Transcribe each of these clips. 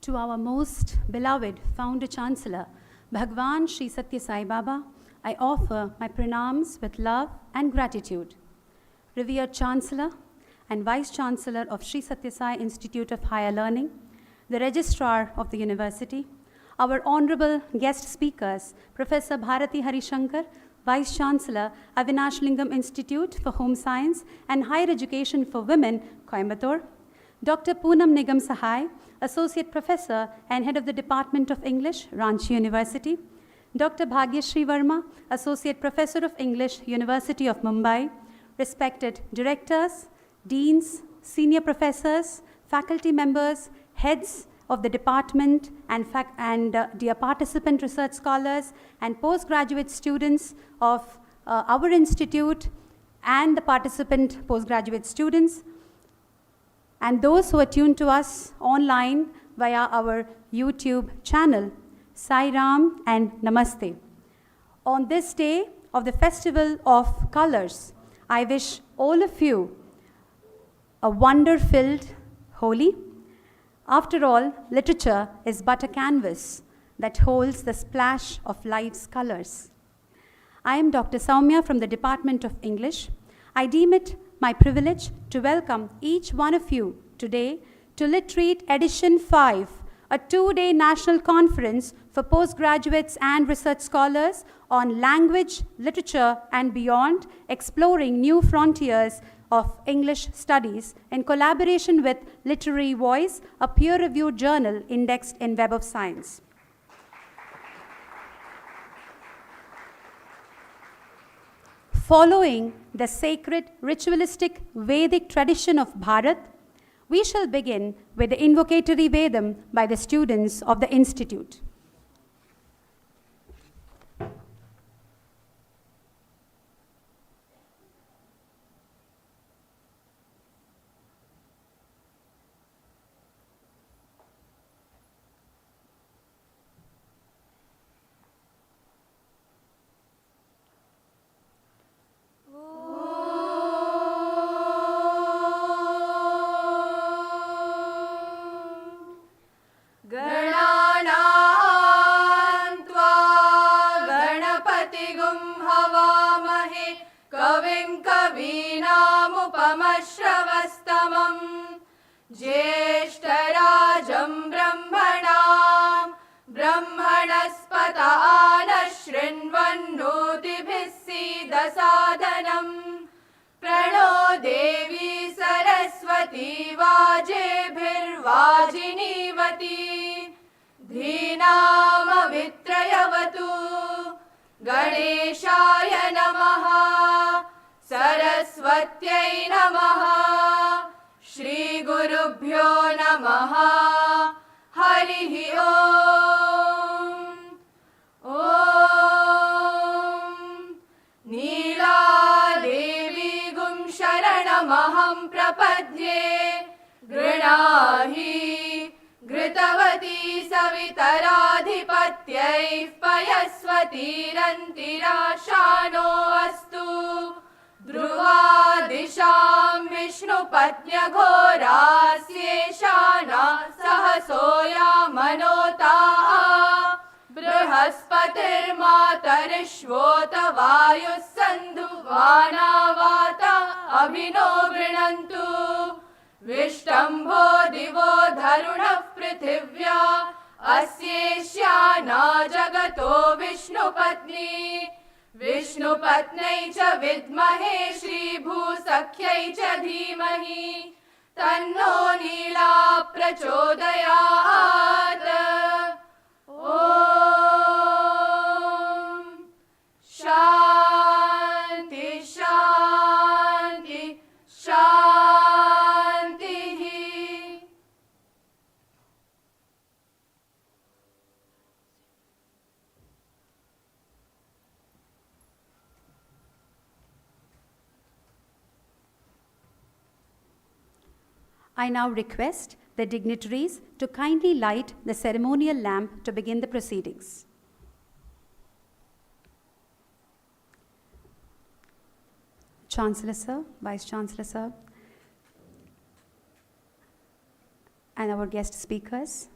To our most beloved founder Chancellor, Bhagwan Sri Satya Sai Baba, I offer my pranams with love and gratitude. Revered Chancellor and Vice Chancellor of Sri Satya Sai Institute of Higher Learning, the Registrar of the University, our honorable guest speakers, Professor Bharati Harishankar, Vice Chancellor, Avinash Lingam Institute for Home Science and Higher Education for Women, Coimbatore, Dr. Poonam Nigam Sahai, Associate Professor and Head of the Department of English, Ranchi University, Dr. Bhagyashree Verma, Associate Professor of English, University of Mumbai, respected directors, deans, senior professors, faculty members, heads of the department, and dear participant research scholars and postgraduate students of our institute and the participant postgraduate students, and those who are tuned to us online via our YouTube channel, Sai Ram and Namaste. On this day of the Festival of Colors, I wish all of you a wonder-filled Holi. After all, literature is but a canvas that holds the splash of life's colors. I am Dr. Soumya from the Department of English. I deem it my privilege to welcome each one of you today to Literate Edition 5, a 2-day national conference for postgraduates and research scholars on language, literature, and beyond, exploring new frontiers of English studies in collaboration with Literary Voice, a peer-reviewed journal indexed in Web of Science. Following the sacred ritualistic Vedic tradition of Bharat, we shall begin with the invocatory Vedam by the students of the Institute. ज्येष्ठराजं ब्रह्मणां ब्रह्मणस्पत आनशृण्वन्नोतिभिः सीदसादनम् प्रणो देवी सरस्वती वाजेभिर्वाजिनीवती धीनामवित्रयवतु गणेशाय नमः सरस्वत्यै नमः श्रीगुरुभ्यो नमः हरिः ओम् नीलादेवी गुं शरणमहं प्रपद्ये गृणाहि घृतवती सवितराधिपत्यैः पयस्वतीरन्तिराशानो अस्तु ध्रुवा दिशां विष्णुपत्न्यघोरास्येषाना सहसोऽयामनोताः बृहस्पतिर्मातरिश्वोत वायुः सन्धुवाना वाता अभिनो गृणन्तु विष्टम्भो दिवो धरुणः पृथिव्या अस्येष्याना जगतो विष्णुपत्नी विष्णुपत्न्यै च विद्महे श्रीभूसख्यै च धीमहि तन्नो नीला प्रचोदयात् ॐ शान्ति शान्ति शान्तिः। I now request the dignitaries to kindly light the ceremonial lamp to begin the proceedings. Chancellor Sir, Vice Chancellor Sir, and our guest speakers,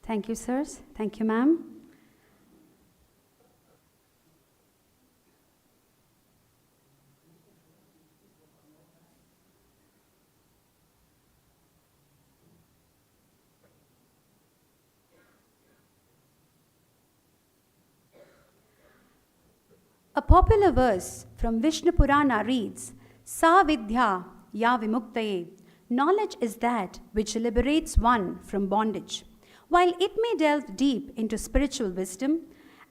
Thank you, sirs. Thank you, ma'am. A popular verse from Vishnu Purana reads, Sa vidya ya vimuktaye. Knowledge is that which liberates one from bondage. While it may delve deep into spiritual wisdom,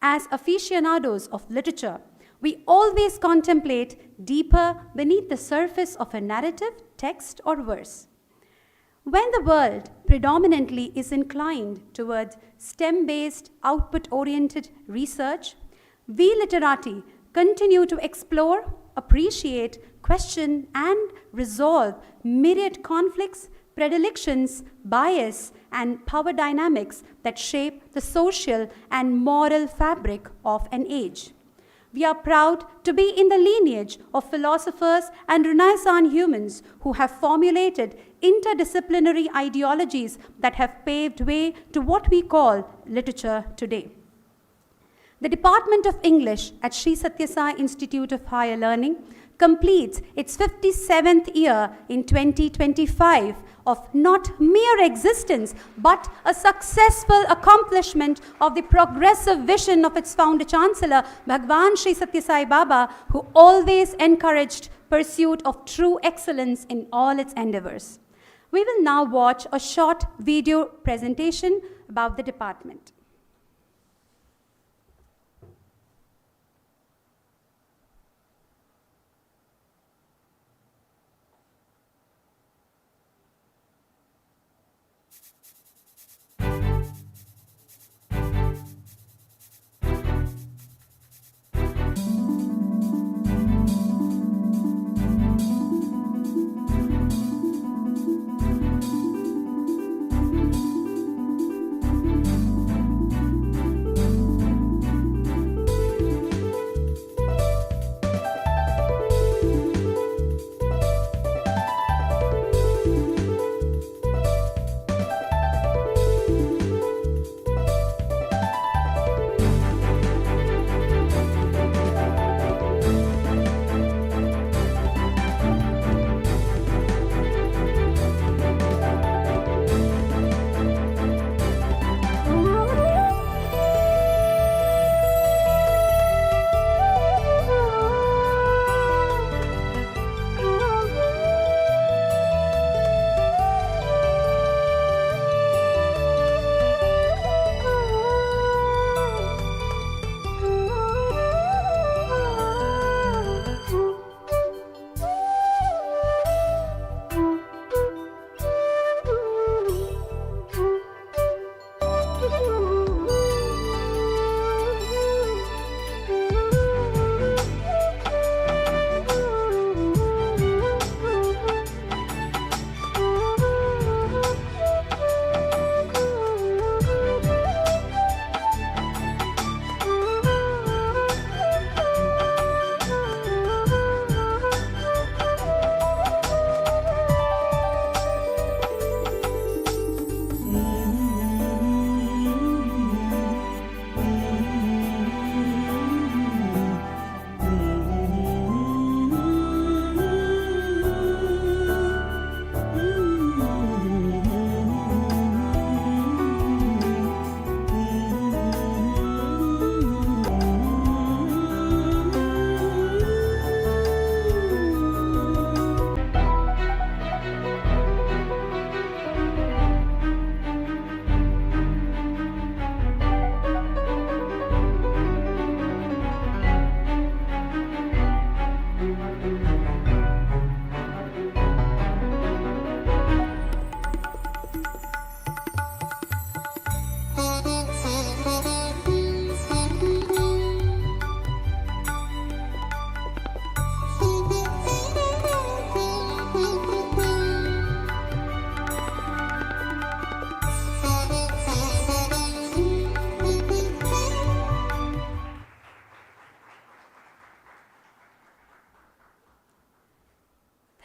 as aficionados of literature, we always contemplate deeper beneath the surface of a narrative, text, or verse. When the world predominantly is inclined towards STEM-based, output-oriented research, we literati continue to explore, appreciate, question, and resolve myriad conflicts, predilections, bias, and power dynamics that shape the social and moral fabric of an age. We are proud to be in the lineage of philosophers and Renaissance humans who have formulated interdisciplinary ideologies that have paved way to what we call literature today. The Department of English at Sri Sathya Sai Institute of Higher Learning completes its 57th year in 2025 of not mere existence, but a successful accomplishment of the progressive vision of its founder Chancellor, Bhagwan Sri Sathya Sai Baba, who always encouraged pursuit of true excellence in all its endeavors. We will now watch a short video presentation about the department.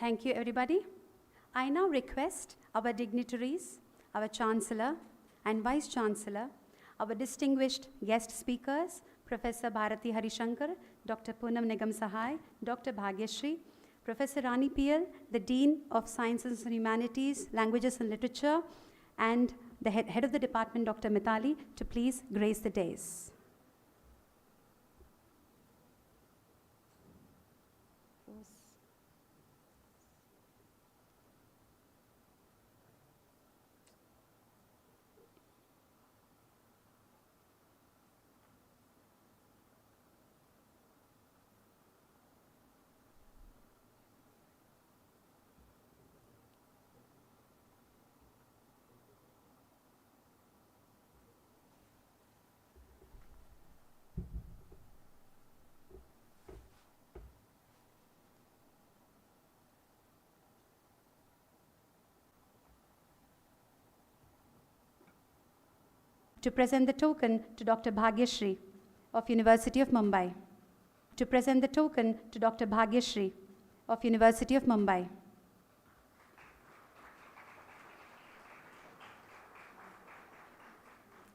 Thank you, everybody. I now request our dignitaries, our Chancellor, and Vice Chancellor, our distinguished guest speakers, Professor Bharati Harishankar, Dr. Poonam Nigam Sahai, Dr. Bhagyashree, Professor Rani P, the Dean of Sciences and Humanities, Languages and Literature, and the head of the department, Dr. Mithali, to please grace the dais. To present the token to Dr. Bhagyashree of University of Mumbai. To present the token to Dr. Bhagyashree of University of Mumbai.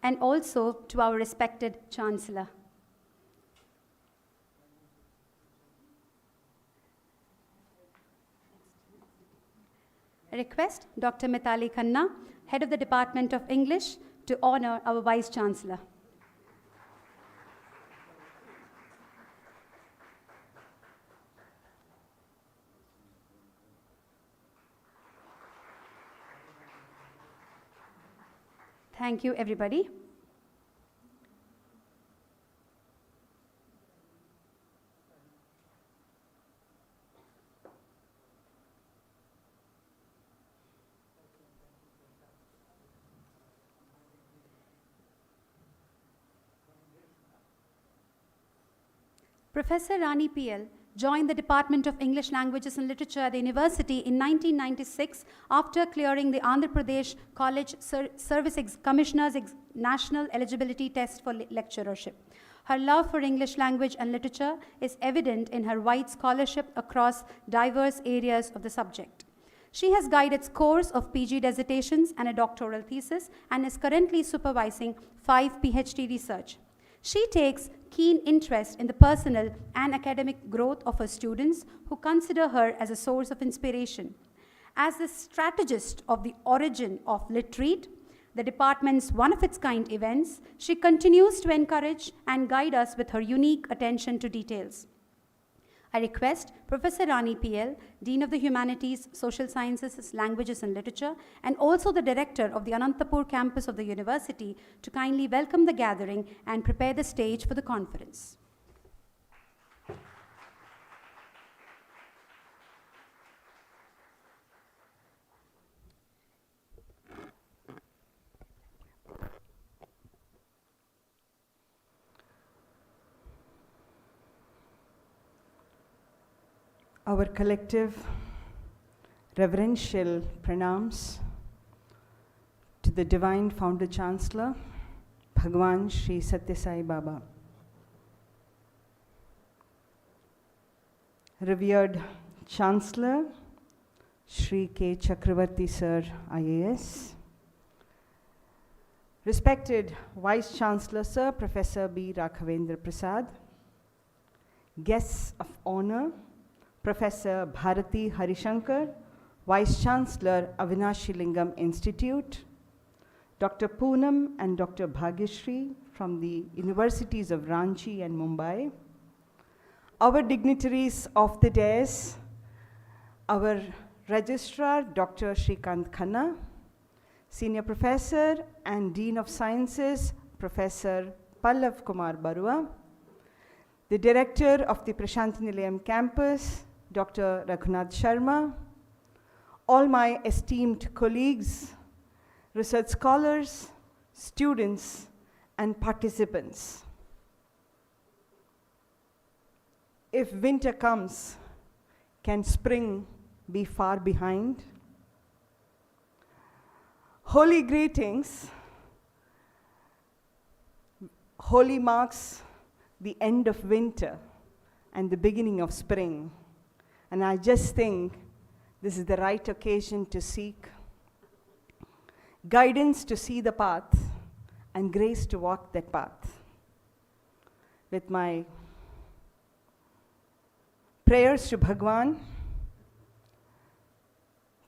And also to our respected Chancellor. I request Dr. Mithali Khanna, Head of the Department of English, to honor our Vice Chancellor. Thank you, everybody. Professor Rani P joined the Department of English Languages and Literature at the university in 1996 after clearing the Andhra Pradesh College Service Commissioner's National Eligibility Test for lecturership. Her love for English language and literature is evident in her wide scholarship across diverse areas of the subject. She has guided scores of PG dissertations and a doctoral thesis and is currently supervising 5 PhD research. She takes keen interest in the personal and academic growth of her students who consider her as a source of inspiration. As the strategist of the origin of Literate, the department's one-of-its-kind events, she continues to encourage and guide us with her unique attention to details. I request Professor Rani P, Dean of the Humanities, Social Sciences, Languages and Literature, and also the Director of the Anantapur campus of the university, to kindly welcome the gathering and prepare the stage for the conference. Our collective reverential pranams to the Divine Founder Chancellor, Bhagwan Sri Sathya Sai Baba. Revered Chancellor, Sri K. Chakravarti Sir, IAS. Respected Vice Chancellor Sir, Professor B. Raghavendra Prasad. Guests of honor, Professor Bharati Harishankar, Vice Chancellor, Avinashi Lingam Institute, Dr. Poonam and Dr. Bhagyashree from the Universities of Ranchi and Mumbai, our dignitaries of the dais, our Registrar, Dr. Shrikant Khanna, Senior Professor and Dean of Sciences, Professor Pallav Kumar Barua, the Director of the Prasanthi Nilayam campus, Dr. Raghunath Sharma, all my esteemed colleagues, research scholars, students, and participants. If winter comes, can spring be far behind? Holy greetings. Holy marks the end of winter and the beginning of spring. And I just think this is the right occasion to seek guidance to see the path and grace to walk that path. With my prayers to Bhagwan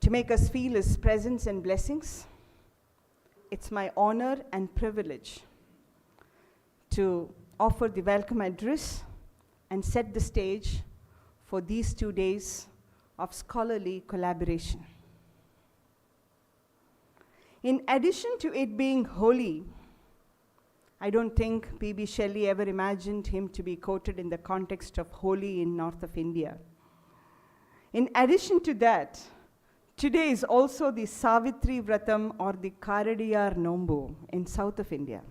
to make us feel His presence and blessings, it's my honor and privilege to offer the welcome address and set the stage for these 2 days of scholarly collaboration. In addition to it being holy, I don't think P.B. Shelley ever imagined him to be quoted in the context of holy in north of India. In addition to that, today is also the Savitri Vratam or the Karadiyar Nombu in south of India.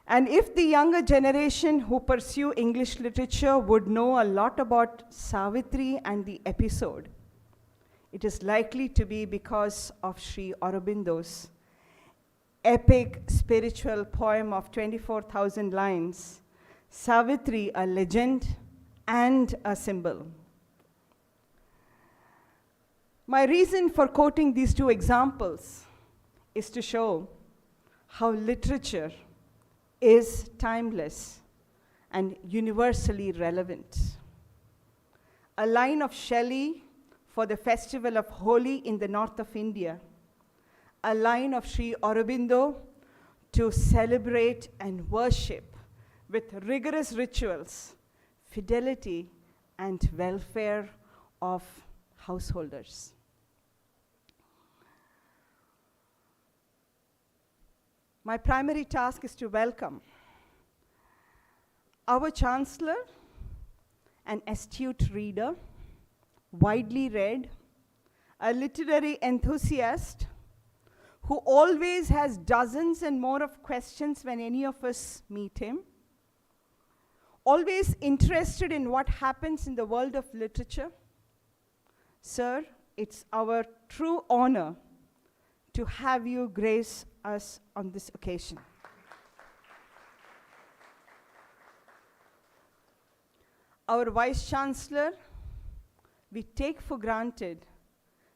And if the younger generation who pursue English literature would know a lot about Savitri and the episode, it is likely to be because of Sri Aurobindo's epic spiritual poem of 24,000 lines, Savitri, a legend and a symbol. My reason for quoting these 2 examples is to show how literature is timeless and universally relevant. A line of Shelley for the festival of Holi in the north of India, a line of Sri Aurobindo to celebrate and worship with rigorous rituals, fidelity, and welfare of householders. My primary task is to welcome our Chancellor, an astute reader, widely read, a literary enthusiast, who always has dozens and more of questions when any of us meet him, always interested in what happens in the world of literature. Sir, it's our true honor to have you grace us on this occasion. Our Vice Chancellor, we take for granted,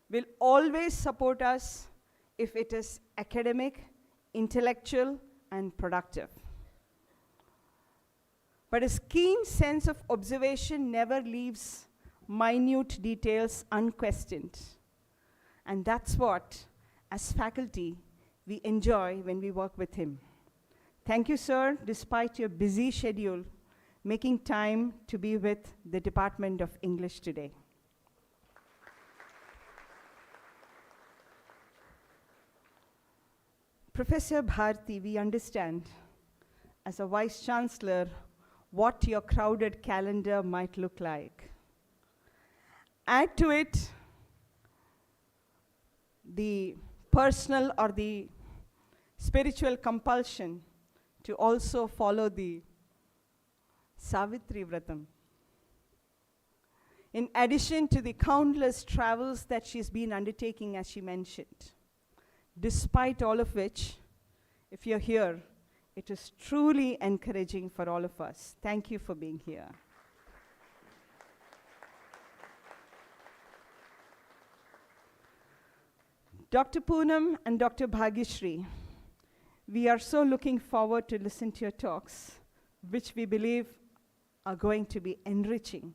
will always support us if it is academic, intellectual, and productive. But his keen sense of observation never leaves minute details unquestioned. And that's what, as faculty, we enjoy when we work with him. Thank you, sir, despite your busy schedule, making time to be with the Department of English today. Professor Bharti, we understand, as a Vice Chancellor, what your crowded calendar might look like. Add to it the personal or the spiritual compulsion to also follow the Savitri Vratam. In addition to the countless travels that she's been undertaking, as she mentioned. Despite all of which, if you're here, it is truly encouraging for all of us. Thank you for being here. Dr. Poonam and Dr. Bhagyashree, we are so looking forward to listen to your talks, which we believe are going to be enriching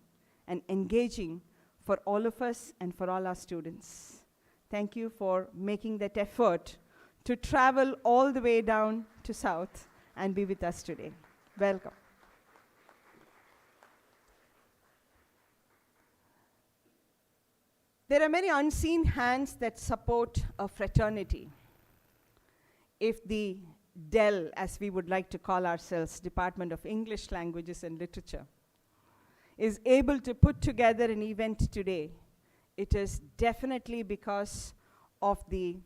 and engaging for all of us and for all our students. Thank you for making that effort to travel all the way down to South and be with us today. Welcome. There are many unseen hands that support a fraternity. If the DEL, as we would like to call ourselves, Department of English Languages and Literature, is able to put together an event today, it is definitely because of the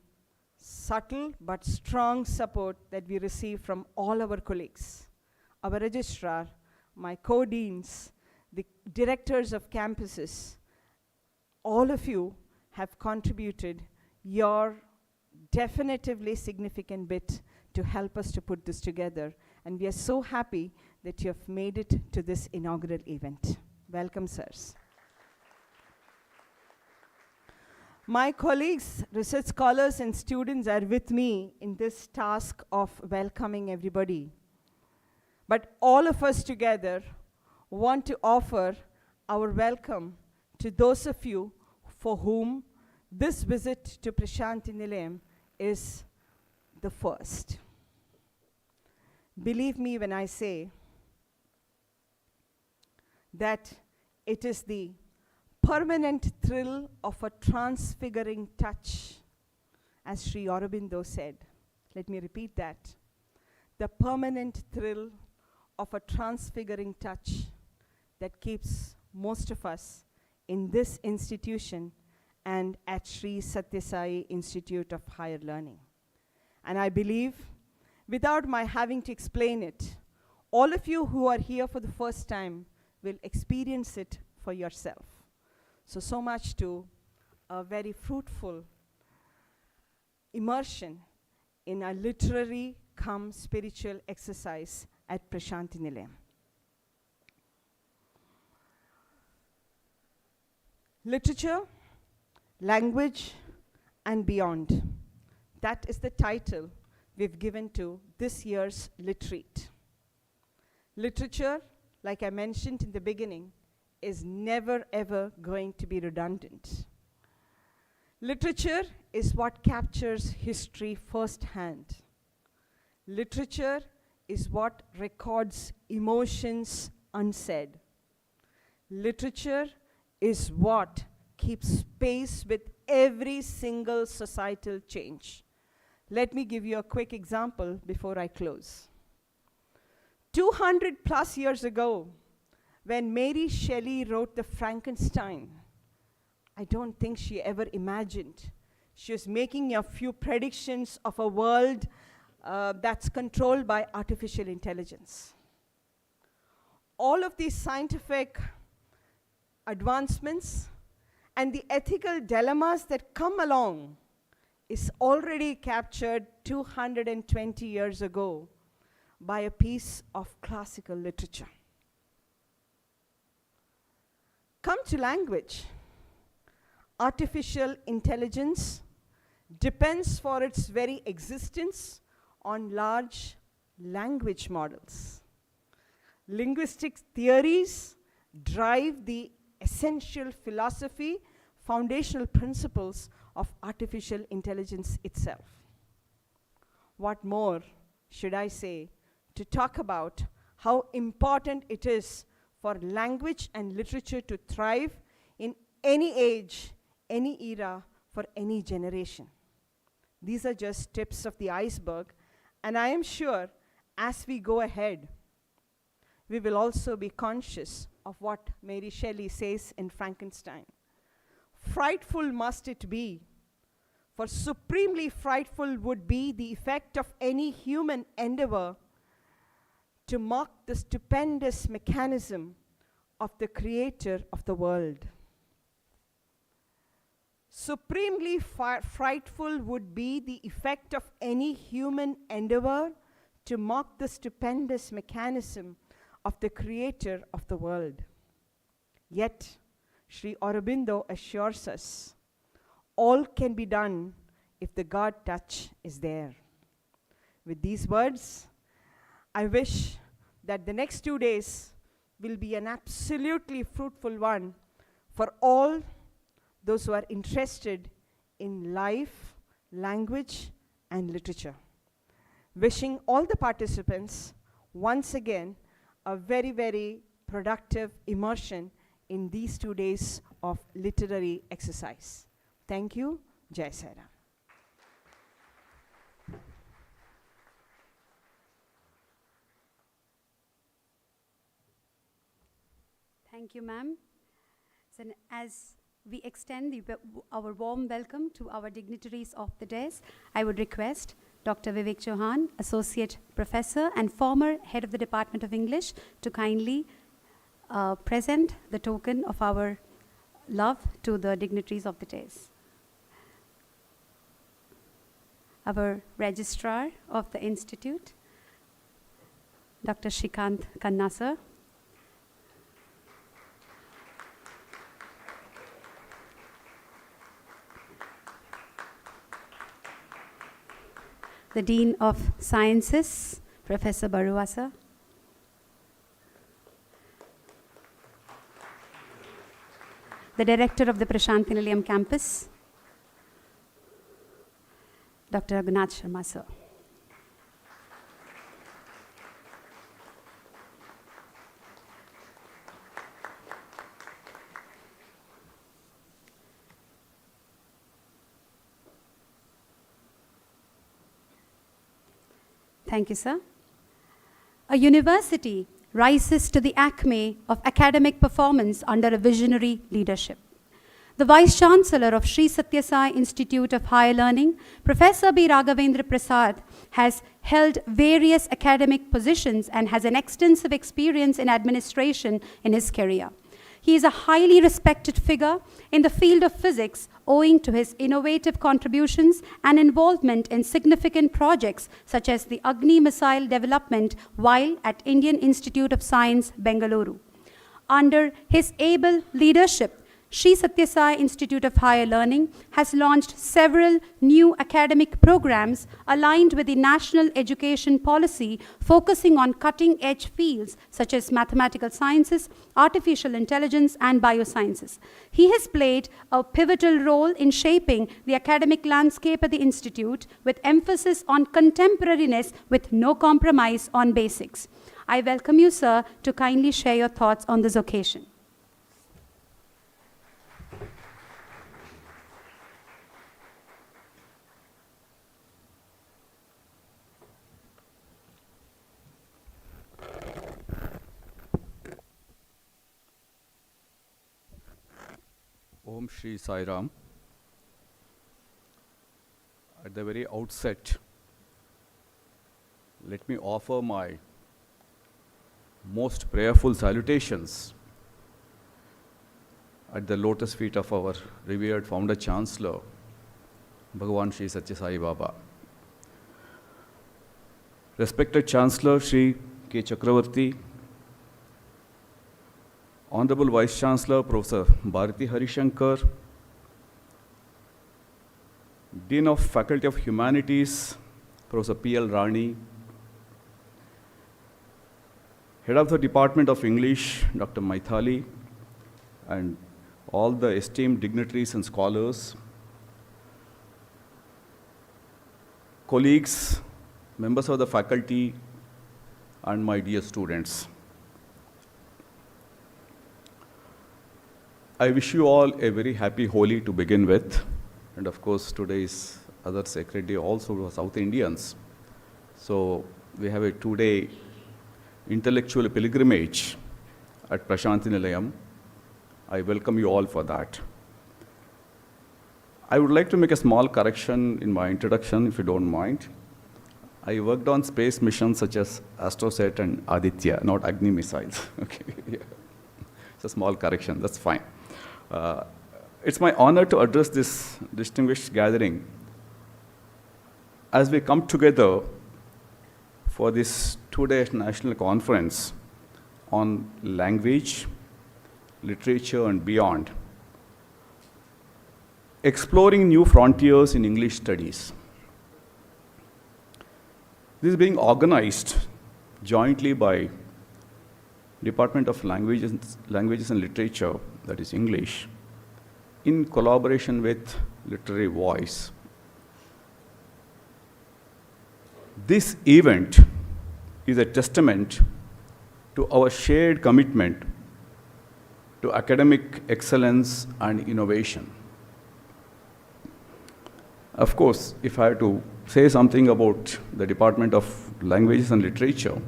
subtle but strong support that we receive from all our colleagues, our registrar, my co-deans, the directors of campuses. All of you have contributed your definitively significant bit to help us to put this together. And we are so happy that you have made it to this inaugural event. Welcome, sirs. My colleagues, research scholars and students are with me in this task of welcoming everybody. But all of us together want to offer our welcome to those of you for whom this visit to Prasanthi Nilayam is the first. Believe me when I say that it is the permanent thrill of a transfiguring touch, as Sri Aurobindo said. Let me repeat that. The permanent thrill of a transfiguring touch that keeps most of us in this institution and at Sri Sathya Sai Institute of Higher Learning. And I believe, without my having to explain it, all of you who are here for the first time will experience it for yourself. So much to a very fruitful immersion in a literary cum spiritual exercise at Prasanthi Nilayam. Literature, language, and beyond. That is the title we've given to this year's Litreat. Literature, like I mentioned in the beginning, is never ever going to be redundant. Literature is what captures history firsthand. Literature is what records emotions unsaid. Literature is what keeps pace with every single societal change. Let me give you a quick example before I close. 200 plus years ago, when Mary Shelley wrote the Frankenstein, I don't think she ever imagined she was making a few predictions of a world that's controlled by artificial intelligence. All of these scientific advancements and the ethical dilemmas that come along is already captured 220 years ago by a piece of classical literature. Come to language. Artificial intelligence depends for its very existence on large language models. Linguistic theories drive the essential philosophy, foundational principles of artificial intelligence itself. What more should I say to talk about how important it is for language and literature to thrive in any age, any era, for any generation. These are just tips of the iceberg, and I am sure as we go ahead, we will also be conscious of what Mary Shelley says in Frankenstein. Frightful must it be, for supremely frightful would be the effect of any human endeavor to mock the stupendous mechanism of the creator of the world. Supremely frightful would be the effect of any human endeavor to mock the stupendous mechanism of the creator of the world. Yet, Sri Aurobindo assures us, all can be done if the God touch is there. With these words, I wish that the next 2 days will be an absolutely fruitful one for all those who are interested in life, language, and literature. Wishing all the participants once again a very, very productive immersion in these 2 days of literary exercise. Thank you. Jai Sai Ram. Thank you, ma'am. So as we extend our warm welcome to our dignitaries of the dais, I would request Dr. Vivek Chauhan, Associate Professor and former Head of the Department of English, to kindly present the token of our love to the dignitaries of the dais. Our Registrar of the Institute, Dr. Shrikant Khanna, sir. the Dean of Sciences, Professor Barua sir, the Director of the Prasanthi Nilayam campus, Dr. Raghunath Sharma sir. Thank you, sir. A university rises to the acme of academic performance under a visionary leadership. The Vice-Chancellor of Sri Sathya Sai Institute of Higher Learning, Professor B. Raghavendra Prasad, has held various academic positions and has an extensive experience in administration in his career. He is a highly respected figure in the field of physics owing to his innovative contributions and involvement in significant projects such as the Agni missile development while at Indian Institute of Science, Bengaluru. Under his able leadership, Sri Sathya Sai Institute of Higher Learning has launched several new academic programs aligned with the national education policy, focusing on cutting-edge fields such as mathematical sciences, artificial intelligence, and biosciences. He has played a pivotal role in shaping the academic landscape at the Institute, with emphasis on contemporariness with no compromise on basics. I welcome you, sir, to kindly share your thoughts on this occasion. Om Shri Sai Ram. At the very outset, let me offer my most prayerful salutations at the lotus feet of our revered founder Chancellor, Bhagavan Shri Satya Sai Baba. Respected Chancellor Shri K. Chakravarti, Honorable Vice Chancellor Professor Bharati Harishankar, Dean of Faculty of Humanities Professor P.L. Rani, Head of the Department of English Dr. Maithali, and all the esteemed dignitaries and scholars, colleagues, members of the faculty, and my dear students. I wish you all a very happy Holi to begin with. And of course, today is other sacred day also for South Indians. So we have a 2-day intellectual pilgrimage at Prasanthi Nilayam. I welcome you all for that. I would like to make a small correction in my introduction, if you don't mind. I worked on space missions such as Astrosat and Aditya, not Agni missiles. Okay, yeah. It's a small correction, that's fine. It's my honor to address this distinguished gathering as we come together for this 2-day national conference on language, literature, and beyond, exploring new frontiers in English studies. This is being organized jointly by Department of Languages and Literature, that is English, in collaboration with Literary Voice. This event is a testament to our shared commitment to academic excellence and innovation. Of course, if I have to say something about the Department of Languages and Literature,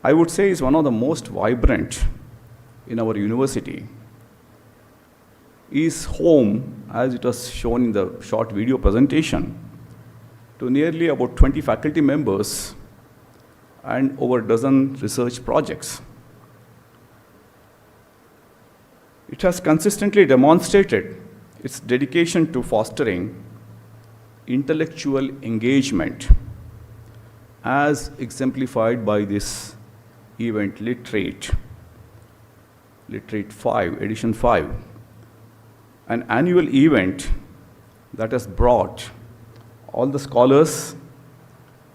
I would say it's one of the most vibrant in our university. Is home, as it was shown in the short video presentation, to nearly about 20 faculty members and over a dozen research projects. It has consistently demonstrated its dedication to fostering intellectual engagement, as exemplified by this event, Literate 5, Edition 5, an annual event that has brought all the scholars,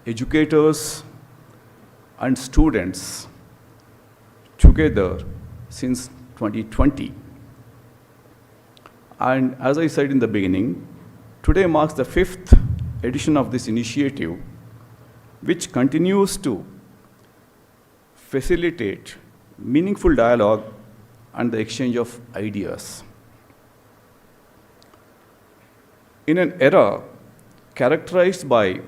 educators, and students together since 2020. And as I said in the beginning, today marks the 5th edition of this initiative, which continues to facilitate meaningful dialogue and the exchange of ideas. In an era characterized by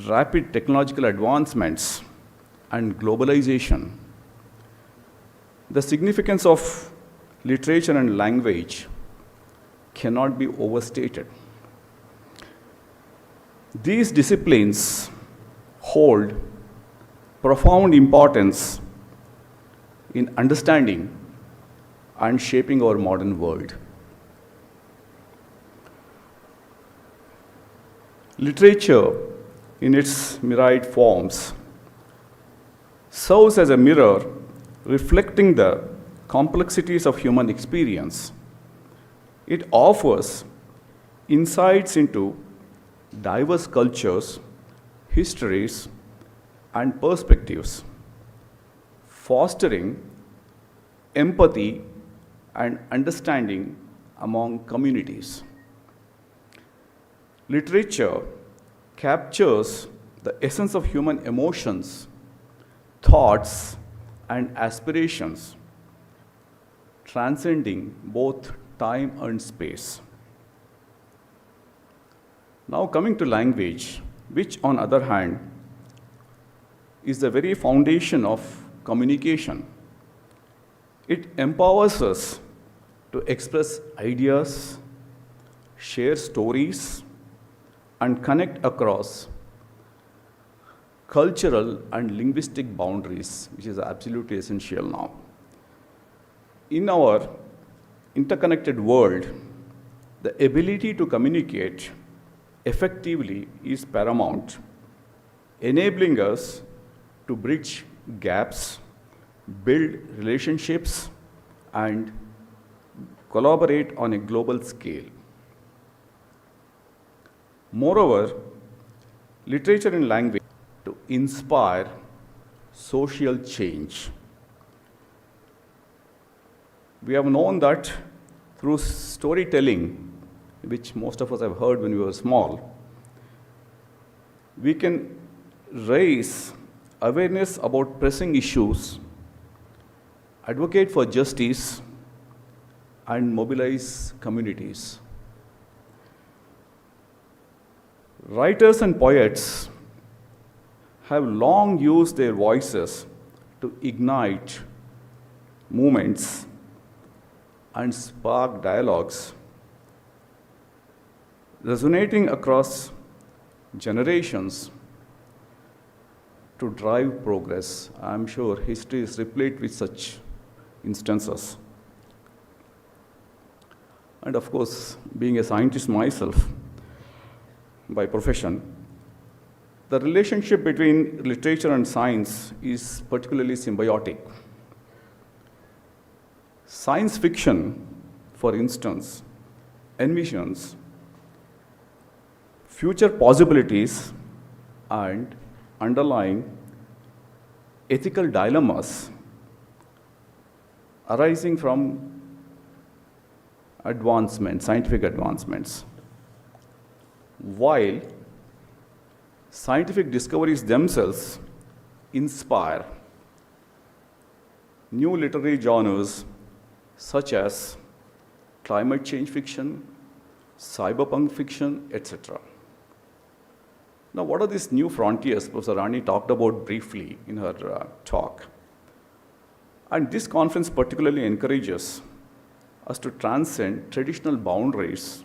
rapid technological advancements and globalization, the significance of literature and language cannot be overstated. These disciplines hold profound importance in understanding and shaping our modern world. Literature, in its myriad forms, serves as a mirror reflecting the complexities of human experience. It offers insights into diverse cultures, histories, and perspectives, fostering empathy and understanding among communities. Literature captures the essence of human emotions, thoughts, and aspirations, transcending both time and space. Now coming to language, which on the other hand is the very foundation of communication. It empowers us to express ideas, share stories, and connect across cultural and linguistic boundaries, which is absolutely essential now. In our interconnected world, the ability to communicate effectively is paramount, enabling us to bridge gaps, build relationships, and collaborate on a global scale. Moreover, literature and language to inspire social change. We have known that through storytelling, which most of us have heard when we were small, we can raise awareness about pressing issues, advocate for justice, and mobilize communities. Writers and poets have long used their voices to ignite movements and spark dialogues, resonating across generations to drive progress. I'm sure history is replete with such instances. And of course, being a scientist myself by profession, the relationship between literature and science is particularly symbiotic. Science fiction, for instance, envisions future possibilities and underlying ethical dilemmas arising from scientific advancements. While scientific discoveries themselves inspire new literary genres such as climate change fiction, cyberpunk fiction, etc. Now, what are these new frontiers Professor Rani talked about briefly in her talk? And this conference particularly encourages us to transcend traditional boundaries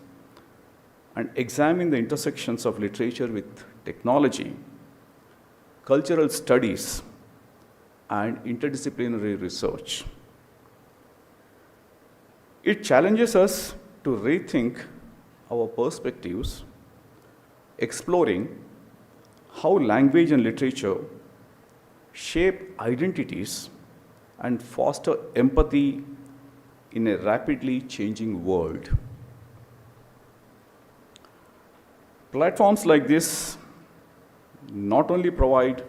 and examine the intersections of literature with technology, cultural studies, and interdisciplinary research. It challenges us to rethink our perspectives, exploring how language and literature shape identities and foster empathy in a rapidly changing world. Platforms like this not only provide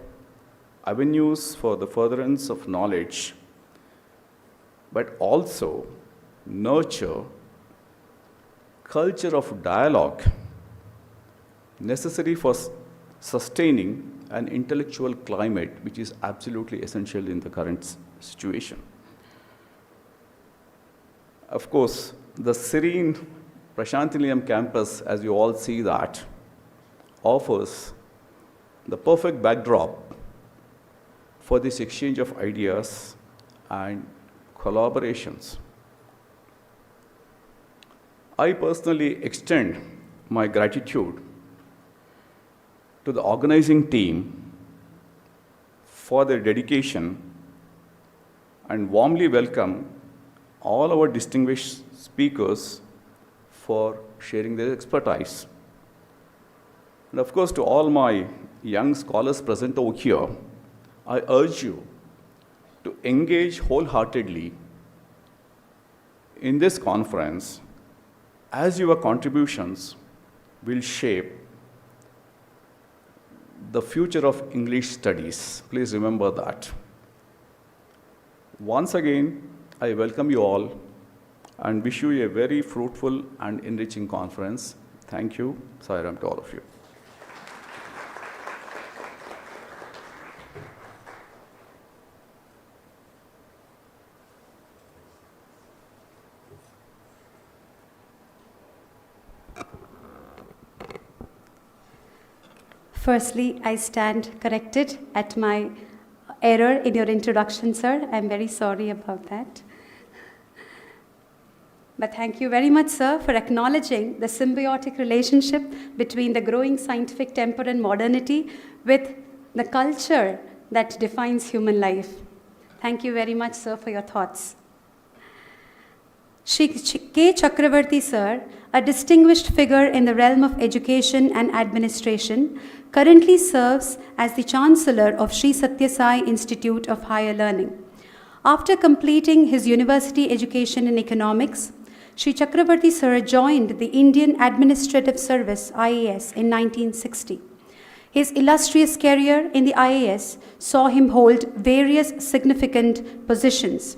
avenues for the furtherance of knowledge, but also nurture culture of dialogue necessary for sustaining an intellectual climate which is absolutely essential in the current situation. Of course, the serene Prasanthi Nilayam campus, as you all see that, offers the perfect backdrop for this exchange of ideas and collaborations. I personally extend my gratitude to the organizing team for their dedication and warmly welcome all our distinguished speakers for sharing their expertise. And of course, to all my young scholars present over here, I urge you to engage wholeheartedly in this conference, as your contributions will shape the future of English studies. Please remember that. Once again, I welcome you all and wish you a very fruitful and enriching conference. Thank you. Sairam to all of you. Firstly, I stand corrected at my error in your introduction, sir. I'm very sorry about that. But thank you very much, sir, for acknowledging the symbiotic relationship between the growing scientific temper and modernity with the culture that defines human life. Thank you very much, sir, for your thoughts. Shri K. Chakravarti, sir, a distinguished figure in the realm of education and administration, currently serves as the Chancellor of Sri Sathya Sai Institute of Higher Learning. After completing his university education in economics, Shri Chakravarti, sir, joined the Indian Administrative Service, IAS, in 1960. His illustrious career in the IAS saw him hold various significant positions.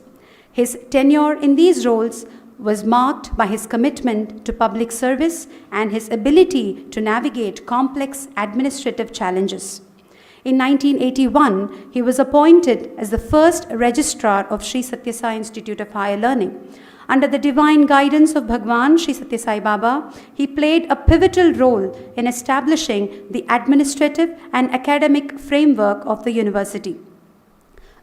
His tenure in these roles was marked by his commitment to public service and his ability to navigate complex administrative challenges. In 1981, he was appointed as the first registrar of Sri Sathya Sai Institute of Higher Learning. Under the divine guidance of Bhagwan Sri Sathya Sai Baba, he played a pivotal role in establishing the administrative and academic framework of the university.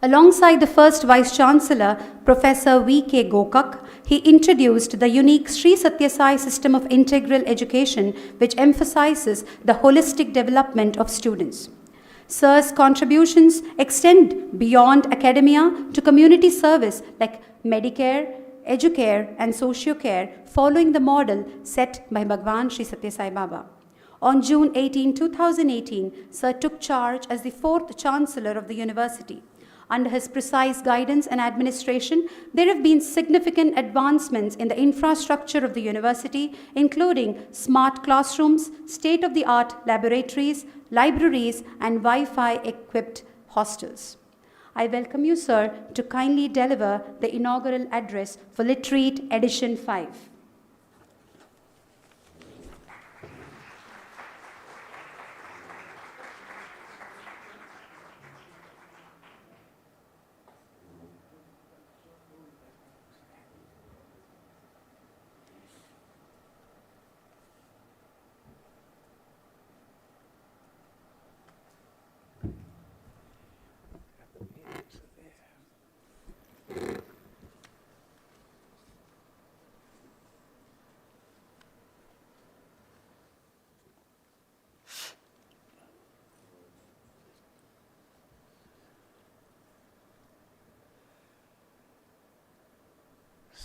Alongside the first Vice-Chancellor, Professor V.K. Gokak, he introduced the unique Sri Sathya Sai system of integral education, which emphasizes the holistic development of students. Sir's contributions extend beyond academia to community service like Medicare, Educare, and Sociocare, following the model set by Bhagwan Sri Sathya Sai Baba. On June 18, 2018, Sir took charge as the fourth Chancellor of the university. Under his precise guidance and administration, there have been significant advancements in the infrastructure of the university, including smart classrooms, state-of-the-art laboratories, libraries, and Wi-Fi equipped hostels. I welcome you, sir, to kindly deliver the inaugural address for Literate Edition 5.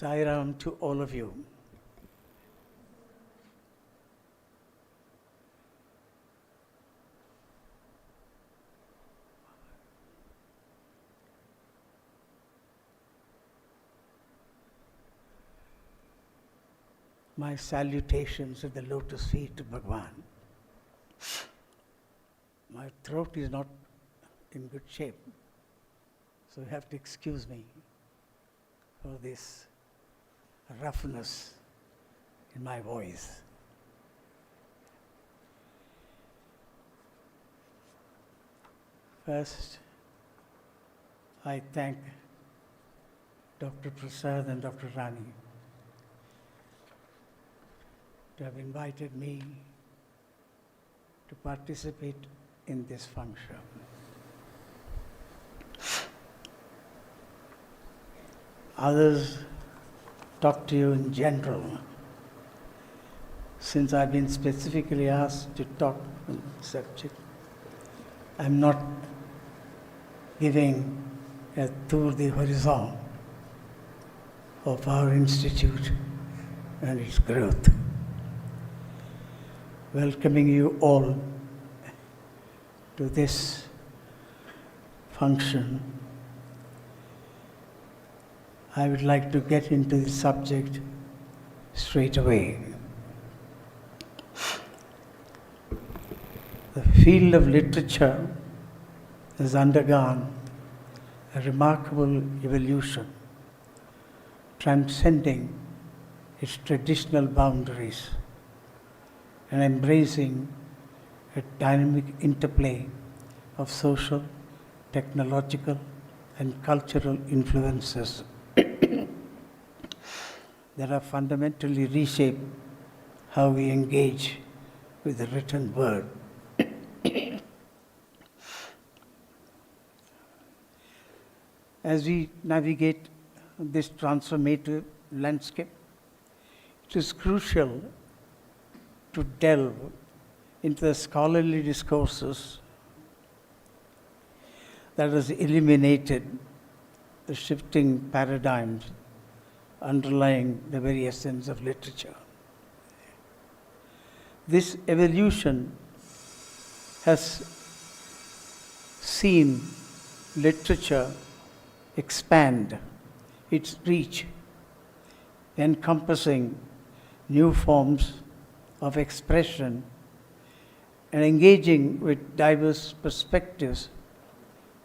Sairam to all of you. My salutations at the lotus feet of Bhagwan. My throat is not in good shape, so you have to excuse me for this roughness in my voice. First, I thank Dr. Prasad and Dr. Rani to have invited me to participate in this function. Others talk to you in general. Since I've been specifically asked to talk on the subject, I'm not giving a tour de horizon of our institute and its growth. Welcoming you all to this function, I would like to get into the subject straight away. The field of literature has undergone a remarkable evolution, transcending its traditional boundaries and embracing a dynamic interplay of social, technological, and cultural influences that have fundamentally reshaped how we engage with the written word. As we navigate this transformative landscape, it is crucial to delve into the scholarly discourses that has illuminated the shifting paradigms underlying the very essence of literature. This evolution has seen literature expand its reach, encompassing new forms of expression and engaging with diverse perspectives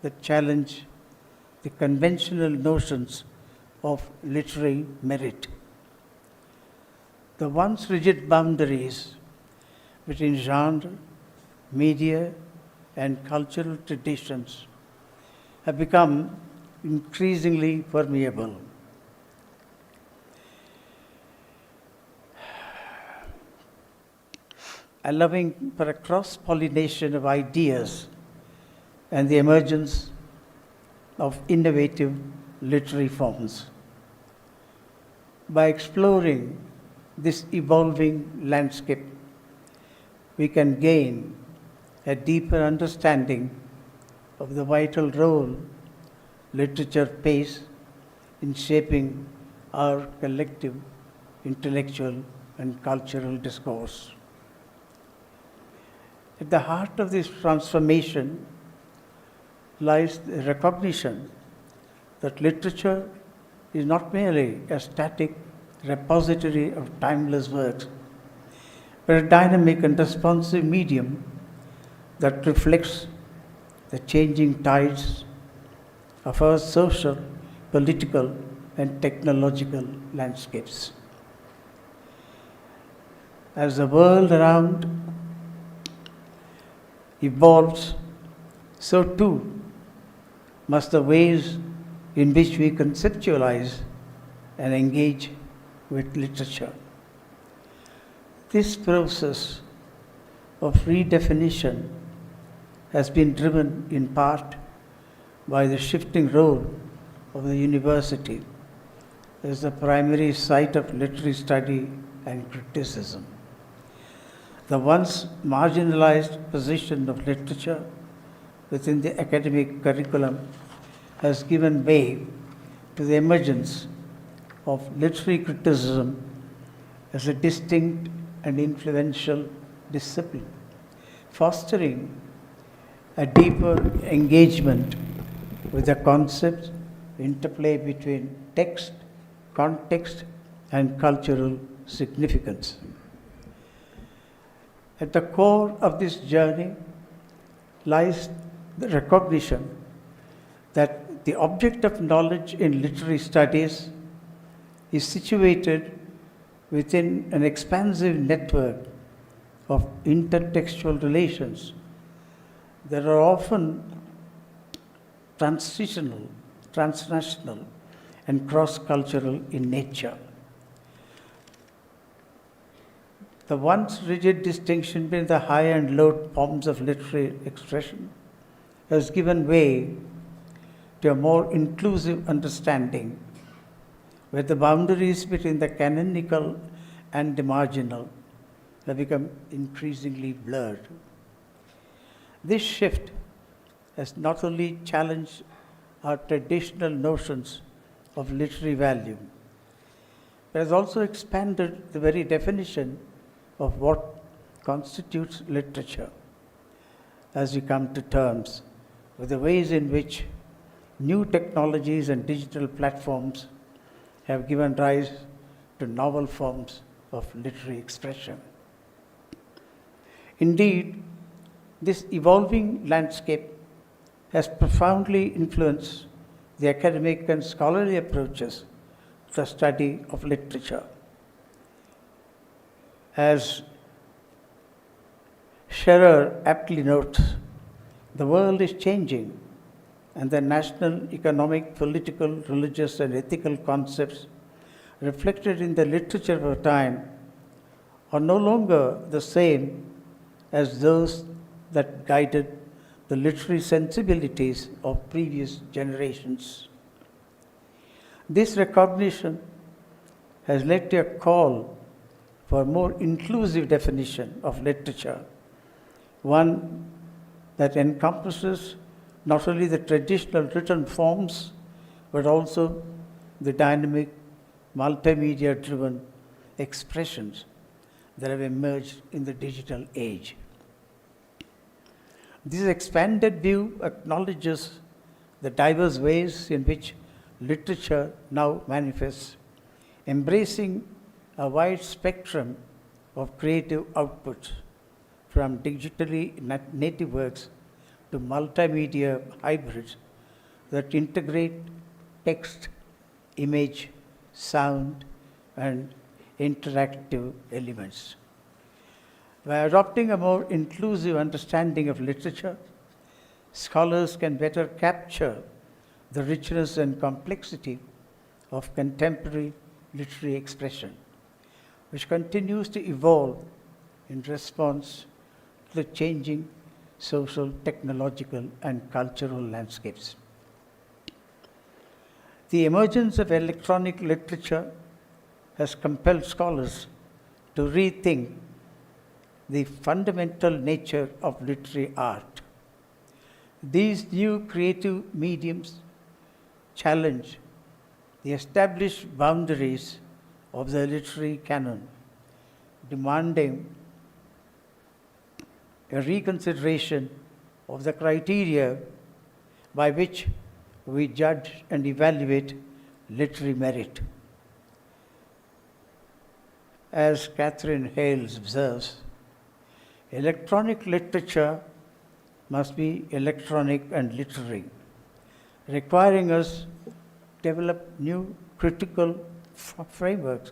that challenge the conventional notions of literary merit. The once rigid boundaries between genre, media, and cultural traditions have become increasingly permeable. Allowing for a cross-pollination of ideas and the emergence of innovative literary forms. By exploring this evolving landscape, we can gain a deeper understanding of the vital role literature plays in shaping our collective intellectual and cultural discourse. At the heart of this transformation lies the recognition that literature is not merely a static repository of timeless works, but a dynamic and responsive medium that reflects the changing tides of our social, political, and technological landscapes. As the world around evolves, so too must the ways in which we conceptualize and engage with literature. This process of redefinition has been driven in part by the shifting role of the university as the primary site of literary study and criticism. The once marginalized position of literature within the academic curriculum has given way to the emergence of literary criticism as a distinct and influential discipline, fostering a deeper engagement with the concepts, interplay between text, context, and cultural significance. At the core of this journey lies the recognition that the object of knowledge in literary studies is situated within an expansive network of intertextual relations that are often transitional, transnational, and cross-cultural in nature. The once rigid distinction between the high and low forms of literary expression has given way to a more inclusive understanding, where the boundaries between the canonical and the marginal have become increasingly blurred. This shift has not only challenged our traditional notions of literary value, but has also expanded the very definition of what constitutes literature, as we come to terms with the ways in which new technologies and digital platforms have given rise to novel forms of literary expression. Indeed, this evolving landscape has profoundly influenced the academic and scholarly approaches to the study of literature. As Scherer aptly notes, the world is changing, and the national, economic, political, religious, and ethical concepts reflected in the literature of our time are no longer the same as those that guided the literary sensibilities of previous generations. This recognition has led to a call for a more inclusive definition of literature, one that encompasses not only the traditional written forms, but also the dynamic, multimedia-driven expressions that have emerged in the digital age. This expanded view acknowledges the diverse ways in which literature now manifests, embracing a wide spectrum of creative outputs, from digitally native works to multimedia hybrids that integrate text, image, sound, and interactive elements. By adopting a more inclusive understanding of literature, scholars can better capture the richness and complexity of contemporary literary expression, which continues to evolve in response to the changing social, technological, and cultural landscapes. The emergence of electronic literature has compelled scholars to rethink the fundamental nature of literary art. These new creative mediums challenge the established boundaries of the literary canon, demanding a reconsideration of the criteria by which we judge and evaluate literary merit. As Catherine Hales observes, electronic literature must be electronic and literary, requiring us to develop new critical frameworks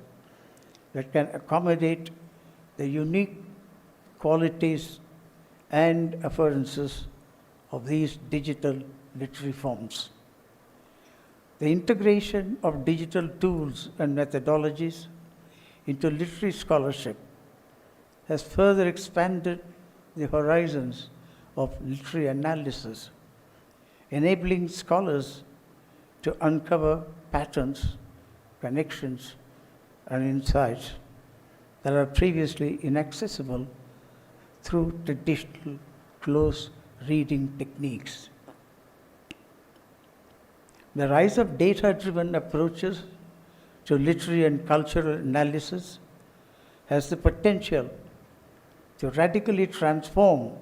that can accommodate the unique qualities and affordances of these digital literary forms. The integration of digital tools and methodologies into literary scholarship has further expanded the horizons of literary analysis, enabling scholars to uncover patterns, connections, and insights that are previously inaccessible through traditional close reading techniques. The rise of data-driven approaches to literary and cultural analysis has the potential to radically transform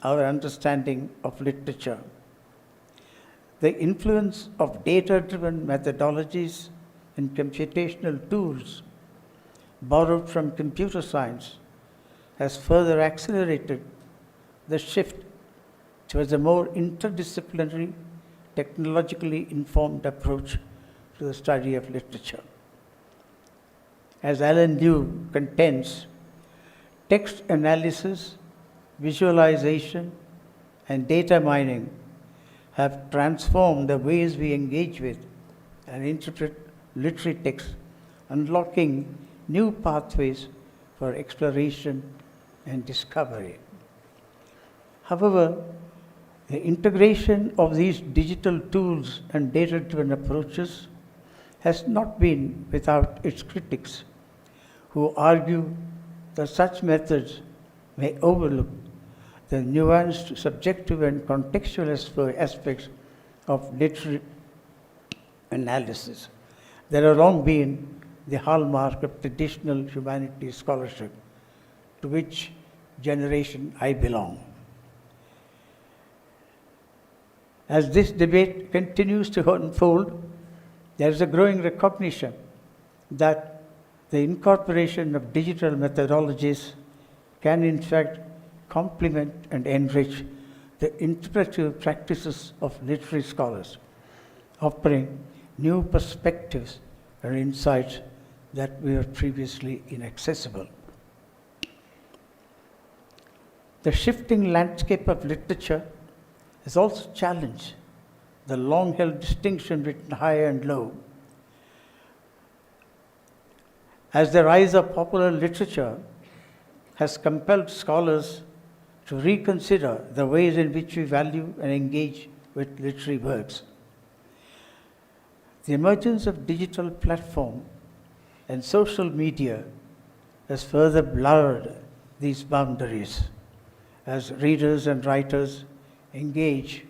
our understanding of literature. The influence of data-driven methodologies and computational tools borrowed from computer science has further accelerated the shift towards a more interdisciplinary, technologically informed approach to the study of literature. As Alan Liu contends, text analysis, visualization, and data mining have transformed the ways we engage with and interpret literary texts, unlocking new pathways for exploration and discovery. However, the integration of these digital tools and data-driven approaches has not been without its critics, who argue that such methods may overlook the nuanced, subjective, and contextual aspects of literary analysis that have long been the hallmark of traditional humanities scholarship, to which generation I belong. As this debate continues to unfold, there is a growing recognition that the incorporation of digital methodologies can in fact complement and enrich the interpretive practices of literary scholars, offering new perspectives and insights that were previously inaccessible. The shifting landscape of literature has also challenged the long-held distinction between high and low. As the rise of popular literature has compelled scholars to reconsider the ways in which we value and engage with literary works. The emergence of digital platform and social media has further blurred these boundaries as readers and writers engage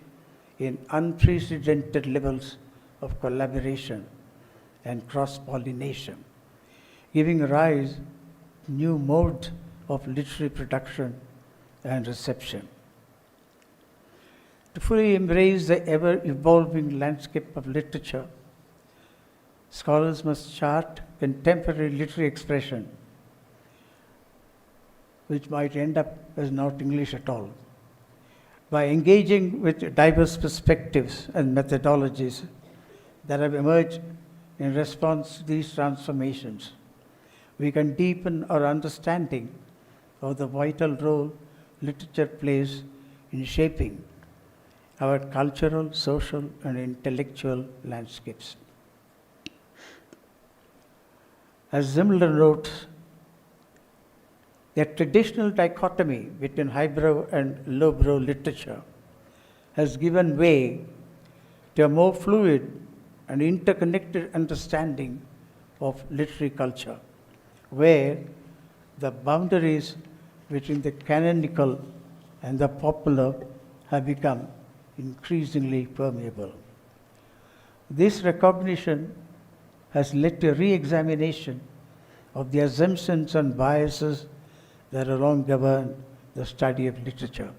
in unprecedented levels of collaboration and cross-pollination, giving rise to new modes of literary production and reception. To fully embrace the ever-evolving landscape of literature, scholars must chart contemporary literary expression, which might end up as not English at all. By engaging with diverse perspectives and methodologies that have emerged in response to these transformations, we can deepen our understanding of the vital role literature plays in shaping our cultural, social, and intellectual landscapes. As Zimmler notes, the traditional dichotomy between highbrow and lowbrow literature has given way to a more fluid and interconnected understanding of literary culture, where the boundaries between the canonical and the popular have become increasingly permeable. This recognition has led to a re-examination of the assumptions and biases that have long governed the study of literature,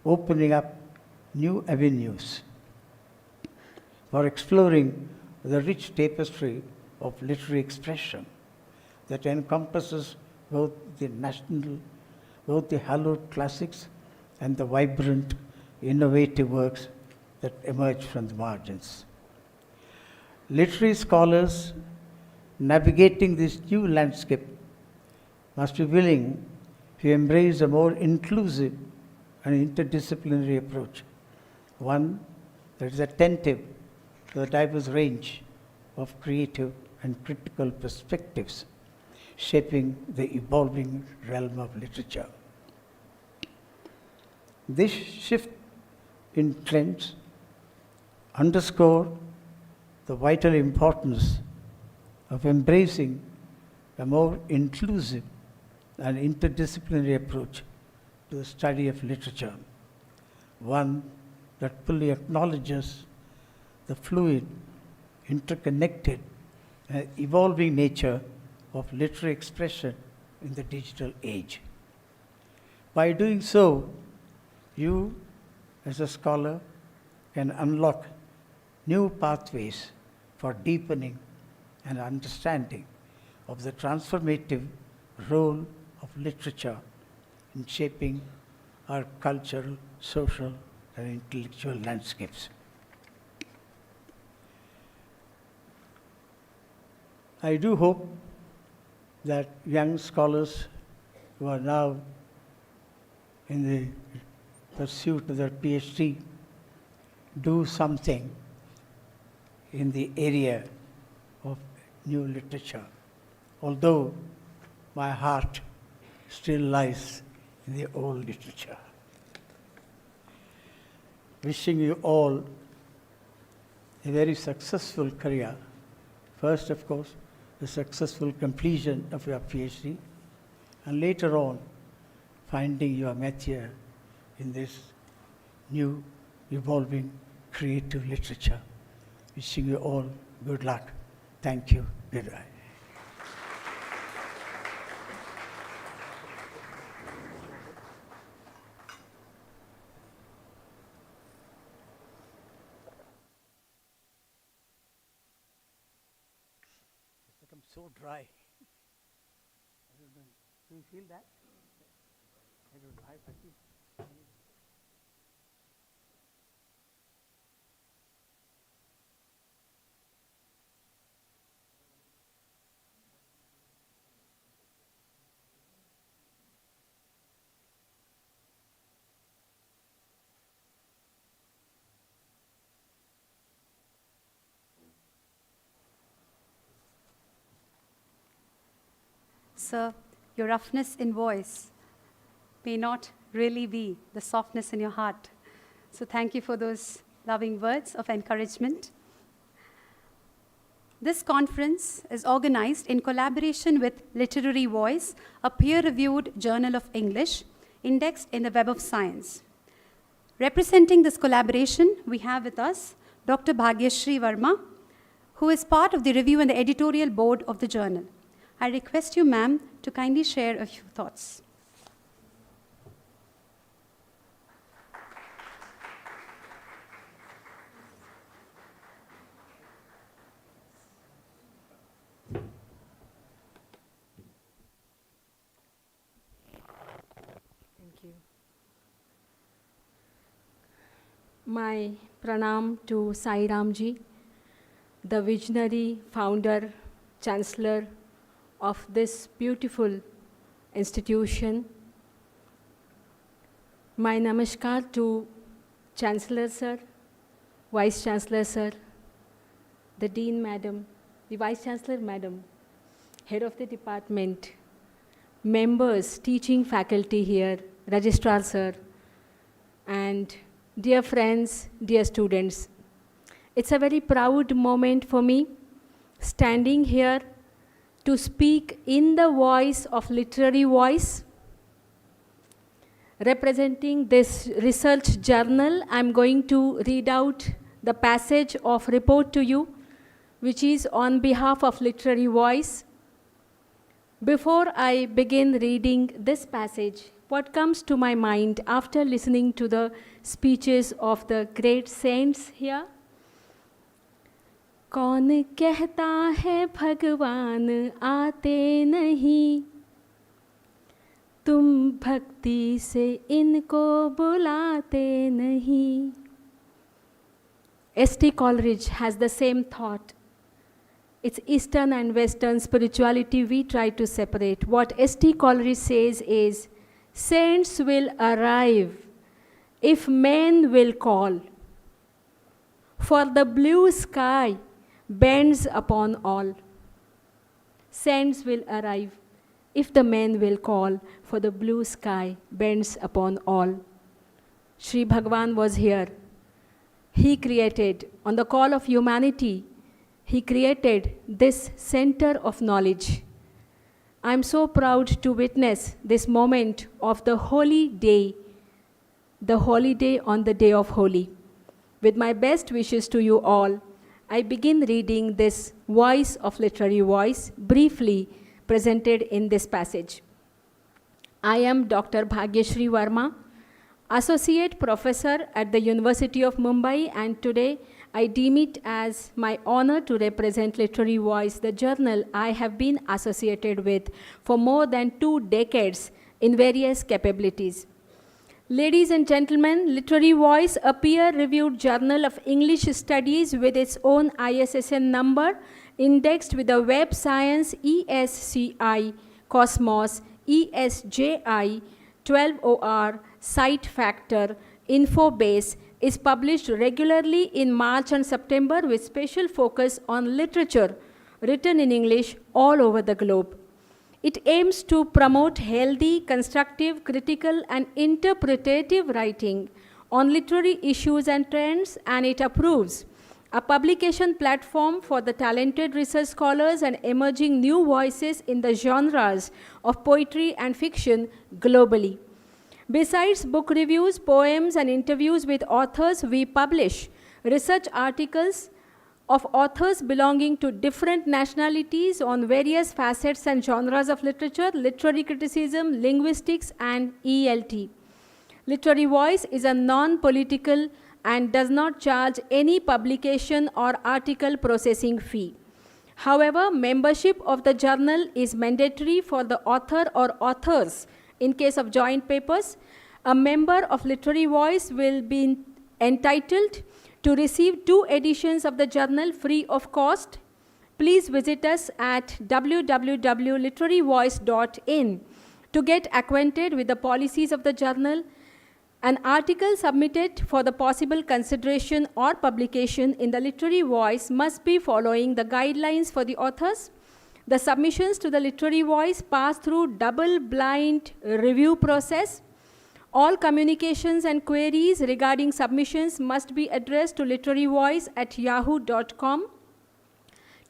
opening up new avenues for exploring the rich tapestry of literary expression that encompasses both the hallowed classics and the vibrant, innovative works that emerge from the margins. Literary scholars navigating this new landscape must be willing to embrace a more inclusive and interdisciplinary approach, one that is attentive to the diverse range of creative and critical perspectives shaping the evolving realm of literature. This shift in trends underscore the vital importance of embracing a more inclusive and interdisciplinary approach to the study of literature, one that fully acknowledges the fluid, interconnected, and evolving nature of literary expression in the digital age. By doing so, you, as a scholar, can unlock new pathways for deepening and understanding of the transformative role of literature in shaping our cultural, social, and intellectual landscapes. I do hope that young scholars who are now in the pursuit of their PhD do something in the area of new literature, although my heart still lies in the old literature. Wishing you all a very successful career. First, of course, the successful completion of your PhD, and later on, finding your métier in this new, evolving, creative literature. Wishing you all good luck. Thank you. Goodbye. It's become so dry. I don't know. Do you feel that? I don't know. I feel. Sir, your roughness in voice may not really be the softness in your heart. So thank you for those loving words of encouragement. This conference is organized in collaboration with Literary Voice, a peer-reviewed journal of English, indexed in the Web of Science. Representing this collaboration, we have with us Dr. Bhagyashree Verma, who is part of the review and the editorial board of the journal. I request you, ma'am, to kindly share a few thoughts. Thank you. My pranam to Sai Ramji, the visionary founder, Chancellor of this beautiful institution. My namaskar to Chancellor Sir, Vice Chancellor Sir, the Dean Madam, the Vice Chancellor Madam, Head of the Department, members, teaching faculty here, Registrar Sir, and dear friends, dear students. It's a very proud moment for me, standing here to speak in the voice of Literary Voice. Representing this research journal, I'm going to read out the passage of report to you, which is on behalf of Literary Voice. Before I begin reading this passage, what comes to my mind after listening to the speeches of the great saints here? कौन कहता है भगवान आते नहीं, तुम भक्ति से इनको बुलाते नहीं. S.T. Coleridge has the same thought. It's Eastern and Western spirituality we try to separate. What S.T. Coleridge says is, saints will arrive if men will call, for the blue sky bends upon all. Saints will arrive if the men will call, for the blue sky bends upon all. Sri Bhagavan was here. He created, on the call of humanity, he created this center of knowledge. I'm so proud to witness this moment of the holy day, the holiday on the day of Holi. With my best wishes to you all, I begin reading this voice of Literary Voice, briefly presented in this passage. I am Dr. Bhagyashree Verma, Associate Professor at the University of Mumbai, and today I deem it as my honor to represent Literary Voice, the journal I have been associated with for more than 2 decades in various capabilities. Ladies and gentlemen, Literary Voice, a peer-reviewed journal of English studies with its own ISSN number, indexed with the Web Science ESCI, Cosmos, ESJI, 12OR, Site Factor, Infobase, is published regularly in March and September with special focus on literature written in English all over the globe. It aims to promote healthy, constructive, critical, and interpretative writing on literary issues and trends, and it approves a publication platform for the talented research scholars and emerging new voices in the genres of poetry and fiction globally. Besides book reviews, poems, and interviews with authors, we publish research articles of authors belonging to different nationalities on various facets and genres of literature, literary criticism, linguistics, and ELT. Literary Voice is a non-political and does not charge any publication or article processing fee. However, membership of the journal is mandatory for the author or authors. In case of joint papers, a member of Literary Voice will be entitled to receive 2 editions of the journal free of cost. Please visit us at www.literaryvoice.in to get acquainted with the policies of the journal. An article submitted for the possible consideration or publication in the Literary Voice must be following the guidelines for the authors. The submissions to the Literary Voice pass through double-blind review process. All communications and queries regarding submissions must be addressed to literary-voice@yahoo.com.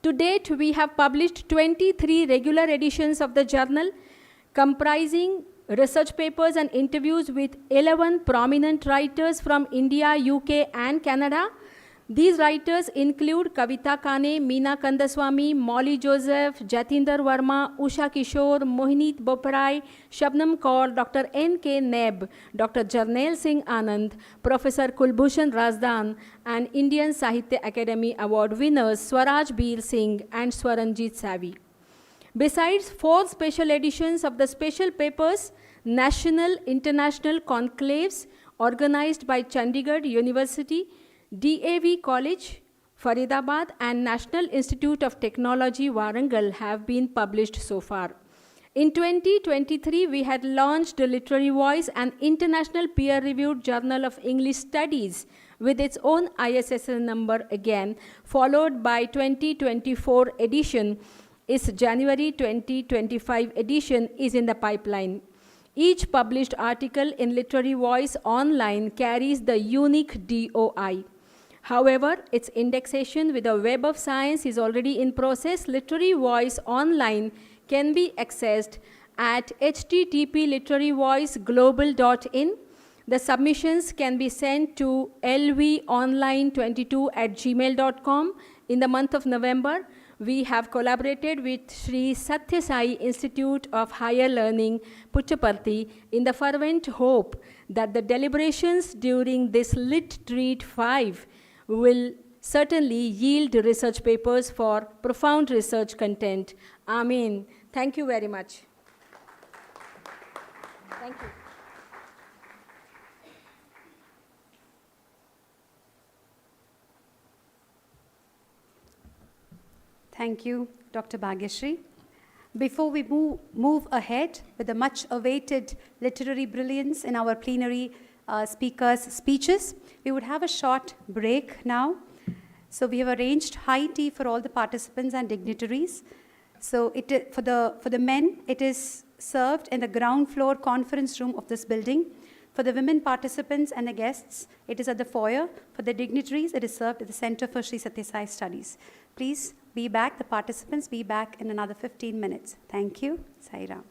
To date, we have published 23 regular editions of the journal, comprising research papers and interviews with 11 prominent writers from India, UK, and Canada. These writers include Kavita Kane, Meena Kandaswamy, Molly Joseph, Jatinder Verma, Usha Kishore, Mohineet Boparai, Shabnam Kaur, Dr. N.K. Neb, Dr. Jarnail Singh Anand, Professor Kulbhushan Razdan, and Indian Sahitya Academy Award winners Swaraj Bir Singh and Swaranjit Savi. Besides 4 special editions of the special papers, national, international conclaves organized by Chandigarh University, DAV College, Faridabad, and National Institute of Technology, Warangal have been published so far. In 2023, we had launched the Literary Voice, an international peer-reviewed journal of English studies with its own ISSN number again, followed by 2024 edition. Its January 2025 edition is in the pipeline. Each published article in Literary Voice online carries the unique DOI. However, its indexation with the Web of Science is already in process. Literary Voice online can be accessed at http://literaryvoiceglobal.in. The submissions can be sent to lvonline22@gmail.com. In the month of November, we have collaborated with Sri Sathya Sai Institute of Higher Learning, Puttaparthi, in the fervent hope that the deliberations during this Lit Treat 5 will certainly yield research papers for profound research content. Amen. Thank you very much. Thank you. Thank you, Dr. Bhagyashree. Before we move ahead with the much-awaited literary brilliance in our plenary speakers' speeches, we would have a short break now. So we have arranged high tea for all the participants and dignitaries. So for the men, it is served in the ground floor conference room of this building. For the women participants and the guests, it is at the foyer. For the dignitaries, it is served at the Center for Sri Sathya Sai Studies. Please be back, the participants be back in another 15 minutes. Thank you. Sai Ram.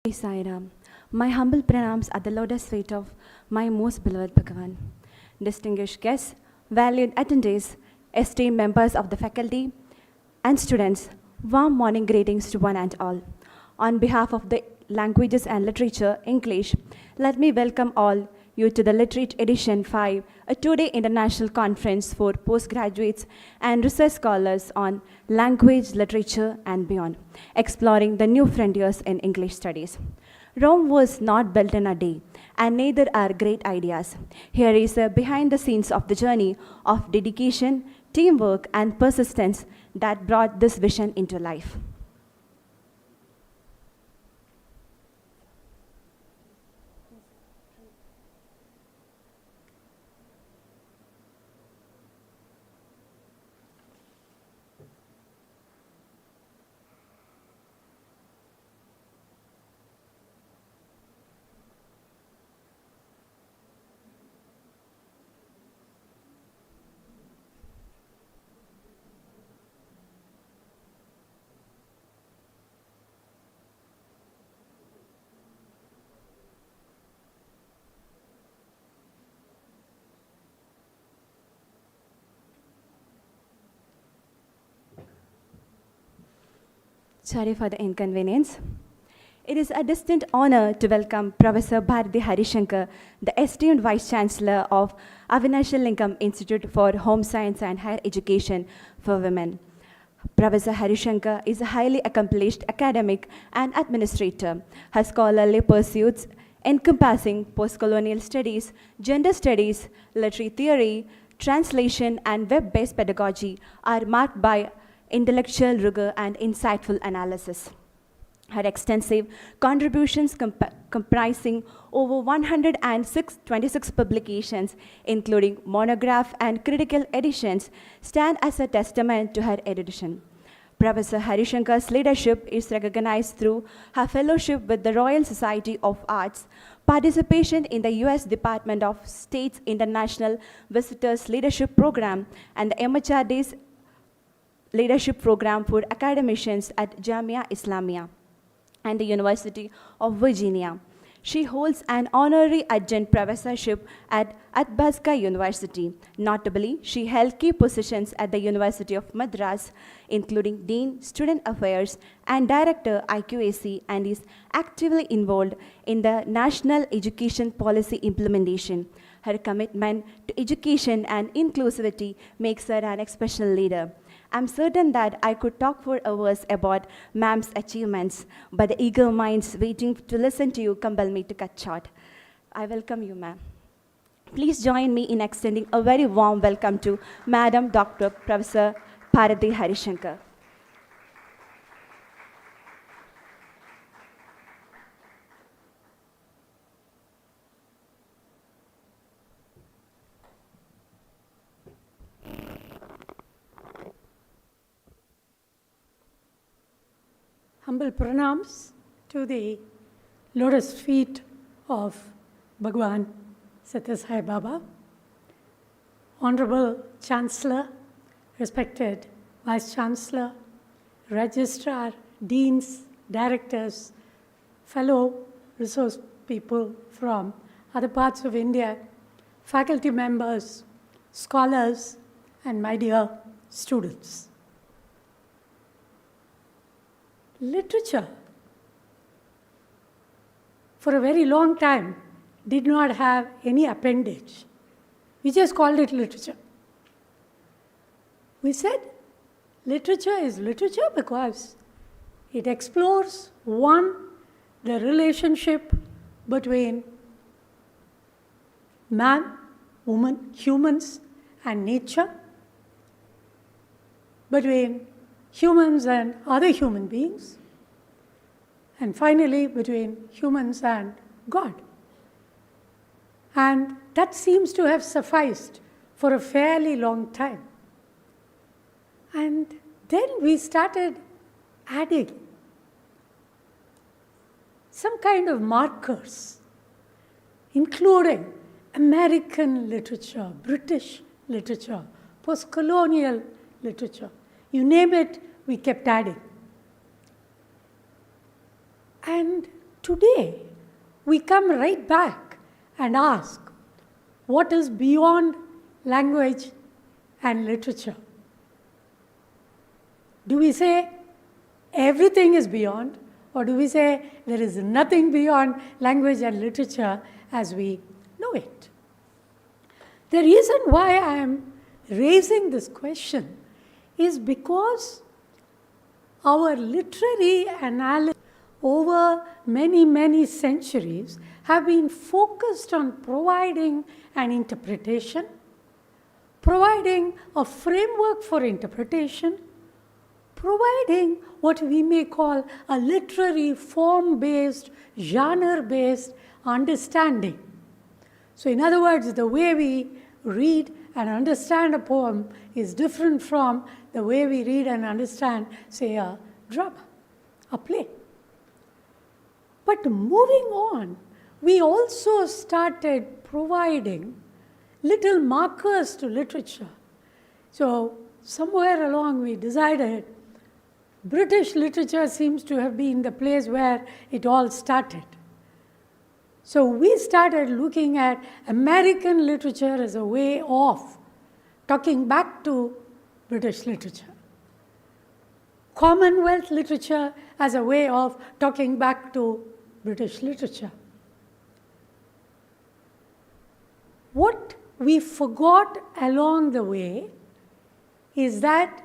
Sai Ram. My humble pranams at the lotus feet of my most beloved Bhagavan. Distinguished guests, valued attendees, esteemed members of the faculty and students, warm morning greetings to one and all. On behalf of the Languages and Literature, English, let me welcome all you to the Literate Edition 5, a two-day international conference for postgraduates and research scholars on language, literature, and beyond, exploring the new frontiers in English studies. Rome was not built in a day, and neither are great ideas. Here is a behind the scenes of the journey of dedication, teamwork, and persistence that brought this vision into life. Sorry for the inconvenience. It is a distinct honor to welcome Professor Bharati Harishankar, the esteemed Vice Chancellor of Avinashilingam Institute for Home Science and Higher Education for Women. Professor Harishankar is a highly accomplished academic and administrator. Her scholarly pursuits encompassing post-colonial studies, gender studies, literary theory, translation, and web-based pedagogy are marked by intellectual rigor and insightful analysis. Her extensive contributions comprising over 126 publications, including monograph and critical editions, stand as a testament to her erudition. Professor Harishankar's leadership is recognized through her fellowship with the Royal Society of Arts, participation in the U.S. Department of State's International Visitors Leadership Program, and the MHRD's Leadership Program for Academicians at Jamia Islamia and the University of Virginia. She holds an honorary adjunct professorship at Athabasca University. Notably, she held key positions at the University of Madras, including Dean, Student Affairs, and Director, IQAC, and is actively involved in the national education policy implementation. Her commitment to education and inclusivity makes her an exceptional leader. I'm certain that I could talk for hours about ma'am's achievements, but the eager minds waiting to listen to you compel me to cut short. I welcome you, ma'am. Please join me in extending a very warm welcome to Madam Dr. Professor Bharati Harishankar. Humble pranams to the lotus feet of Bhagwan Satya Sai Baba, Honorable Chancellor, respected Vice Chancellor, Registrar, Deans, Directors, fellow resource people from other parts of India, faculty members, scholars, and my dear students. Literature, for a very long time, did not have any appendage. We just called it literature. We said literature is literature because it explores, one, the relationship between man, woman, humans, and nature, between humans and other human beings, and finally between humans and God. And that seems to have sufficed for a fairly long time. And then we started adding some kind of markers, including American literature, British literature, post-colonial literature. You name it, we kept adding. And Today, we come right back and ask, what is beyond language and literature? Do we say everything is beyond, or do we say there is nothing beyond language and literature as we know it? The reason why I am raising this question is because our literary analysis over many, many centuries have been focused on providing an interpretation, providing a framework for interpretation, providing what we may call a literary form-based, genre-based understanding. So in other words, the way we read and understand a poem is different from the way we read and understand, say, a drama, a play. But moving on, we also started providing little markers to literature. So somewhere along we decided British literature seems to have been the place where it all started. So we started looking at American literature as a way of talking back to British literature. Commonwealth literature as a way of talking back to British literature. What we forgot along the way is that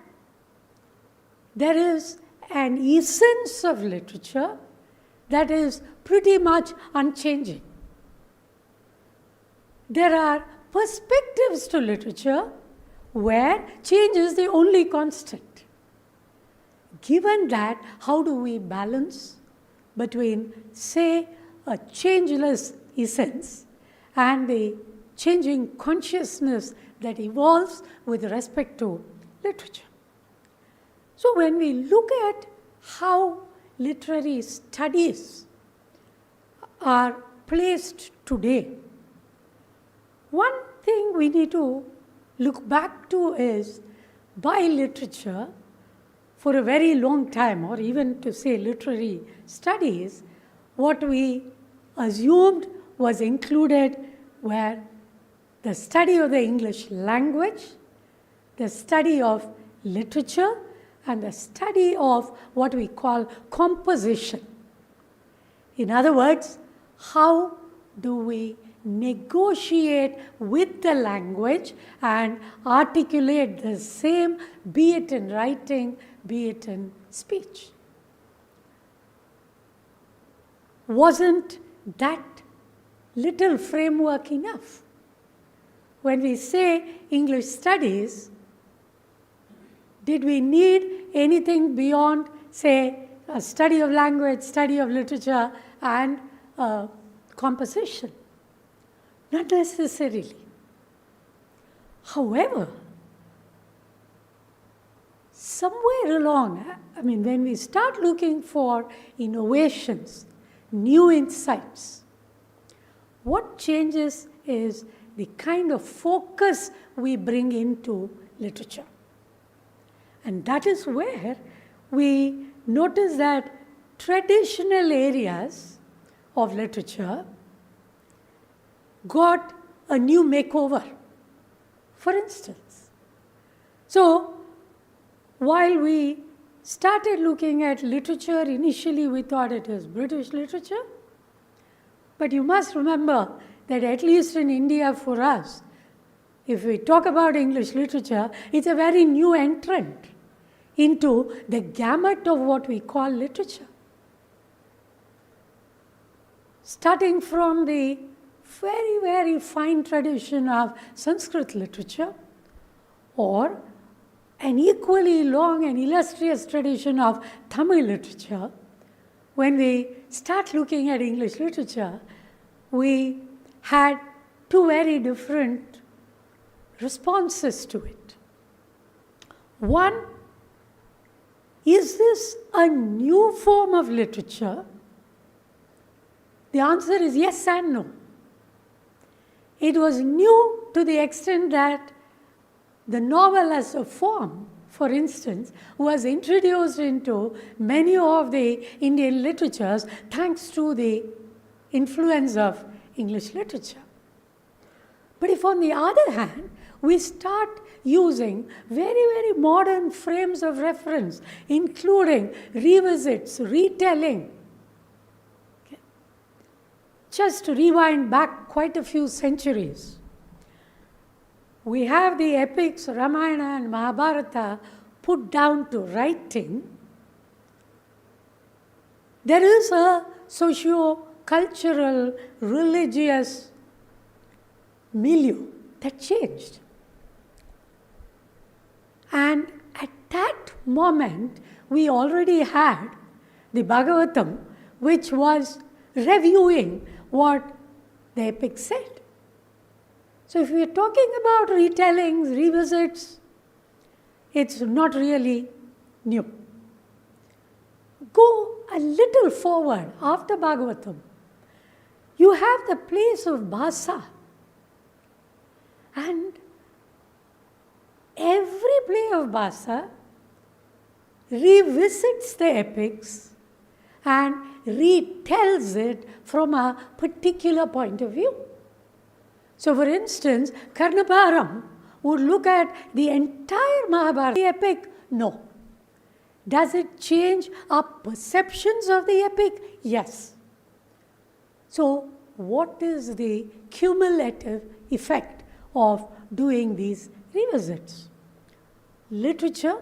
there is an essence of literature that is pretty much unchanging. There are perspectives to literature where change is the only constant. Given that, how do we balance between, say, a changeless essence and the changing consciousness that evolves with respect to literature? So when we look at how literary studies are placed today, one thing we need to look back to is, by literature, for a very long time, or even to say literary studies, what we assumed was included were the study of the English language, the study of literature, and the study of what we call composition. In other words, how do we negotiate with the language and articulate the same, be it in writing, be it in speech? Wasn't that little framework enough? When we say English studies, did we need anything beyond, say, a study of language, study of literature, and composition? Not necessarily. However, somewhere along, when we start looking for innovations, new insights, what changes is the kind of focus we bring into literature. And that is where we notice that traditional areas of literature got a new makeover, for instance. So, while we started looking at literature, initially we thought it was British literature, but you must remember that at least in India for us, if we talk about English literature, it's a very new entrant into the gamut of what we call literature. Starting from the very, very fine tradition of Sanskrit literature, or an equally long and illustrious tradition of Tamil literature, when we start looking at English literature, we had two very different responses to it. One, is this a new form of literature? The answer is yes and no. It was new to the extent that the novel as a form for instance, was introduced into many of the Indian literatures thanks to the influence of English literature. But if on the other hand, we start using very, very modern frames of reference, including revisits, retelling. Okay. Just to rewind back quite a few centuries, we have the epics Ramayana and Mahabharata put down to writing. There is a socio-cultural, religious milieu that changed. And at that moment, we already had the Bhagavatam, which was reviewing what the epic said. So if we are talking about retellings, revisits, it's not really new. Go a little forward after Bhagavatam. You have the place of Bhasa. And every play of Bhasa revisits the epics and retells it from a particular point of view. So, for instance, Karnaparam would look at the entire Mahabharata, the epic. No. Does it change our perceptions of the epic? Yes. So, what is the cumulative effect of doing these revisits? Literature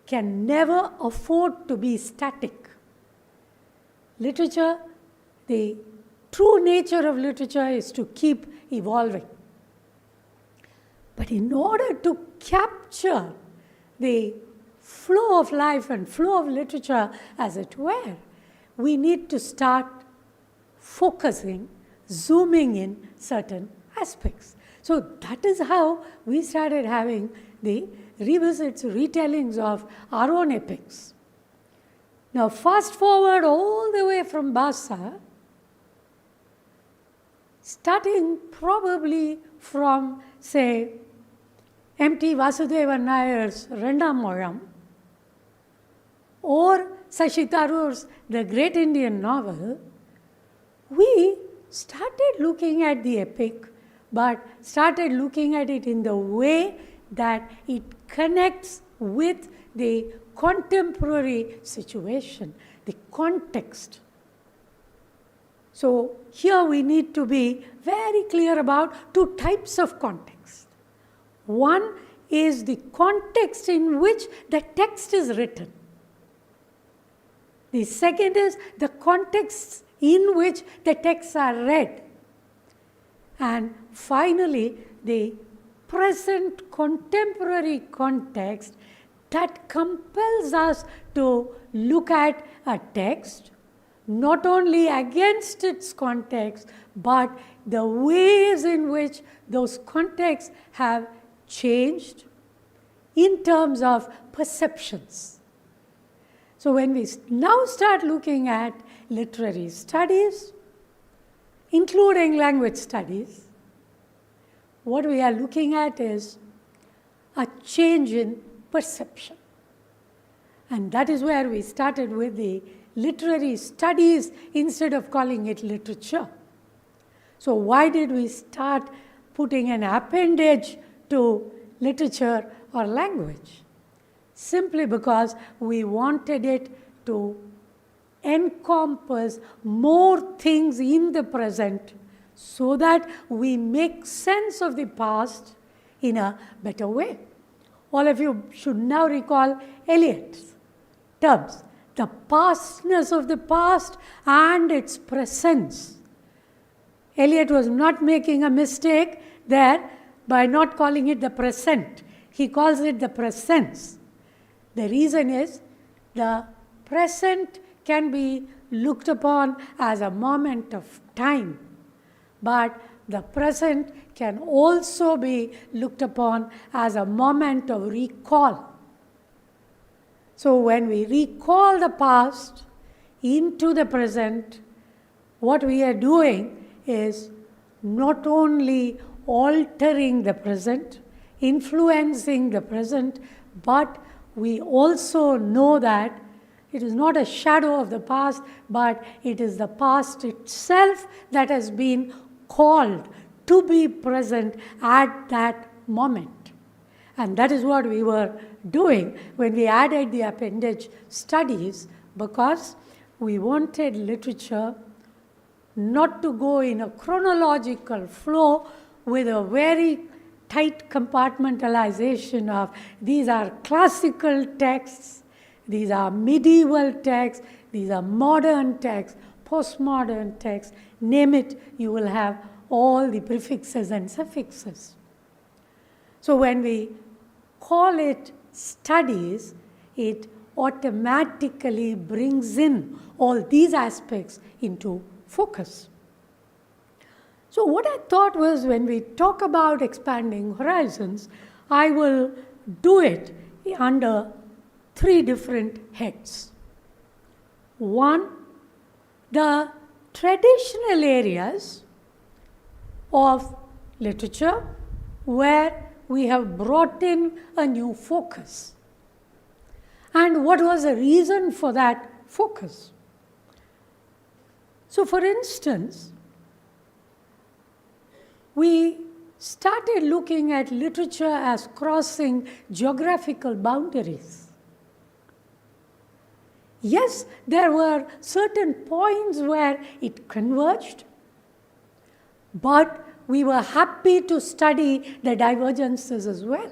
can never afford to be static. Literature, the true nature of literature is to keep evolving. But in order to capture the flow of life and flow of literature, as it were, we need to start focusing, zooming in certain aspects. So that is how we started having the revisits, retellings of our own epics. Now fast forward all the way from Bhasa, starting probably from, say, M.T. Vasudevan Nayar's Rendamoyam, or Sashi Tharoor's The Great Indian Novel, we started looking at the epic, but started looking at it in the way that it connects with the contemporary situation, the context. So here we need to be very clear about two types of context. One is the context in which the text is written. The second is the context in which the texts are read. And finally, the present contemporary context that compels us to look at a text, not only against its context, but the ways in which those contexts have changed in terms of perceptions. So when we now start looking at literary studies, including language studies, what we are looking at is a change in perception. And that is where we started with the literary studies instead of calling it literature. So why did we start putting an appendage to literature or language? Simply because we wanted it to encompass more things in the present so that we make sense of the past in a better way. All of you should now recall Eliot's terms, the pastness of the past and its presence. Eliot was not making a mistake there by not calling it the present. He calls it the presence. The reason is the present can be looked upon as a moment of time, but the present can also be looked upon as a moment of recall. So when we recall the past into the present, what we are doing is not only altering the present, influencing the present, but we also know that it is not a shadow of the past, but it is the past itself that has been called to be present at that moment. And that is what we were doing when we added the appendage studies, because we wanted literature not to go in a chronological flow with a very tight compartmentalization of these are classical texts, these are medieval texts, these are modern texts, postmodern texts, name it, you will have all the prefixes and suffixes. So when we call it studies, it automatically brings in all these aspects into focus. So what I thought was, when we talk about expanding horizons, I will do it under 3 different heads. One, the traditional areas of literature where we have brought in a new focus. And what was the reason for that focus? So for instance, we started looking at literature as crossing geographical boundaries. Yes, there were certain points where it converged, but we were happy to study the divergences as well.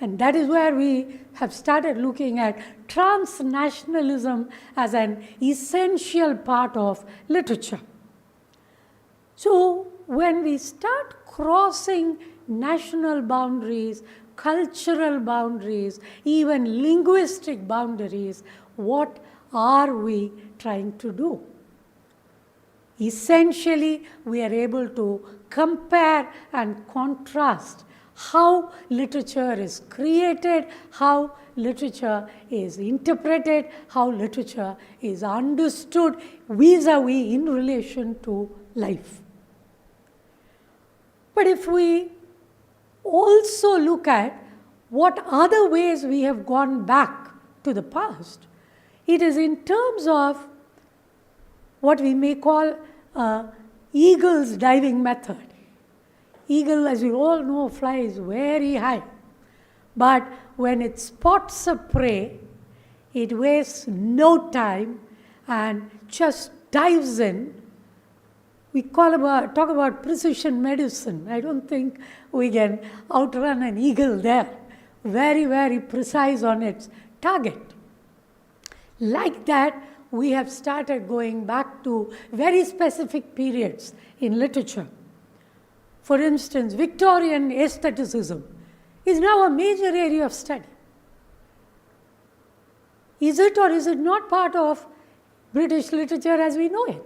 And that is where we have started looking at transnationalism as an essential part of literature. So when we start crossing national boundaries, cultural boundaries, even linguistic boundaries, what are we trying to do? Essentially, we are able to compare and contrast how literature is created, how literature is interpreted, how literature is understood vis-a-vis in relation to life. But if we also look at what other ways we have gone back to the past, it is in terms of what we may call eagle's diving method. Eagle, as we all know, flies very high. But when it spots a prey, it wastes no time and just dives in. We talk about precision medicine. I don't think we can outrun an eagle there. Very, very precise on its target. Like that, we have started going back to very specific periods in literature. For instance, Victorian aestheticism is now a major area of study. Is it or is it not part of British literature as we know it?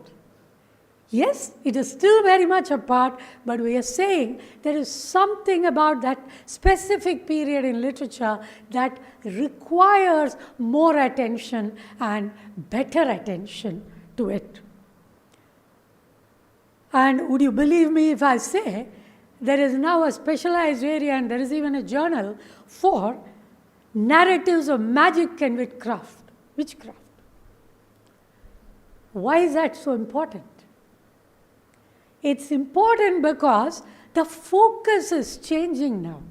Yes, it is still very much a part, but we are saying there is something about that specific period in literature that requires more attention and better attention to it. And would you believe me if I say there is now a specialized area, and there is even a journal for narratives of magic and witchcraft. Why is that so important? It's important because the focus is changing now.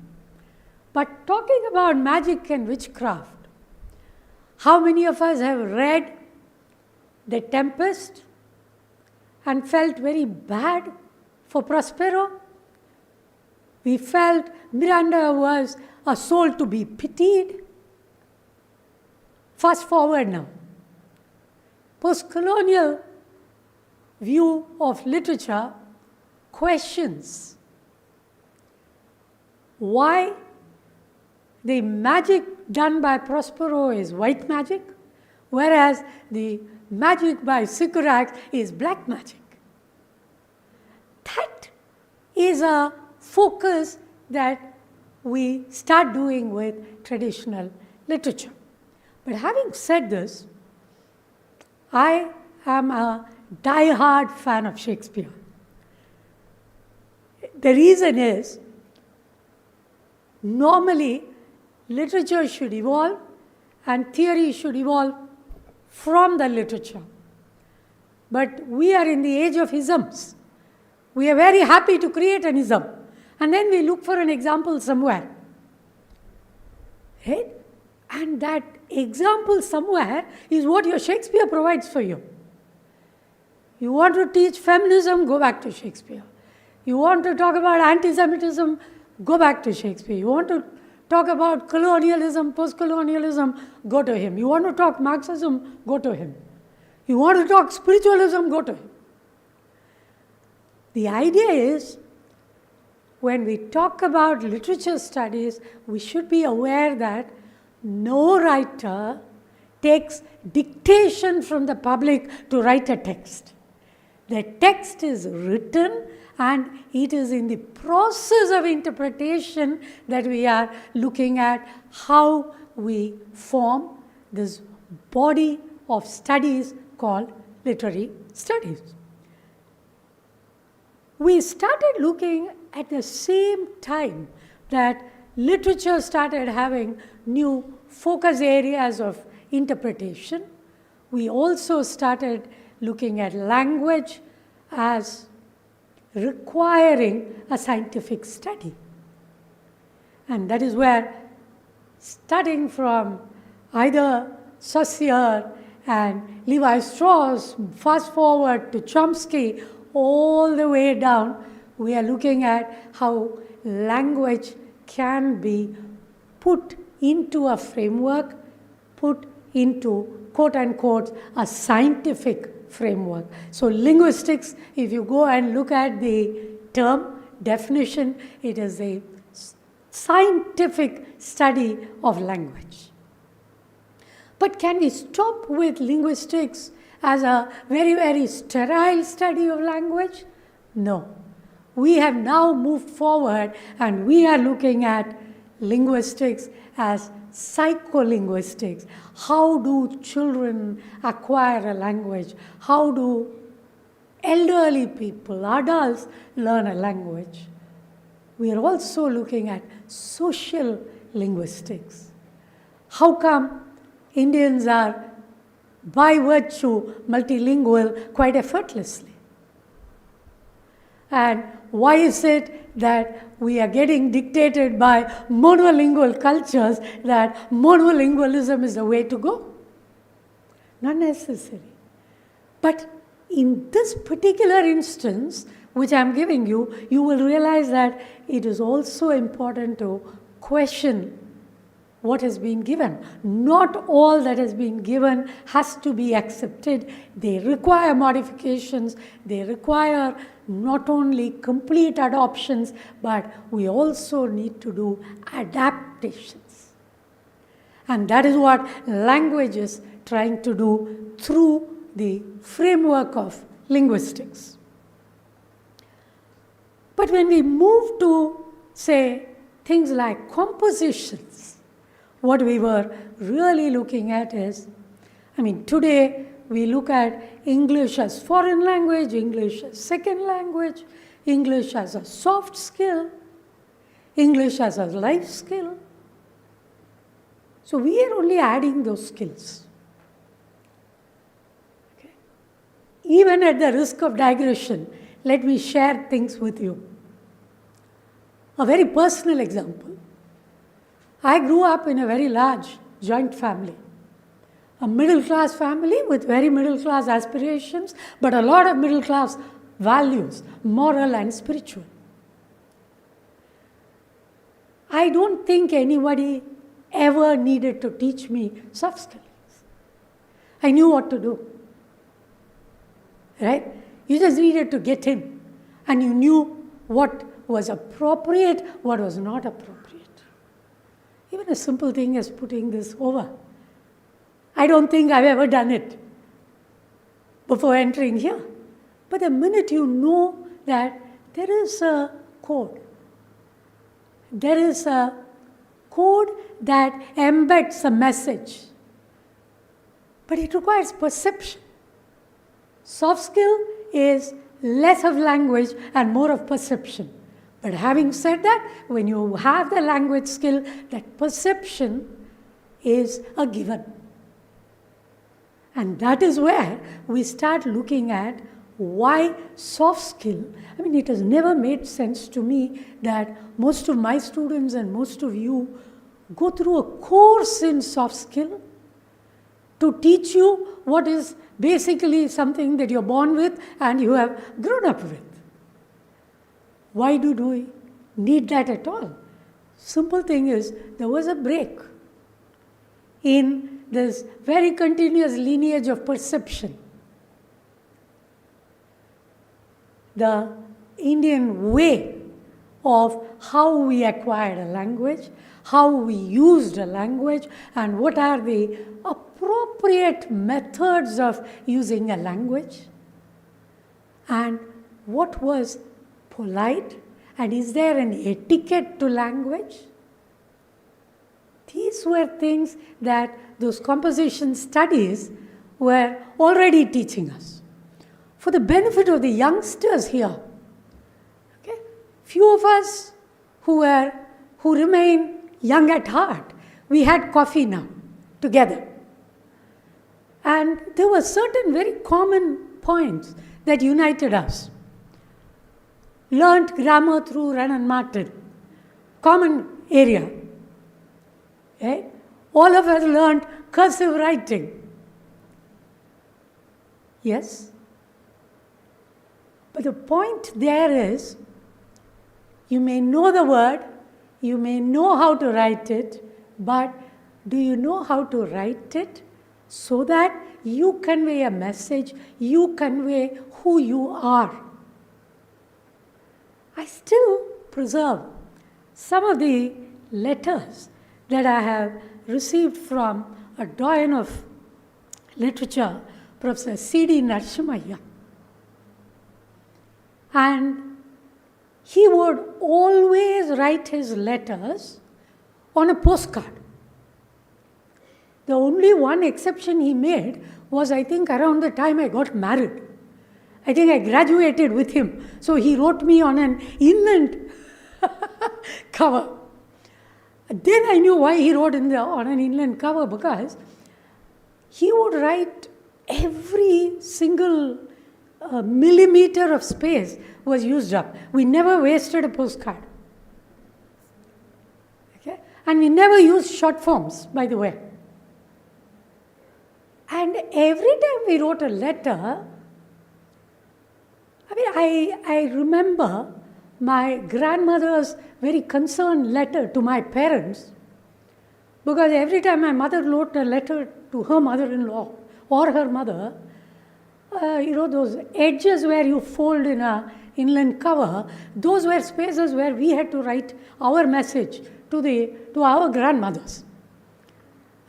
But talking about magic and witchcraft, how many of us have read The Tempest and felt very bad for Prospero? We felt Miranda was a soul to be pitied. Fast forward now. Post-colonial view of literature questions why the magic done by Prospero is white magic, whereas the magic by Sycorax is black magic. That is a focus that we start doing with traditional literature. But having said this, I am a die-hard fan of Shakespeare. The reason is, normally, literature should evolve and theory should evolve from the literature. But we are in the age of isms. We are very happy to create an ism, and then we look for an example somewhere. Right? And that example somewhere is what your Shakespeare provides for you. You want to teach feminism, go back to Shakespeare. You want to talk about anti-Semitism, go back to Shakespeare. You want to talk about colonialism, post-colonialism, go to him. You want to talk Marxism, go to him. You want to talk spiritualism, go to him. The idea is, when we talk about literature studies, we should be aware that no writer takes dictation from the public to write a text. The text is written, and it is in the process of interpretation that we are looking at how we form this body of studies called literary studies. We started looking at the same time that literature started having new focus areas of interpretation. We also started looking at language as requiring a scientific study. And that is where, starting from either Saussure and Levi-Strauss, fast forward to Chomsky, all the way down, we are looking at how language can be put into a framework, put into, quote unquote, a scientific framework. So linguistics, if you go and look at the term definition, it is a scientific study of language. But can we stop with linguistics as a very, very sterile study of language? No. We have now moved forward, and we are looking at linguistics as psycholinguistics. How do children acquire a language? How do elderly people, adults, learn a language? We are also looking at social linguistics. How come Indians are, by virtue, multilingual quite effortlessly? And why is it that we are getting dictated by monolingual cultures that monolingualism is the way to go? Not necessary. But in this particular instance, which I'm giving you, you will realize that it is also important to question what has been given. Not all that has been given has to be accepted. They require modifications. They require not only complete adoptions, but we also need to do adaptations. And that is what language is trying to do through the framework of linguistics. But when we move to, say, things like compositions, what we were really looking at is, today we look at English as foreign language, English as second language, English as a soft skill, English as a life skill. So we are only adding those skills. Okay. Even at the risk of digression, let me share things with you. A very personal example. I grew up in a very large joint family. A middle-class family with very middle-class aspirations, but a lot of middle-class values, moral and spiritual. I don't think anybody ever needed to teach me soft skills. I knew what to do. Right? You just needed to get in, and you knew what was appropriate, what was not appropriate. Even a simple thing as putting this over. I don't think I've ever done it before entering here. But the minute you know that there is a code, there is a code that embeds a message, but it requires perception. Soft skill is less of language and more of perception. But having said that, when you have the language skill, that perception is a given. And that is where we start looking at why soft skill. I mean, it has never made sense to me that most of my students and most of you go through a course in soft skill to teach you what is basically something that you're born with and you have grown up with. Why do we need that at all? Simple thing is, there was a break in this very continuous lineage of perception. The Indian way of how we acquired a language, how we used a language, and what are the appropriate methods of using a language, and what was polite, and is there an etiquette to language? These were things that those composition studies were already teaching us. For the benefit of the youngsters here, okay, few of us who remain young at heart, we had coffee now together. And there were certain very common points that united us. Learned grammar through Rani and Martin, common area. Okay? All of us learned cursive writing. Yes? But the point there is, you may know the word, you may know how to write it, but do you know how to write it so that you convey a message, you convey who you are? I still preserve some of the letters that I have received from a doyen of literature, Professor C.D. Narasimhaiah. And he would always write his letters on a postcard. The only one exception he made was, I think, around the time I got married. I think I graduated with him. So he wrote me on an inland cover. Then I knew why he wrote on an inland cover, because he would write every single millimeter of space was used up. We never wasted a postcard. Okay? And we never used short forms, by the way. And every time we wrote a letter, I remember my grandmother's very concerned letter to my parents, because every time my mother wrote a letter to her mother-in-law or her mother, those edges where you fold in a inland cover, those were spaces where we had to write our message to our grandmothers.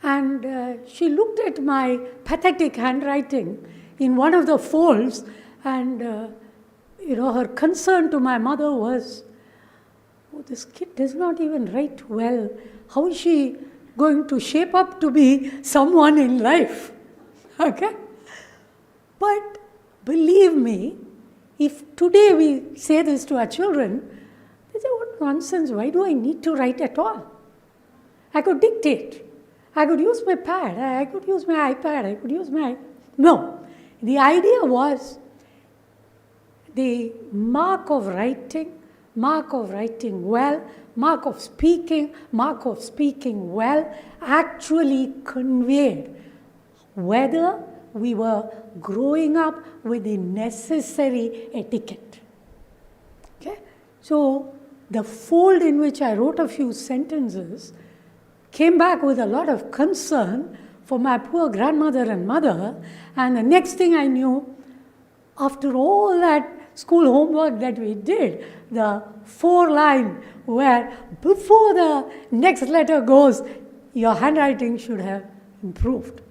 And she looked at my pathetic handwriting in one of the folds, and her concern to my mother was, oh, this kid does not even write well. How is she going to shape up to be someone in life? Okay? But believe me, if today we say this to our children, they say, what nonsense, why do I need to write at all? I could dictate. I could use my pad. I could use my iPad. I could use my... No. The idea was the mark of writing well, mark of speaking well, actually conveyed whether we were growing up with the necessary etiquette. Okay? So the fold in which I wrote a few sentences came back with a lot of concern for my poor grandmother and mother, and the next thing I knew, after all that school homework that we did, the 4-line where before the next letter goes, your handwriting should have improved.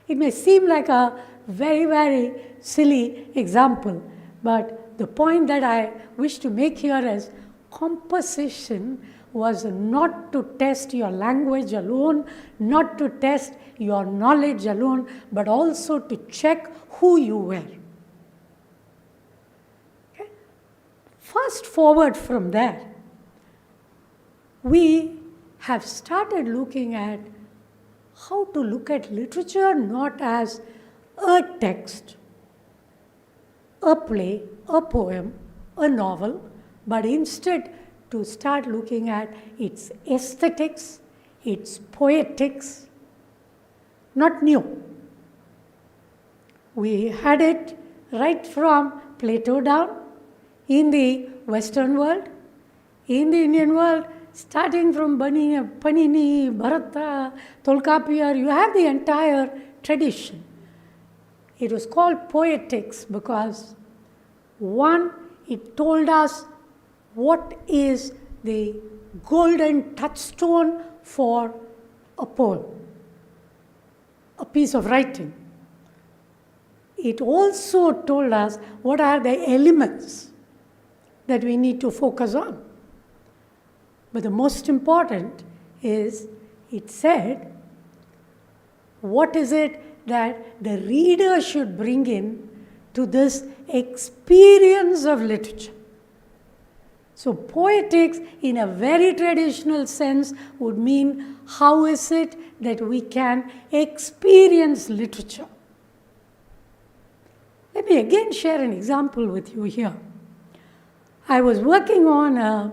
It may seem like a very, very silly example, but the point that I wish to make here is composition was not to test your language alone, not to test your knowledge alone, but also to check who you were. Okay? Fast forward from there, we have started looking at how to look at literature not as a text, a play, a poem, a novel, but instead to start looking at its aesthetics, its poetics, not new. We had it right from Plato down in the Western world, in the Indian world, starting from Panini, Bharata, Tolkappiyar, you have the entire tradition. It was called poetics because, one, it told us what is the golden touchstone for a poem, a piece of writing. It also told us what are the elements that we need to focus on. But the most important is, it said, what is it that the reader should bring in to this experience of literature? So poetics, in a very traditional sense, would mean how is it that we can experience literature? Let me again share an example with you here. I was working on a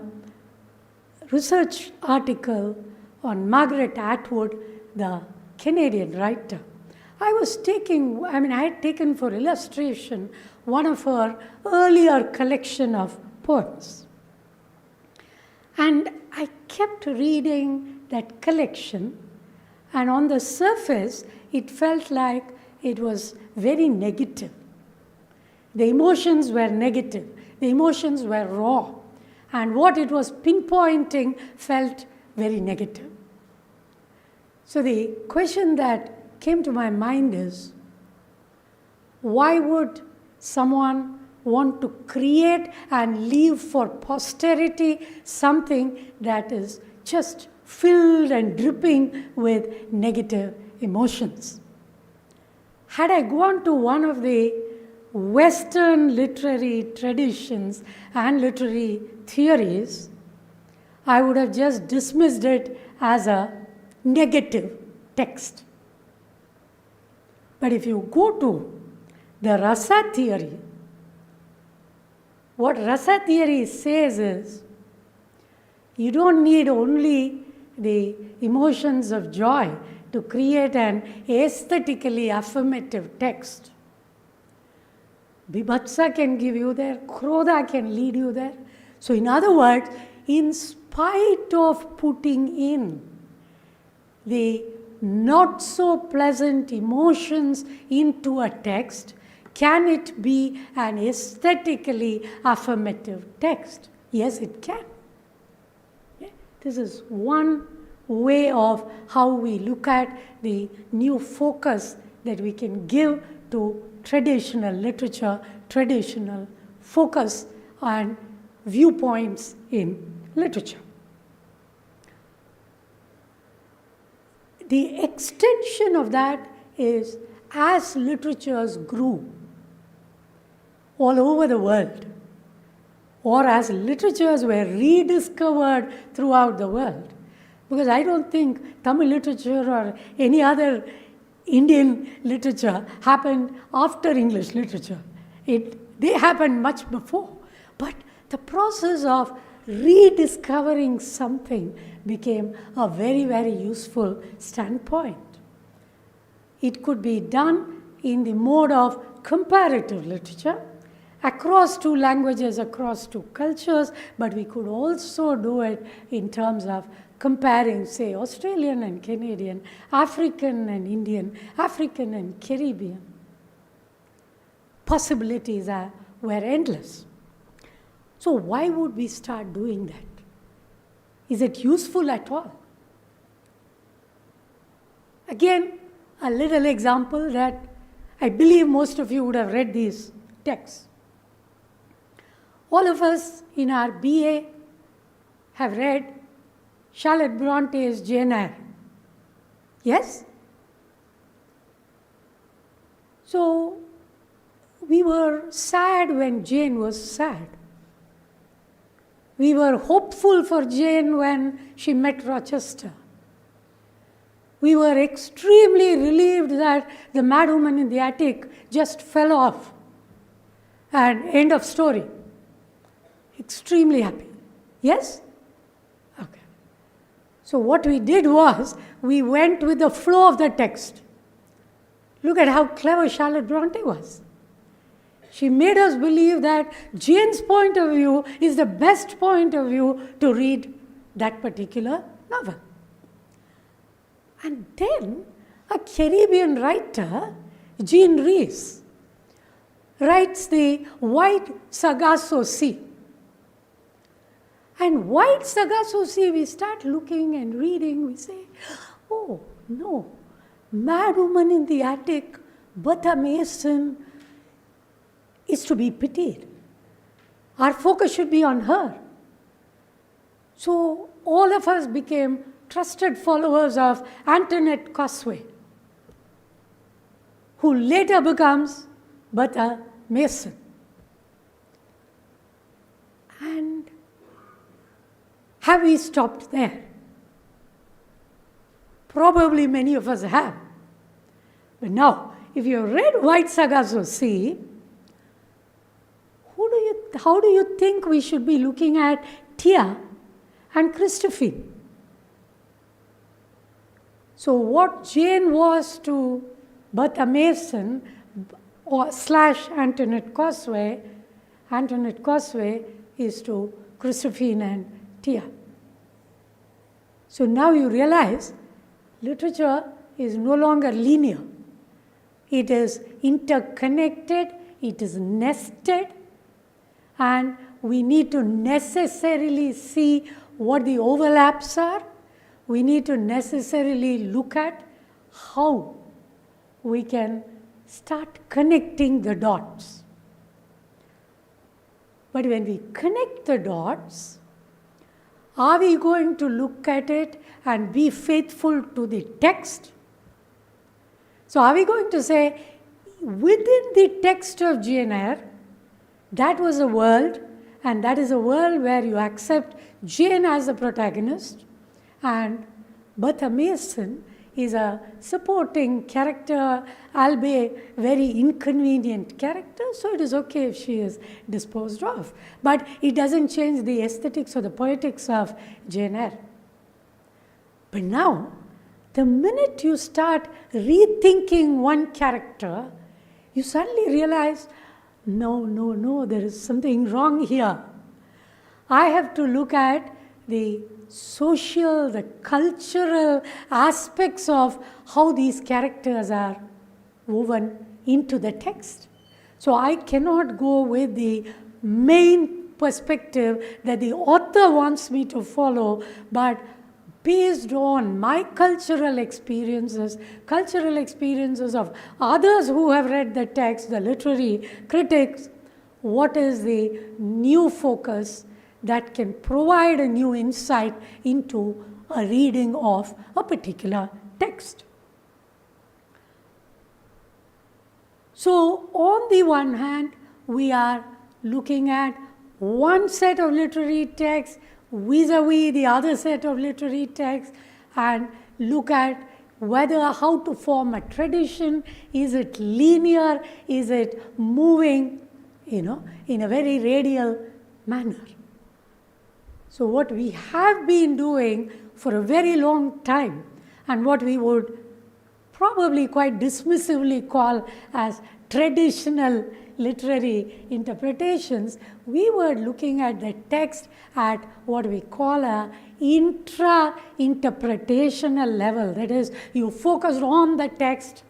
research article on Margaret Atwood, the Canadian writer. I had taken for illustration one of her earlier collection of poems. And I kept reading that collection, and on the surface, it felt like it was very negative. The emotions were negative. The emotions were raw. And what it was pinpointing felt very negative. So the question that came to my mind is, why would someone want to create and leave for posterity something that is just filled and dripping with negative emotions? Had I gone to one of the Western literary traditions and literary theories, I would have just dismissed it as a negative text. But if you go to the rasa theory, what rasa theory says is, you don't need only the emotions of joy to create an aesthetically affirmative text. Bibhatsa can give you there, krodha can lead you there. So in other words, in spite of putting in the not so pleasant emotions into a text, can it be an aesthetically affirmative text? Yes, it can. Yeah? This is one way of how we look at the new focus that we can give to traditional literature, traditional focus and viewpoints in literature. The extension of that is, as literatures grew all over the world, or as literatures were rediscovered throughout the world, because I don't think Tamil literature or any other Indian literature happened after English literature. They happened much before. But the process of rediscovering something became a very, very useful standpoint. It could be done in the mode of comparative literature, across two languages, across two cultures, but we could also do it in terms of comparing, say, Australian and Canadian, African and Indian, African and Caribbean. Possibilities were endless. So why would we start doing that? Is it useful at all? Again, a little example that I believe most of you would have read these texts. All of us in our BA have read Charlotte Bronte's Jane Eyre. Yes? So, we were sad when Jane was sad. We were hopeful for Jane when she met Rochester. We were extremely relieved that the mad woman in the attic just fell off. And end of story. Extremely happy. Yes? Okay. So what we did was, we went with the flow of the text. Look at how clever Charlotte Bronte was. She made us believe that Jane's point of view is the best point of view to read that particular novel. And then a Caribbean writer, Jean Rhys, writes the White Sargasso Sea. And White Sargasso Sea, we start looking and reading, we say, oh no, mad woman in the attic, Bertha Mason, is to be pitied. Our focus should be on her. So all of us became trusted followers of Antoinette Cosway, who later becomes Bertha Mason. And have we stopped there? Probably many of us have. But now, if you have read White Sargasso Sea, how do you think we should be looking at Tia and Christophine? So what Jane was to Bertha Mason or / Antoinette Cosway is to Christophine and Tia. So now you realize literature is no longer linear. It is interconnected, it is nested, and we need to necessarily see what the overlaps are. We need to necessarily look at how we can start connecting the dots. But when we connect the dots, are we going to look at it and be faithful to the text? So are we going to say, within the text of Jane Eyre, that was a world, and that is a world where you accept Jane as the protagonist, and Bertha Mason is a supporting character, albeit very inconvenient character, so it is okay if she is disposed of. But it doesn't change the aesthetics or the poetics of Jane Eyre. But now, the minute you start rethinking one character, you suddenly realize, no, there is something wrong here. I have to look at the social, the cultural aspects of how these characters are woven into the text. So I cannot go with the main perspective that the author wants me to follow, but based on my cultural experiences of others who have read the text, the literary critics, what is the new focus that can provide a new insight into a reading of a particular text. So, on the one hand, we are looking at one set of literary texts vis-a-vis the other set of literary texts and look at how to form a tradition. Is it linear? Is it moving, in a very radial manner? So what we have been doing for a very long time, and what we would probably quite dismissively call as traditional literary interpretations, we were looking at the text at what we call a intra-interpretational level. That is, you focused on the text,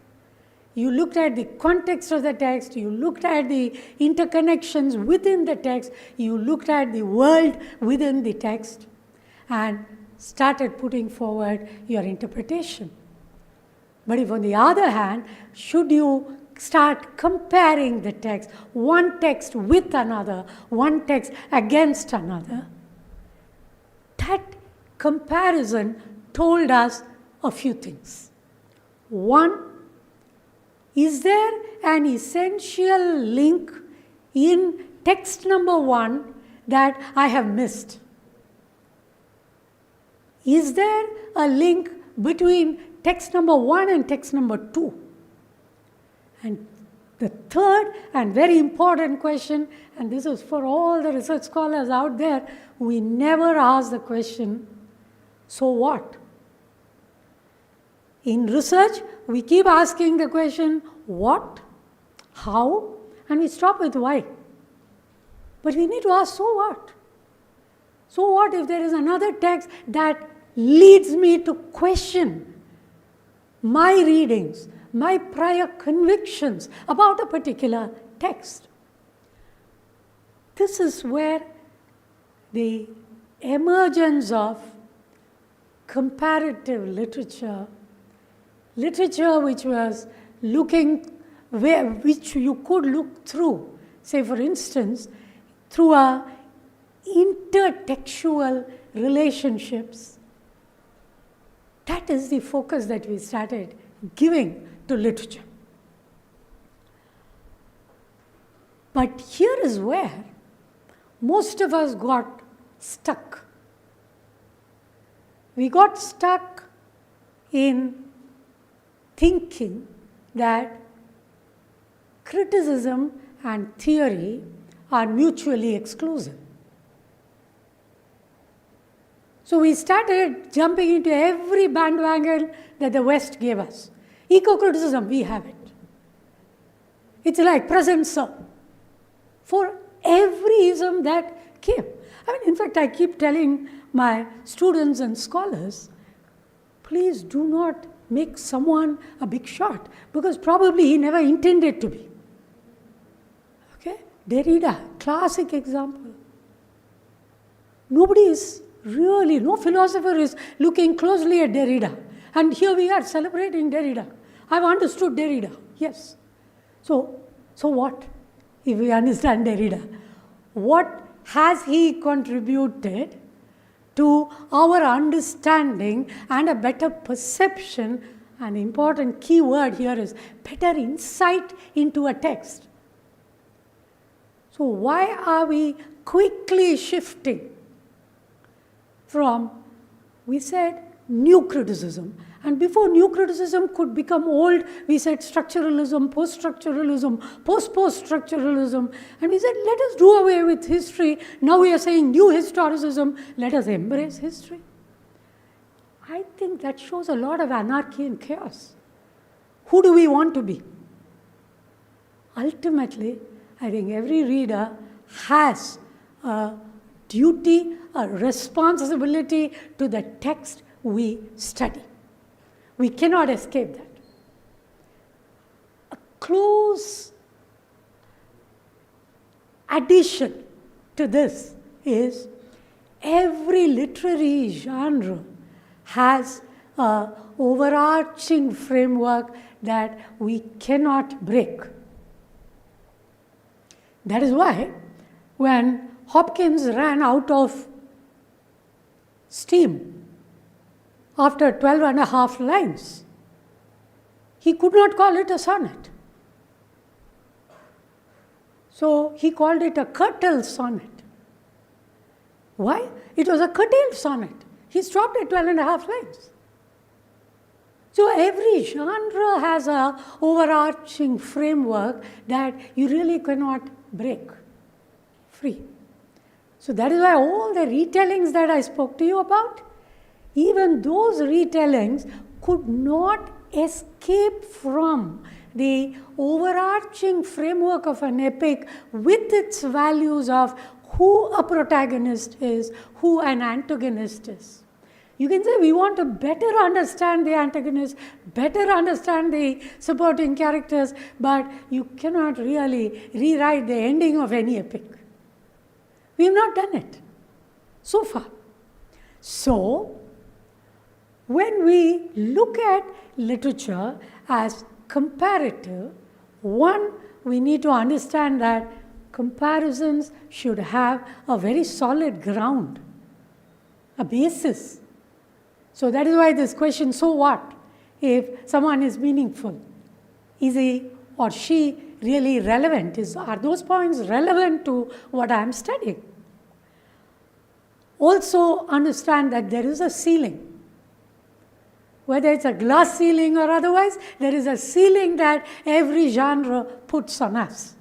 you looked at the context of the text, you looked at the interconnections within the text, you looked at the world within the text, and started putting forward your interpretation. But if on the other hand, should you start comparing the text, one text with another, one text against another, that comparison told us a few things. One, is there an essential link in text number 1 that I have missed? Is there a link between text number 1 and text number 2. And the third and very important question, and this is for all the research scholars out there, we never ask the question, so what? In research, we keep asking the question, what, how, and we stop with why. But we need to ask, so what? So what if there is another text that leads me to question my readings, my prior convictions about a particular text? This is where the emergence of comparative literature, literature which was which you could look through, say for instance, through intertextual relationships. That is the focus that we started giving to literature. But here is where most of us got stuck. We got stuck in thinking that criticism and theory are mutually exclusive. So we started jumping into every bandwagon that the West gave us. Eco-criticism, we have it. It's like present sir. For every ism that came. In fact, I keep telling my students and scholars, please do not make someone a big shot, because probably he never intended to be. Okay? Derrida, classic example. Nobody is really, no philosopher is looking closely at Derrida. And here we are celebrating Derrida. I've understood Derrida, yes. So what if we understand Derrida? What has he contributed to our understanding and a better perception? An important key word here is better insight into a text. So why are we quickly shifting from, we said, new criticism. And before new criticism could become old, we said structuralism, post-structuralism, post-post-structuralism. And we said, let us do away with history. Now we are saying new historicism. Let us embrace history. I think that shows a lot of anarchy and chaos. Who do we want to be? Ultimately, I think every reader has a duty, a responsibility to the text we study. We cannot escape that. A close addition to this is every literary genre has an overarching framework that we cannot break. That is why when Hopkins ran out of steam after 12 and a half lines, he could not call it a sonnet. So he called it a curtailed sonnet. Why? It was a curtailed sonnet. He stopped at 12 and a half lines. So every genre has an overarching framework that you really cannot break free. So that is why all the retellings that I spoke to you about, even those retellings could not escape from the overarching framework of an epic with its values of who a protagonist is, who an antagonist is. You can say we want to better understand the antagonist, better understand the supporting characters, but you cannot really rewrite the ending of any epic. We have not done it so far. So, when we look at literature as comparative, one, we need to understand that comparisons should have a very solid ground, a basis. So that is why this question, so what? If someone is meaningful, is he or she really relevant? Are those points relevant to what I am studying? Also understand that there is a ceiling. whether it's a glass ceiling or otherwise, there is a ceiling that every genre puts on us.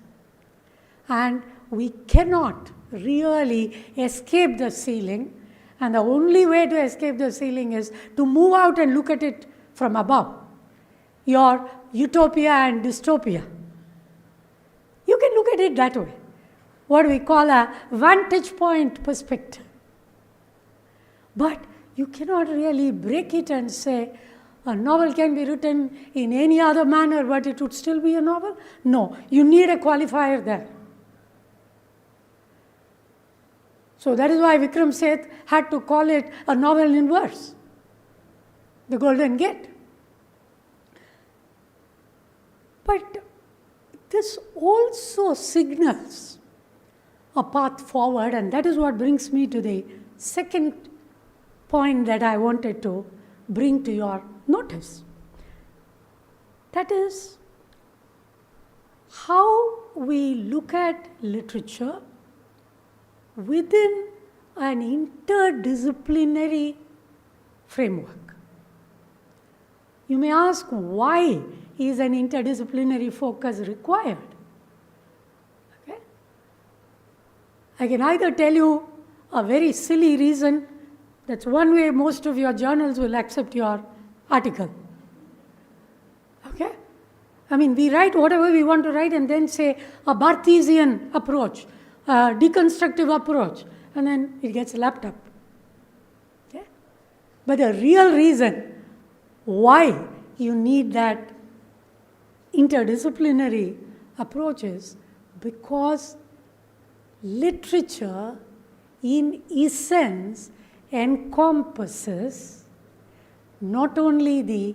And we cannot really escape the ceiling, and the only way to escape the ceiling is to move out and look at it from above. Your utopia and dystopia. You can look at it that way, what we call a vantage point perspective. But you cannot really break it and say, a novel can be written in any other manner, but it would still be a novel. No, you need a qualifier there. So that is why Vikram Seth had to call it a novel in verse, The Golden Gate. But this also signals a path forward, and that is what brings me to the second point that I wanted to bring to your notice. That is how we look at literature within an interdisciplinary framework. You may ask, why is an interdisciplinary focus required? Okay? I can either tell you a very silly reason. That's one way most of your journals will accept your article. Okay? I mean, we write whatever we want to write and then say a Barthesian approach, a deconstructive approach, and then it gets lapped up. Okay? But the real reason why you need that interdisciplinary approach is because literature, in essence, encompasses not only the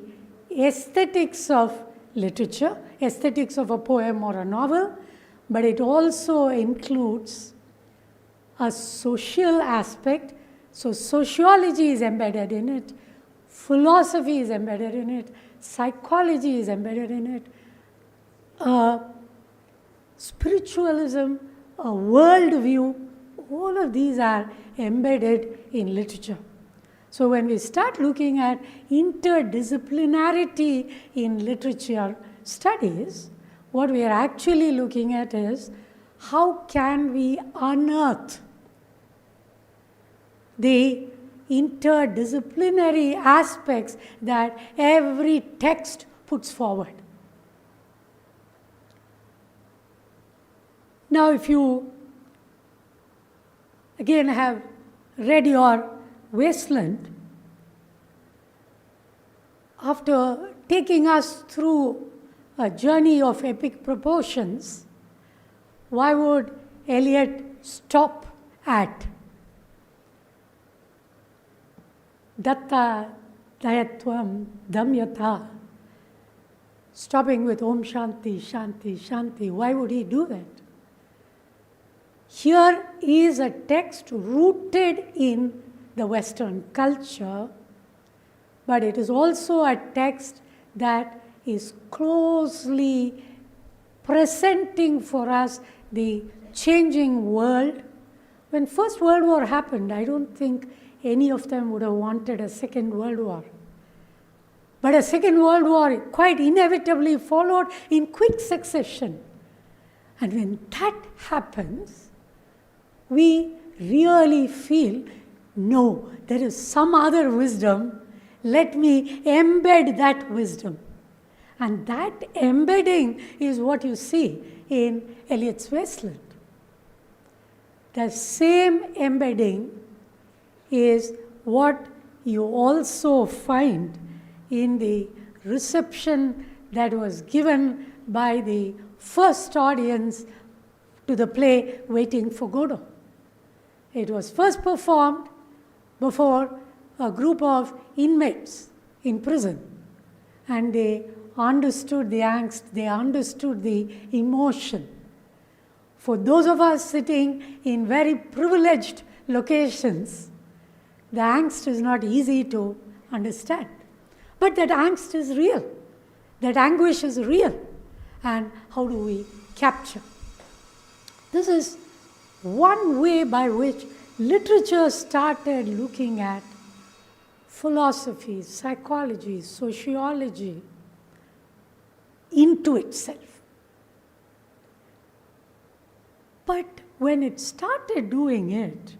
aesthetics of literature, aesthetics of a poem or a novel, but it also includes a social aspect. So sociology is embedded in it, philosophy is embedded in it, psychology is embedded in it, spiritualism, a worldview, all of these are embedded in literature. So when we start looking at interdisciplinarity in literature studies, what we are actually looking at is how can we unearth the interdisciplinary aspects that every text puts forward. Now, if you again have read your Wasteland, after taking us through a journey of epic proportions, why would Eliot stop at Datta Dayatvam Damyata, stopping with Om Shanti, Shanti, Shanti? Why would he do that? Here is a text rooted in the Western culture, but it is also a text that is closely presenting for us the changing world. When First World War happened, I don't think any of them would have wanted a Second World War. But a Second World War quite inevitably followed in quick succession. And when that happens, we really feel, no, there is some other wisdom. Let me embed that wisdom. And that embedding is what you see in Eliot's Wasteland. The same embedding is what you also find in the reception that was given by the first audience to the play Waiting for Godot. It was first performed before a group of inmates in prison, and they understood the angst, they understood the emotion. For those of us sitting in very privileged locations, the angst is not easy to understand. But that angst is real, that anguish is real, and how do we capture? This is one way by which literature started looking at philosophy, psychology, sociology into itself. But when it started doing it,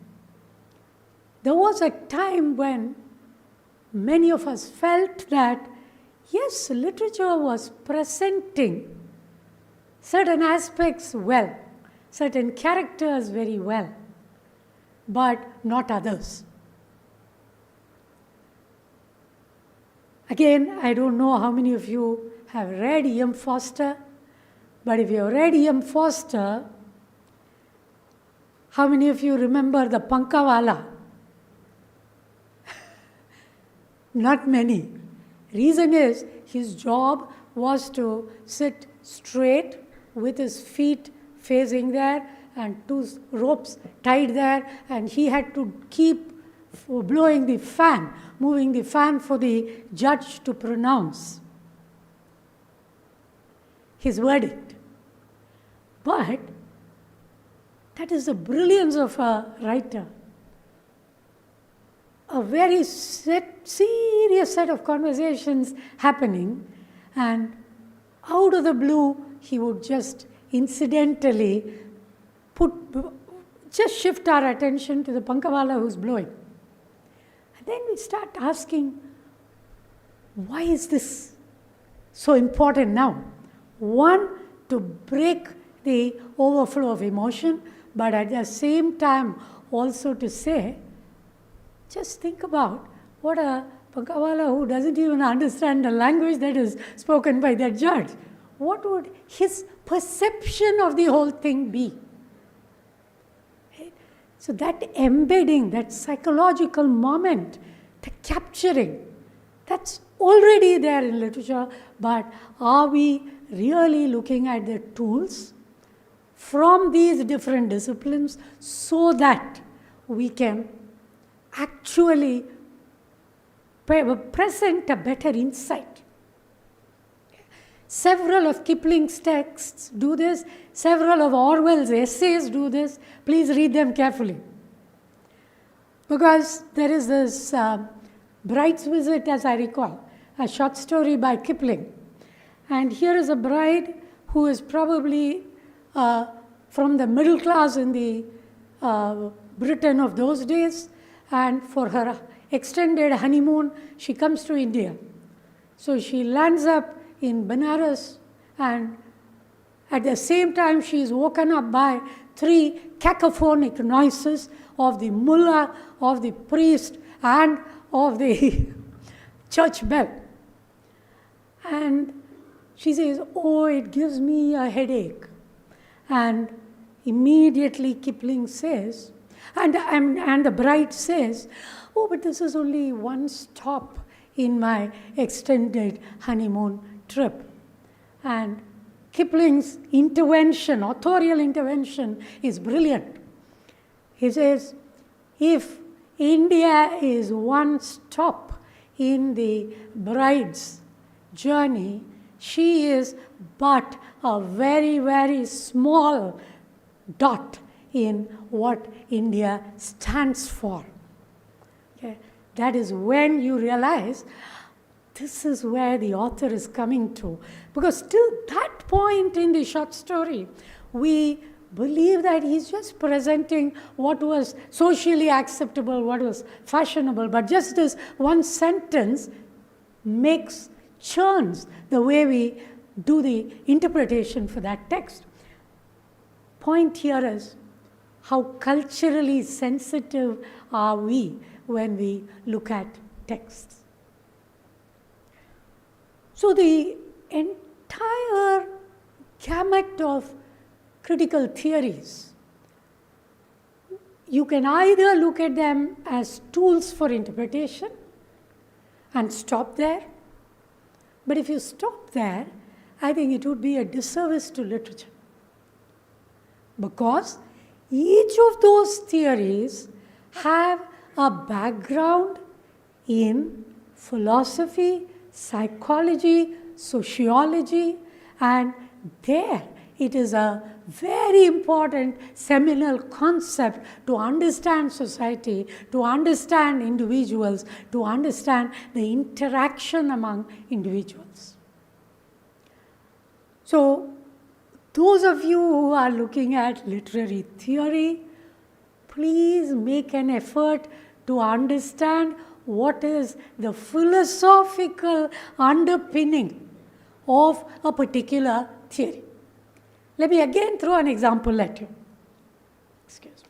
there was a time when many of us felt that, yes, literature was presenting certain aspects well, certain characters very well, but not others. Again, I don't know how many of you have read E.M. Forster, but if you have read E.M. Forster, how many of you remember the Pankawala? Not many. Reason is, his job was to sit straight with his feet facing there and two ropes tied there, and he had to keep blowing the fan, moving the fan for the judge to pronounce his verdict. But that is the brilliance of a writer. A very serious set of conversations happening, and out of the blue, he would just incidentally just shift our attention to the Pankawala who's blowing. And then we start asking, why is this so important now? One, to break the overflow of emotion, but at the same time also to say, just think about what a Pankawala who doesn't even understand the language that is spoken by that judge, what would his perception of the whole thing be? So that embedding, that psychological moment, the capturing, that's already there in literature, but are we really looking at the tools from these different disciplines so that we can actually present a better insight? Several of Kipling's texts do this. Several of Orwell's essays do this. Please read them carefully. Because there is this Bride's Visit, as I recall, a short story by Kipling. And here is a bride who is probably from the middle class in the Britain of those days. And for her extended honeymoon, she comes to India. So she lands up in Benares, and at the same time she is woken up by 3 cacophonic noises of the mullah, of the priest, and of the church bell. And she says, oh, it gives me a headache. And immediately Kipling says, and the bride says, oh, but this is only one stop in my extended honeymoon trip. And Kipling's intervention, authorial intervention, is brilliant. He says, if India is one stop in the bride's journey, she is but a very, very small dot in what India stands for. Okay? That is when you realize this is where the author is coming to. Because till that point in the short story, we believe that he's just presenting what was socially acceptable, what was fashionable. But just this one sentence churns the way we do the interpretation for that text. Point here is, how culturally sensitive are we when we look at texts? So the entire gamut of critical theories, you can either look at them as tools for interpretation and stop there. But if you stop there, I think it would be a disservice to literature. Because each of those theories have a background in philosophy, psychology, sociology, and there it is a very important seminal concept to understand society, to understand individuals, to understand the interaction among individuals. So, those of you who are looking at literary theory, please make an effort to understand what is the philosophical underpinning of a particular theory. Let me again throw an example at you. Excuse me.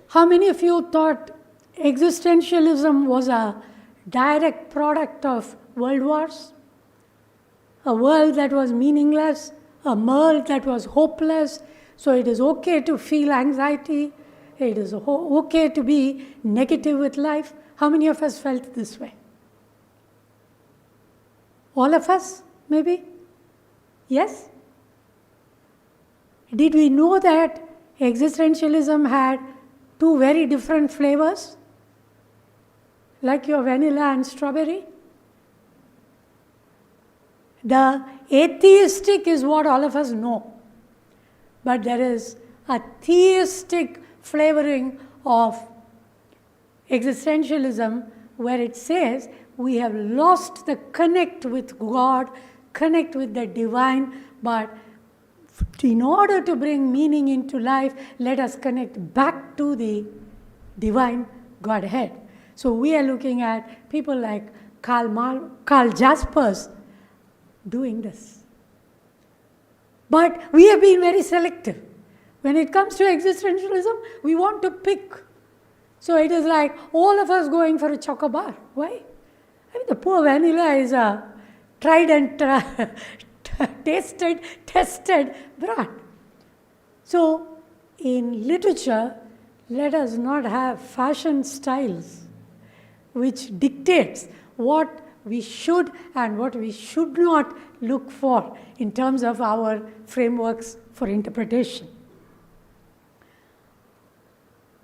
How many of you thought existentialism was a direct product of world wars? A world that was meaningless, a world that was hopeless, so it is okay to feel anxiety, it is okay to be negative with life. How many of us felt this way? All of us, maybe? Yes? Did we know that existentialism had two very different flavors? Like your vanilla and strawberry? The atheistic is what all of us know. But there is a theistic flavoring of existentialism where it says we have lost the connect with God, connect with the divine, but in order to bring meaning into life, let us connect back to the divine Godhead. So we are looking at people like Karl Jaspers doing this. But we have been very selective. When it comes to existentialism, we want to pick. So it is like all of us going for a chocobar. Why? I mean, the poor vanilla is a tried and tested brand. So in literature, let us not have fashion styles which dictates what we should and what we should not look for in terms of our frameworks for interpretation.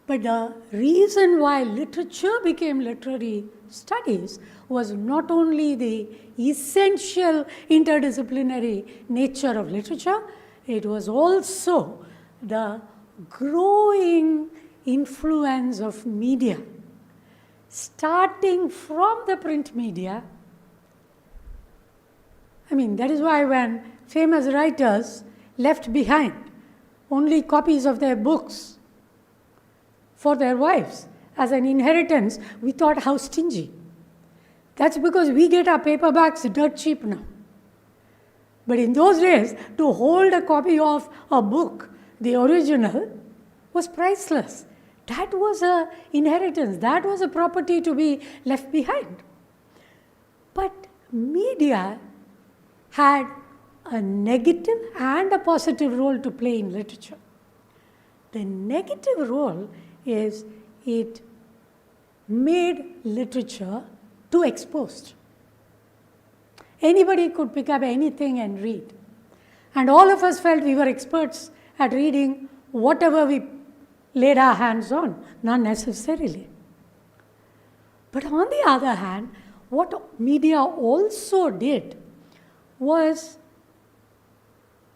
But the reason why literature became literary studies was not only the essential interdisciplinary nature of literature, it was also the growing influence of media. Starting from the print media, I mean, that is why when famous writers left behind only copies of their books for their wives as an inheritance, we thought how stingy. That's because we get our paperbacks dirt cheap now. But in those days, to hold a copy of a book, the original, was priceless. That was an inheritance. That was a property to be left behind. But media had a negative and a positive role to play in literature. The negative role is it made literature too exposed. Anybody could pick up anything and read. And all of us felt we were experts at reading whatever we laid our hands on, not necessarily. But on the other hand, what media also did was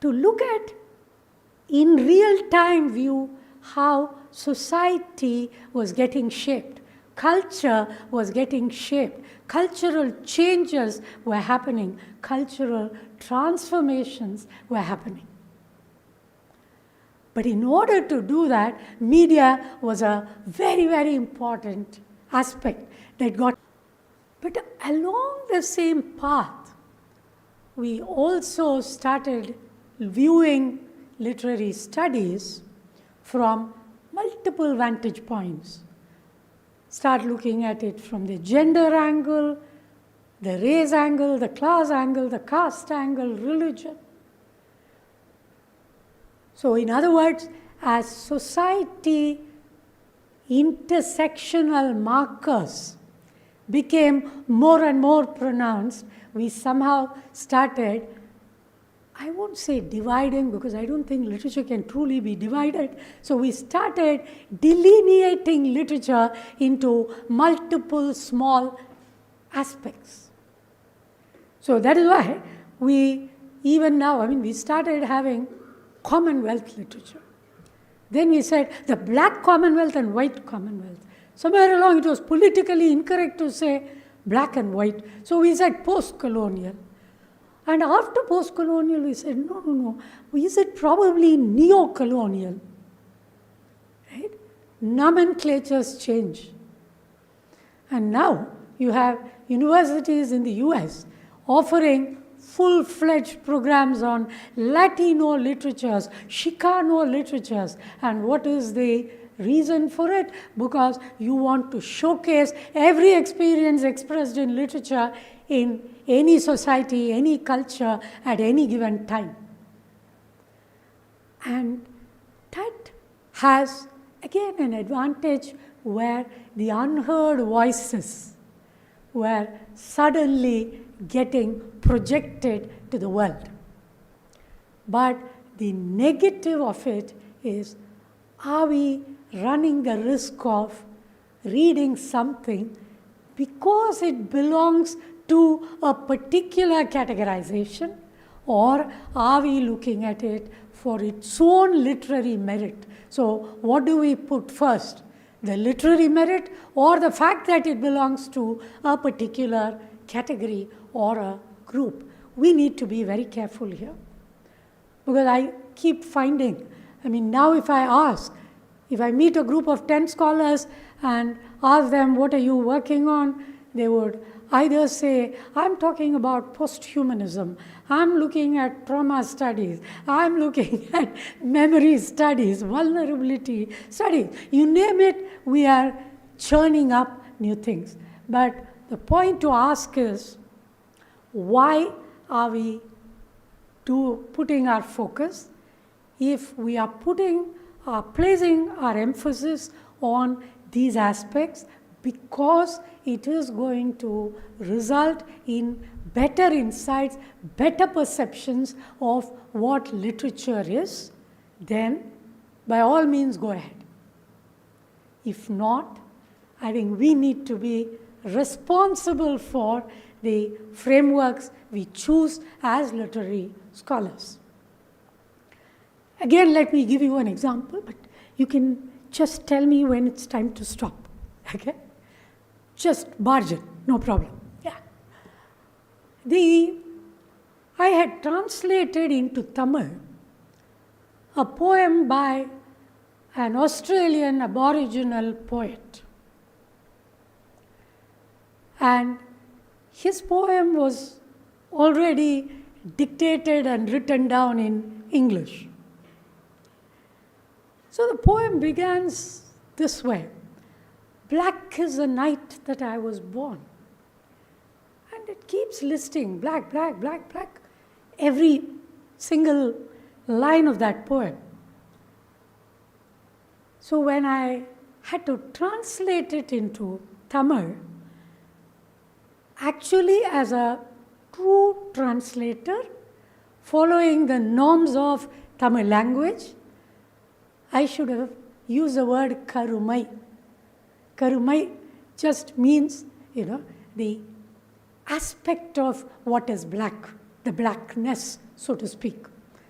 to look at, in real-time view, how society was getting shaped. Culture was getting shaped. Cultural changes were happening. Cultural transformations were happening. But in order to do that, media was a very, very important aspect that got. But along the same path, we also started viewing literary studies from multiple vantage points. Start looking at it from the gender angle, the race angle, the class angle, the caste angle, religion. So in other words, as society intersectional markers became more and more pronounced, we somehow started I won't say dividing, because I don't think literature can truly be divided. So we started delineating literature into multiple small aspects. So that is why we, even now, we started having Commonwealth literature. Then we said the black Commonwealth and white Commonwealth. Somewhere along it was politically incorrect to say black and white. So we said post-colonial. And after post-colonial, we said, no. Is it probably neo-colonial? Right? Nomenclatures change. And now you have universities in the US offering full-fledged programs on Latino literatures, Chicano literatures. And what is the reason for it? Because you want to showcase every experience expressed in literature in any society, any culture, at any given time. And that has, again, an advantage where the unheard voices were suddenly getting projected to the world. But the negative of it is, are we running the risk of reading something because it belongs to a particular categorization, or are we looking at it for its own literary merit? So what do we put first? The literary merit or the fact that it belongs to a particular category or a group? We need to be very careful here. Because I keep finding, now if I meet a group of 10 scholars and ask them, what are you working on? They would either say, I'm talking about posthumanism, I'm looking at trauma studies, I'm looking at memory studies, vulnerability studies. You name it, we are churning up new things. But the point to ask is, why are we putting our focus? If we are placing our emphasis on these aspects, because it is going to result in better insights, better perceptions of what literature is, then by all means go ahead. If not, I think we need to be responsible for the frameworks we choose as literary scholars. Again, let me give you an example, but you can just tell me when it's time to stop. Okay? Just barge in, no problem. Yeah. I had translated into Tamil a poem by an Australian Aboriginal poet. And his poem was already dictated and written down in English. So the poem begins this way. Black is the night that I was born. And it keeps listing black, black, black, black, every single line of that poem. So when I had to translate it into Tamil, actually as a true translator, following the norms of Tamil language, I should have used the word karumai. Karumai just means, the aspect of what is black, the blackness, so to speak.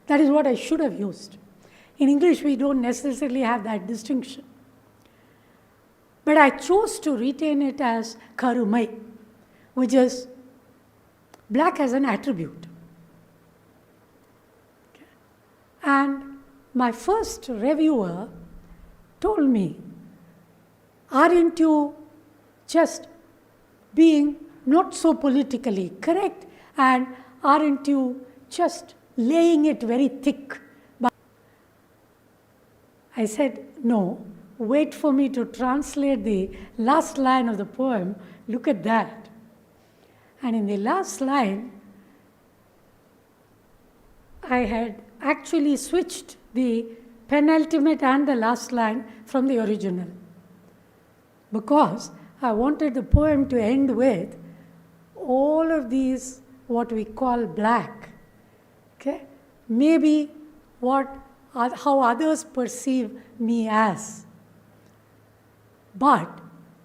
That is what I should have used. In English, we don't necessarily have that distinction. But I chose to retain it as karumai, which is black as an attribute. Okay. And my first reviewer told me, aren't you just being not so politically correct, and aren't you just laying it very thick? But I said, no, wait for me to translate the last line of the poem. Look at that. And in the last line, I had actually switched the penultimate and the last line from the original, because I wanted the poem to end with all of these, what we call black, okay, maybe how others perceive me as. But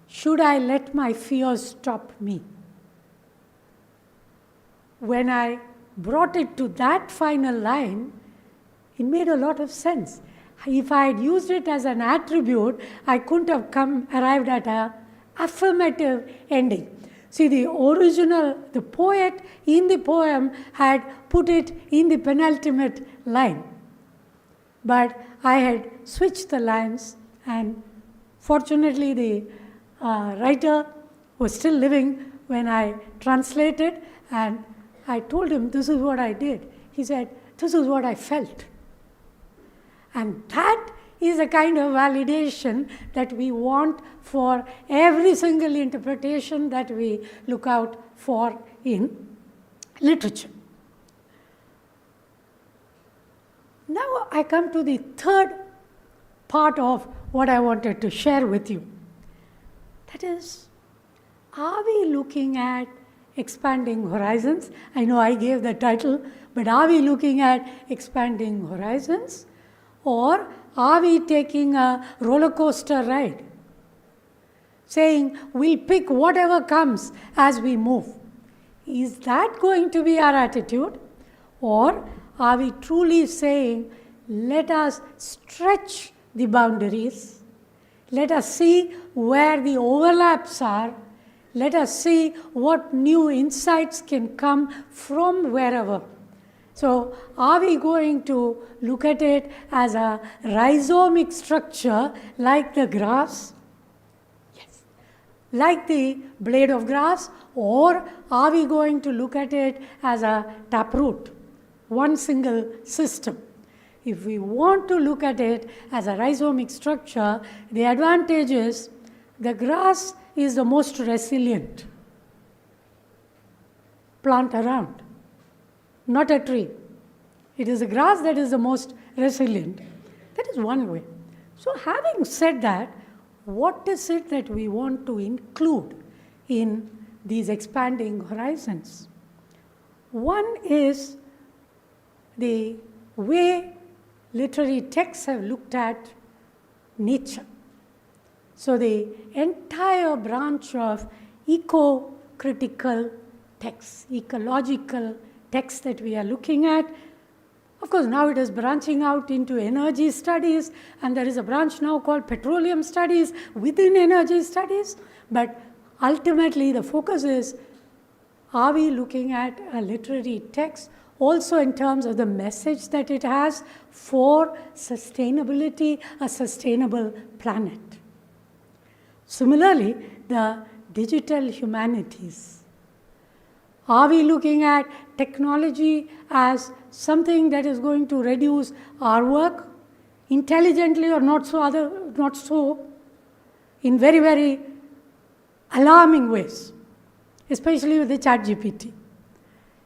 should I let my fears stop me? When I brought it to that final line, it made a lot of sense. If I had used it as an attribute, I couldn't have arrived at an affirmative ending. See, the poet in the poem had put it in the penultimate line. But I had switched the lines, and fortunately the writer was still living when I translated, and I told him, this is what I did. He said, this is what I felt. And that is a kind of validation that we want for every single interpretation that we look out for in literature. Now I come to the third part of what I wanted to share with you. That is, are we looking at expanding horizons? I know I gave the title, but are we looking at expanding horizons? Or are we taking a roller coaster ride? Saying, we'll pick whatever comes as we move. Is that going to be our attitude? Or are we truly saying, let us stretch the boundaries, let us see where the overlaps are, let us see what new insights can come from wherever. So are we going to look at it as a rhizomic structure like the grass? Yes. Like the blade of grass? Or are we going to look at it as a taproot? One single system. If we want to look at it as a rhizomic structure, the advantage is the grass is the most resilient plant around, not a tree. It is the grass that is the most resilient. That is one way. So having said that, what is it that we want to include in these expanding horizons? One is the way literary texts have looked at nature. So the entire branch of eco-critical texts, ecological texts that we are looking at, of course now it is branching out into energy studies, and there is a branch now called petroleum studies within energy studies, but ultimately the focus is, are we looking at a literary text also in terms of the message that it has for sustainability, a sustainable planet. Similarly, the digital humanities. Are we looking at technology as something that is going to reduce our work intelligently or not so in very, very alarming ways, especially with the ChatGPT.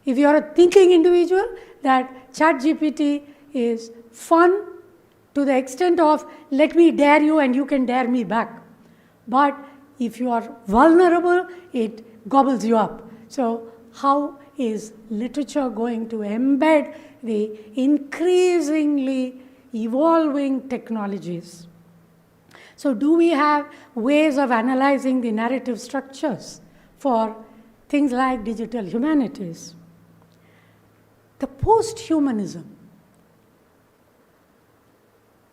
If you are a thinking individual, that ChatGPT is fun to the extent of let me dare you and you can dare me back. But if you are vulnerable, it gobbles you up. So how is literature going to embed the increasingly evolving technologies? So do we have ways of analyzing the narrative structures for things like digital humanities? The post-humanism.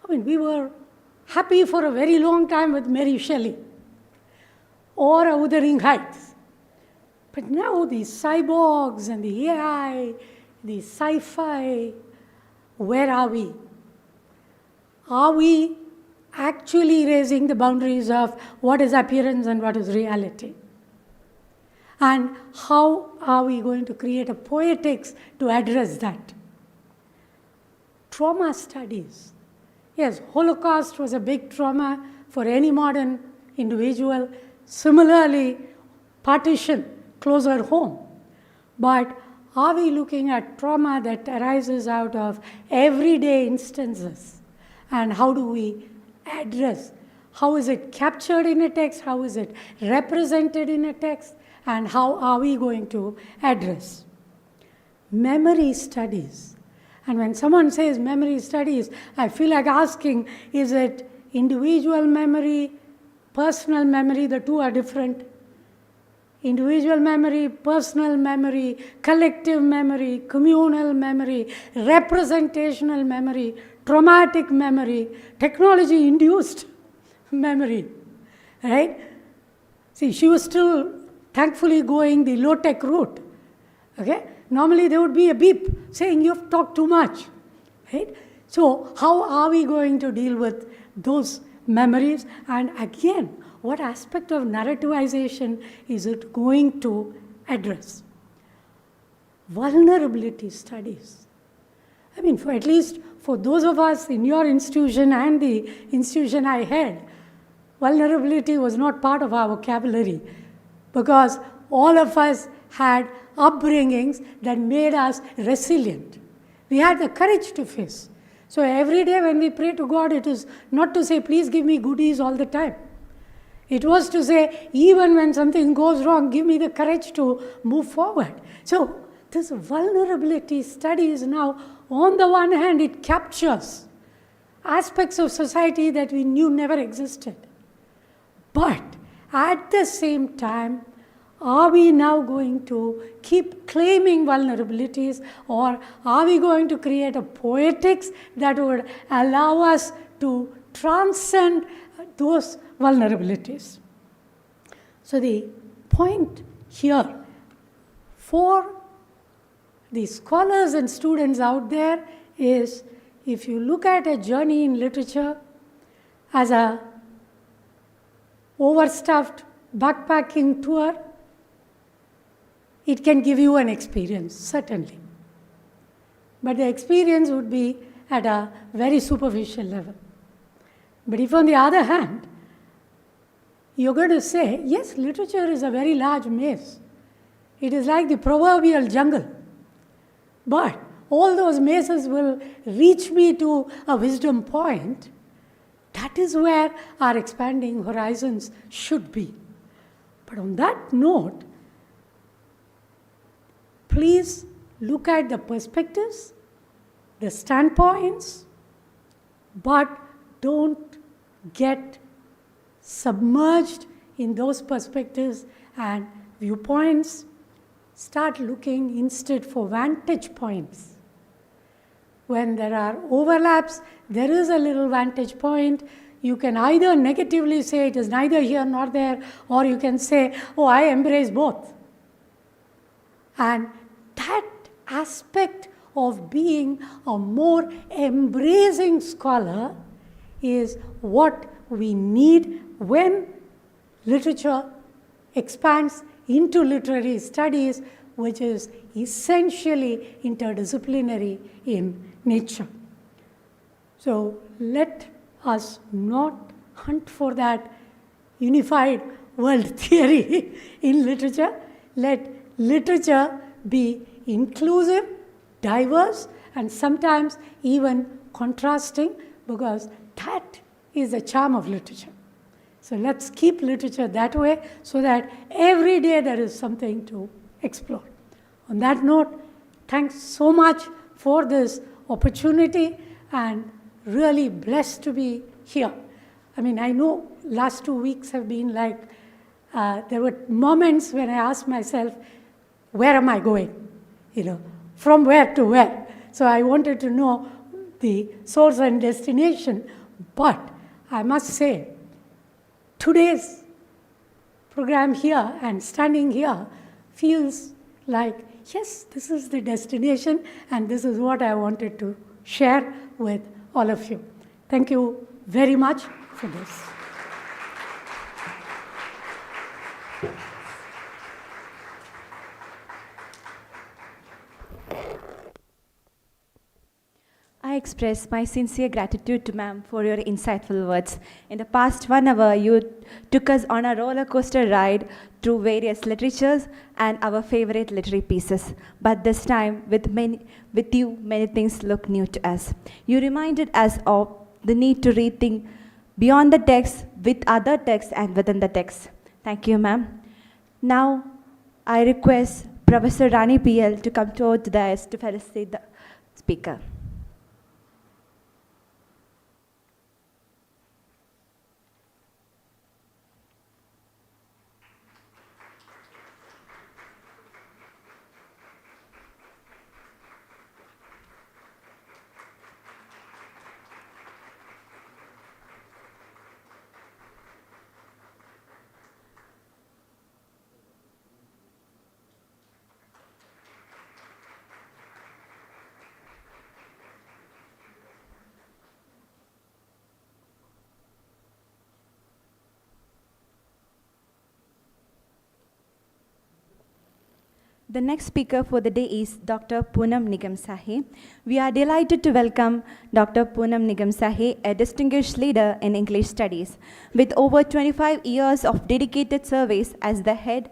I mean, we were happy for a very long time with Mary Shelley or a Wuthering Heights. But now the cyborgs and the AI, the sci-fi, where are we? Are we actually raising the boundaries of what is appearance and what is reality? And how are we going to create a poetics to address that? Trauma studies. Yes, Holocaust was a big trauma for any modern individual. Similarly, partition, closer home. But are we looking at trauma that arises out of everyday instances? And how do we address? How is it captured in a text? How is it represented in a text? And how are we going to address? Memory studies. And when someone says memory studies, I feel like asking, is it individual memory, personal memory? The two are different. Individual memory, personal memory, collective memory, communal memory, representational memory, traumatic memory, technology-induced memory, right? See, she was still thankfully going the low-tech route, okay? Normally there would be a beep saying you've talked too much, right? So how are we going to deal with those memories? And again, what aspect of narrativization is it going to address? Vulnerability studies. I mean, for at least for those of us in your institution and the institution I had, vulnerability was not part of our vocabulary because all of us had upbringings that made us resilient. We had the courage to face. So every day when we pray to God, it is not to say, please give me goodies all the time. It was to say, even when something goes wrong, give me the courage to move forward. So this vulnerability study is now, on the one hand, it captures aspects of society that we knew never existed. But at the same time, are we now going to keep claiming vulnerabilities, or are we going to create a poetics that would allow us to transcend those vulnerabilities? So the point here for the scholars and students out there is, if you look at a journey in literature as a overstuffed backpacking tour, it can give you an experience, certainly. But the experience would be at a very superficial level. But if, on the other hand, you're going to say, yes, literature is a very large maze. It is like the proverbial jungle. But all those mazes will reach me to a wisdom point. That is where our expanding horizons should be. But on that note, please look at the perspectives, the standpoints, but don't get submerged in those perspectives and viewpoints. Start looking instead for vantage points. When there are overlaps, there is a little vantage point. You can either negatively say it is neither here nor there, or you can say, oh, I embrace both. And that aspect of being a more embracing scholar is what we need when literature expands into literary studies, which is essentially interdisciplinary in nature. So let us not hunt for that unified world theory in literature. Let literature be inclusive, diverse, and sometimes even contrasting, because that is the charm of literature. So let's keep literature that way so that every day there is something to explore. On that note, thanks so much for this opportunity, and really blessed to be here. I mean, I know last 2 weeks have been like, there were moments when I asked myself, where am I going? From where to where? So I wanted to know the source and destination, but I must say, today's program here and standing here feels like, yes, this is the destination, and this is what I wanted to share with all of you. Thank you very much for this. I express my sincere gratitude to ma'am for your insightful words. In the past 1 hour, you took us on a roller coaster ride through various literatures and our favorite literary pieces. But this time, with you, many things look new to us. You reminded us of the need to rethink beyond the text, with other texts and within the text. Thank you, ma'am. Now, I request Professor Rani P to come to the dais to felicitate the speaker. The next speaker for the day is Dr. Poonam Nigam Sahe. We are delighted to welcome Dr. Poonam Nigam Sahe, a distinguished leader in English studies. With over 25 years of dedicated service as the head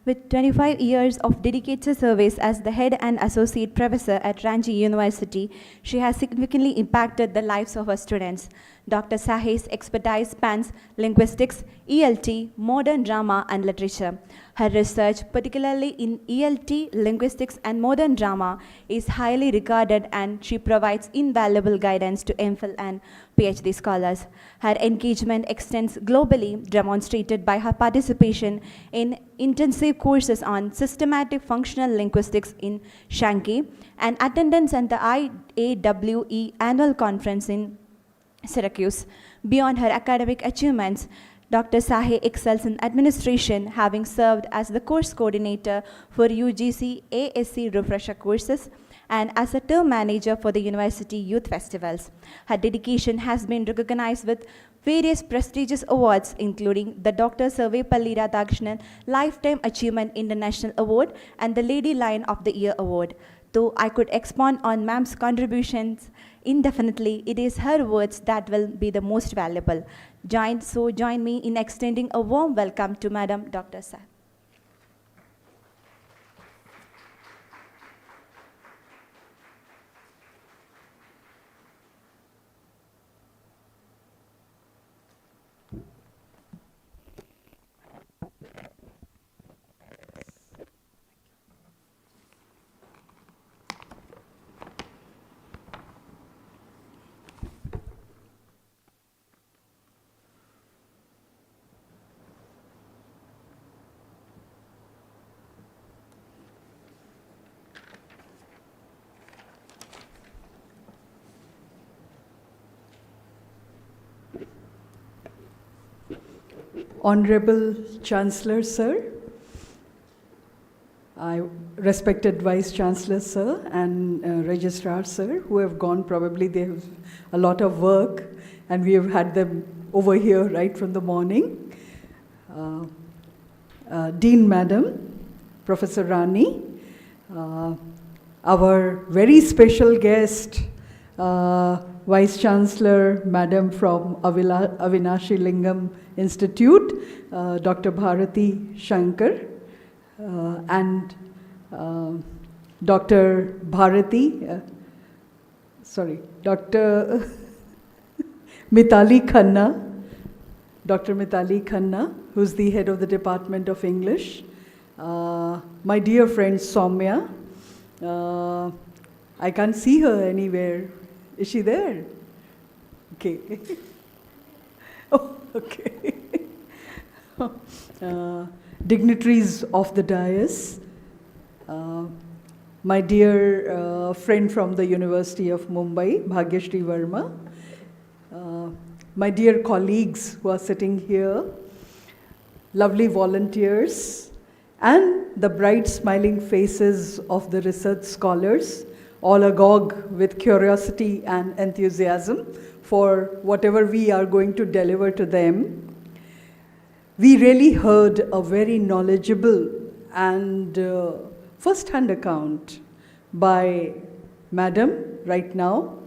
With 25 years of dedicated service as the head and associate professor at Ranchi University, she has significantly impacted the lives of her students. Dr. Sahe's expertise spans linguistics, ELT, modern drama, and literature. Her research, particularly in ELT, linguistics, and modern drama, is highly regarded, and she provides invaluable guidance to MPhil and PhD scholars. Her engagement extends globally, demonstrated by her participation in intensive courses on systematic functional linguistics in Shanghai and attendance at the IAWE annual conference in Syracuse. Beyond her academic achievements, Dr. Sahe excels in administration, having served as the course coordinator for UGC ASC refresher courses and as a term manager for the university youth festivals. Her dedication has been recognized with various prestigious awards, including the Dr. Sarvepalli Radhakrishnan Lifetime Achievement International Award and the Lady Lion of the Year Award. Though I could expound on ma'am's contributions indefinitely, it is her words that will be the most valuable. Join me in extending a warm welcome to Madam Dr. Sahe. Honorable Chancellor, Sir, respected Vice Chancellor, Sir, and Registrar, Sir, who have gone, probably they have a lot of work, and we have had them over here right from the morning. Dean Madam, Professor Rani, our very special guest, Vice Chancellor, Madam from Avinashi Lingam Institute, Dr. Bharati Shankar, and Dr. Bharati, Dr. Mitali Khanna, Dr. Mitali Khanna, who's the head of the Department of English, my dear friend Soumya. I can't see her anywhere. Is she there? Okay. Oh, okay. Dignitaries of the dais, my dear friend from the University of Mumbai, Bhagyashree Verma, my dear colleagues who are sitting here, lovely volunteers, and the bright smiling faces of the research scholars, all agog with curiosity and enthusiasm for whatever we are going to deliver to them. We really heard a very knowledgeable and first-hand account by Madam right now.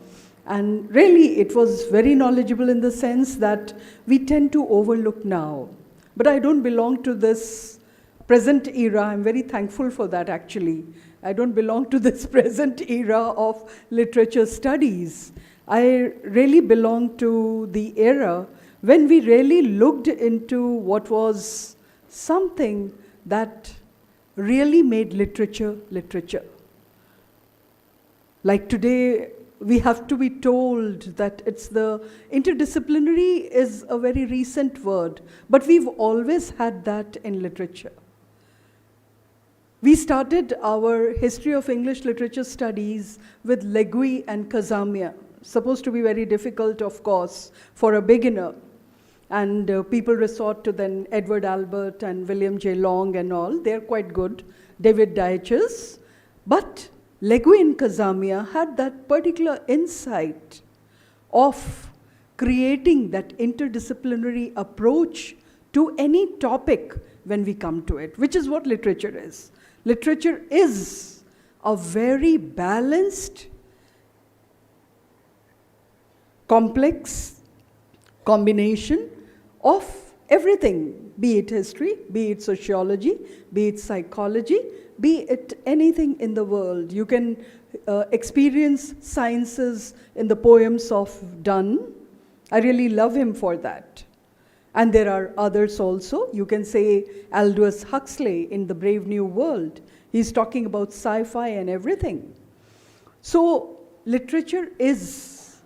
And really, it was very knowledgeable in the sense that we tend to overlook now. But I don't belong to this present era. I'm very thankful for that, actually. I don't belong to this present era of literature studies. I really belong to the era when we really looked into what was something that really made literature literature. Like today, we have to be told that it's the interdisciplinary is a very recent word, but we've always had that in literature. We started our history of English literature studies with Leguy and Kazamiya, supposed to be very difficult, of course, for a beginner. And people resort to then Edward Albert and William J. Long and all. They're quite good. David Deutsch's. But Leguy and Kazamiya had that particular insight of creating that interdisciplinary approach to any topic when we come to it, which is what literature is. Literature is a very balanced, complex combination of everything, be it history, be it sociology, be it psychology, be it anything in the world. You can experience sciences in the poems of Donne. I really love him for that. And there are others also. You can say Aldous Huxley in The Brave New World. He's talking about sci-fi and everything. So literature is,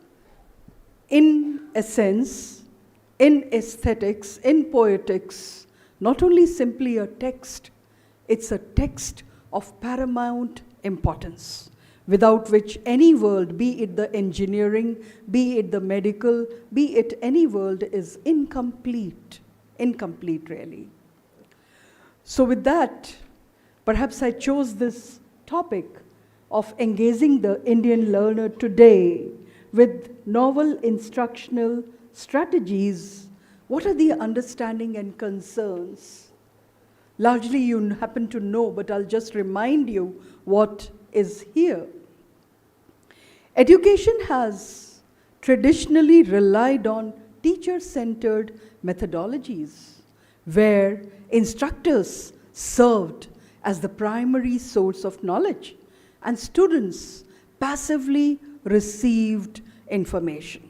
in essence, in aesthetics, in poetics, not only simply a text, it's a text of paramount importance, without which any world, be it the engineering, be it the medical, be it any world, is incomplete really. So with that, perhaps I chose this topic of engaging the Indian learner today with novel instructional strategies. What are the understanding and concerns? Largely you happen to know, but I'll just remind you what is here. Education has traditionally relied on teacher-centered methodologies, where instructors served as the primary source of knowledge and students passively received information.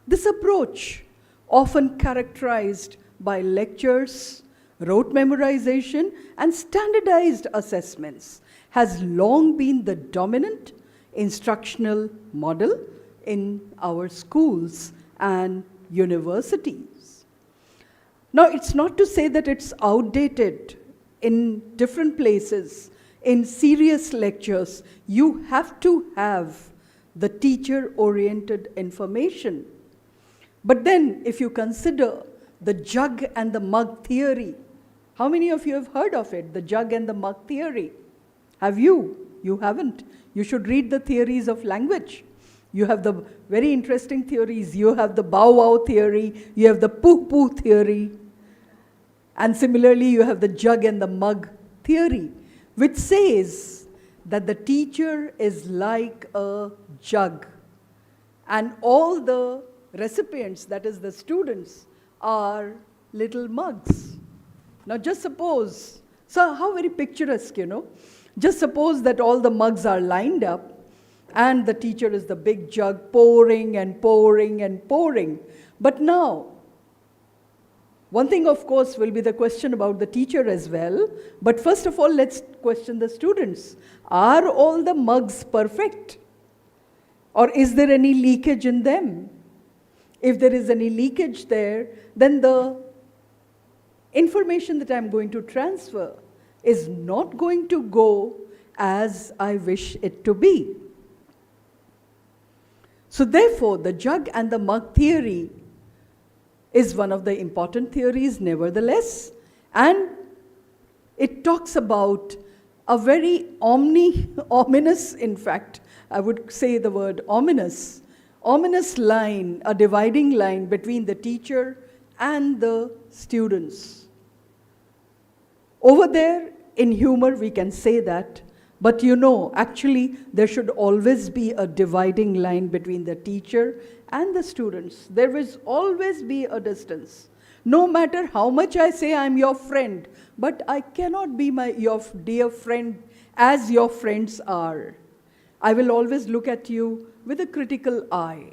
This approach, often characterized by lectures, rote memorization, and standardized assessments, has long been the dominant instructional model in our schools and universities. Now, it's not to say that it's outdated in different places. In serious lectures, you have to have the teacher-oriented information. But then, if you consider the jug and the mug theory, how many of you have heard of it, the jug and the mug theory? Have you? You haven't. You should read the theories of language. You have the very interesting theories. You have the bow wow theory. You have the poo poo theory. And similarly, you have the jug and the mug theory, which says that the teacher is like a jug, and all the recipients, that is the students, are little mugs. Now just suppose, so how very picturesque, you know. Just suppose that all the mugs are lined up and the teacher is the big jug pouring and pouring and pouring. But now, one thing of course will be the question about the teacher as well. But first of all, let's question the students. Are all the mugs perfect? Or is there any leakage in them? If there is any leakage there, then the information that I'm going to transfer is not going to go as I wish it to be. So therefore, the jug and the mug theory is one of the important theories nevertheless, and it talks about a very ominous, in fact, I would say the word ominous line, a dividing line between the teacher and the students. Over there, in humor, we can say that, but you know, actually, there should always be a dividing line between the teacher and the students. There will always be a distance. No matter how much I say I'm your friend, but I cannot be your dear friend as your friends are. I will always look at you with a critical eye.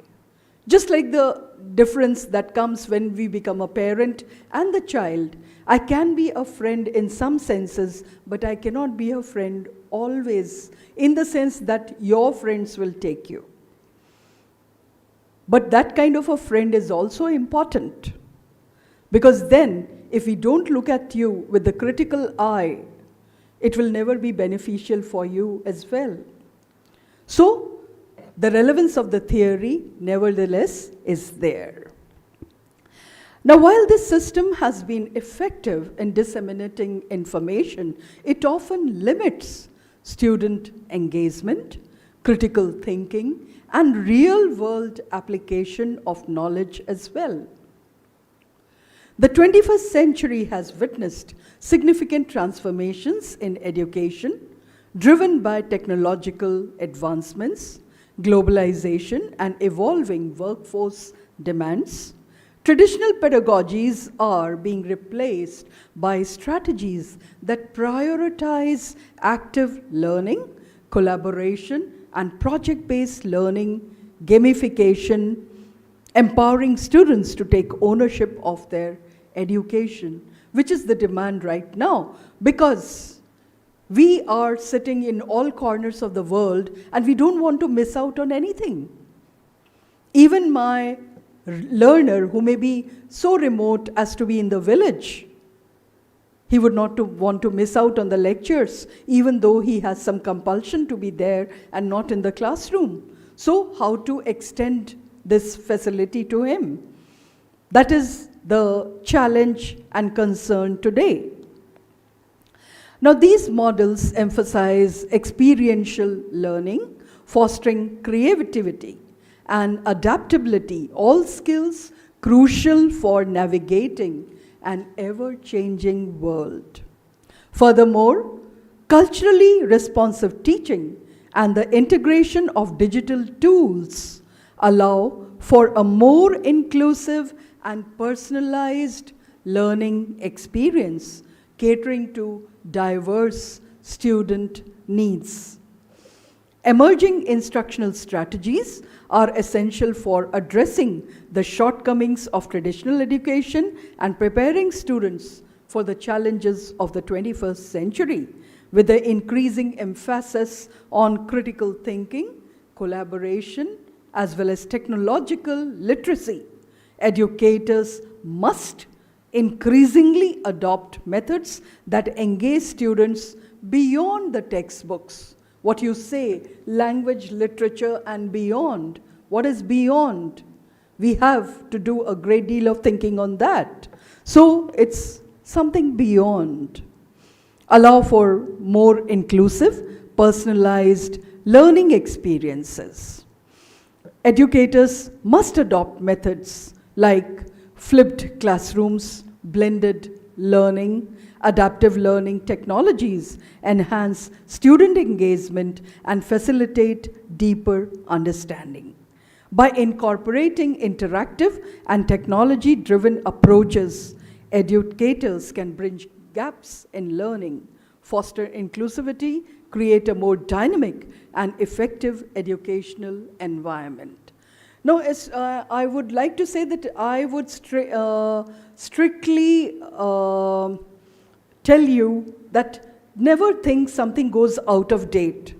Just like the difference that comes when we become a parent and the child. I can be a friend in some senses, but I cannot be a friend always, in the sense that your friends will take you. But that kind of a friend is also important, because then if we don't look at you with the critical eye, it will never be beneficial for you as well. So the relevance of the theory nevertheless is there. Now, while this system has been effective in disseminating information, it often limits student engagement, critical thinking, and real-world application of knowledge as well. The 21st century has witnessed significant transformations in education, driven by technological advancements, globalization, and evolving workforce demands. Traditional pedagogies are being replaced by strategies that prioritize active learning, collaboration, and project-based learning, gamification, empowering students to take ownership of their education, which is the demand right now, because we are sitting in all corners of the world and we don't want to miss out on anything. Even my learner who may be so remote as to be in the village, he would not want to miss out on the lectures, even though he has some compulsion to be there and not in the classroom. So how to extend this facility to him? That is the challenge and concern today. Now, these models emphasize experiential learning, fostering creativity and adaptability, all skills crucial for navigating an ever-changing world. Furthermore, culturally responsive teaching and the integration of digital tools allow for a more inclusive and personalized learning experience, catering to diverse student needs. Emerging instructional strategies are essential for addressing the shortcomings of traditional education and preparing students for the challenges of the 21st century, with the increasing emphasis on critical thinking, collaboration, as well as technological literacy. Educators must increasingly adopt methods that engage students beyond the textbooks. What you say, language, literature, and beyond. What is beyond? We have to do a great deal of thinking on that. So it's something beyond. Allow for more inclusive, personalized learning experiences. Educators must adopt methods like flipped classrooms, blended learning, adaptive learning technologies, enhance student engagement, and facilitate deeper understanding. By incorporating interactive and technology-driven approaches, educators can bridge gaps in learning, foster inclusivity, create a more dynamic and effective educational environment. Now, I would like to say that I would strictly tell you that never think something goes out of date.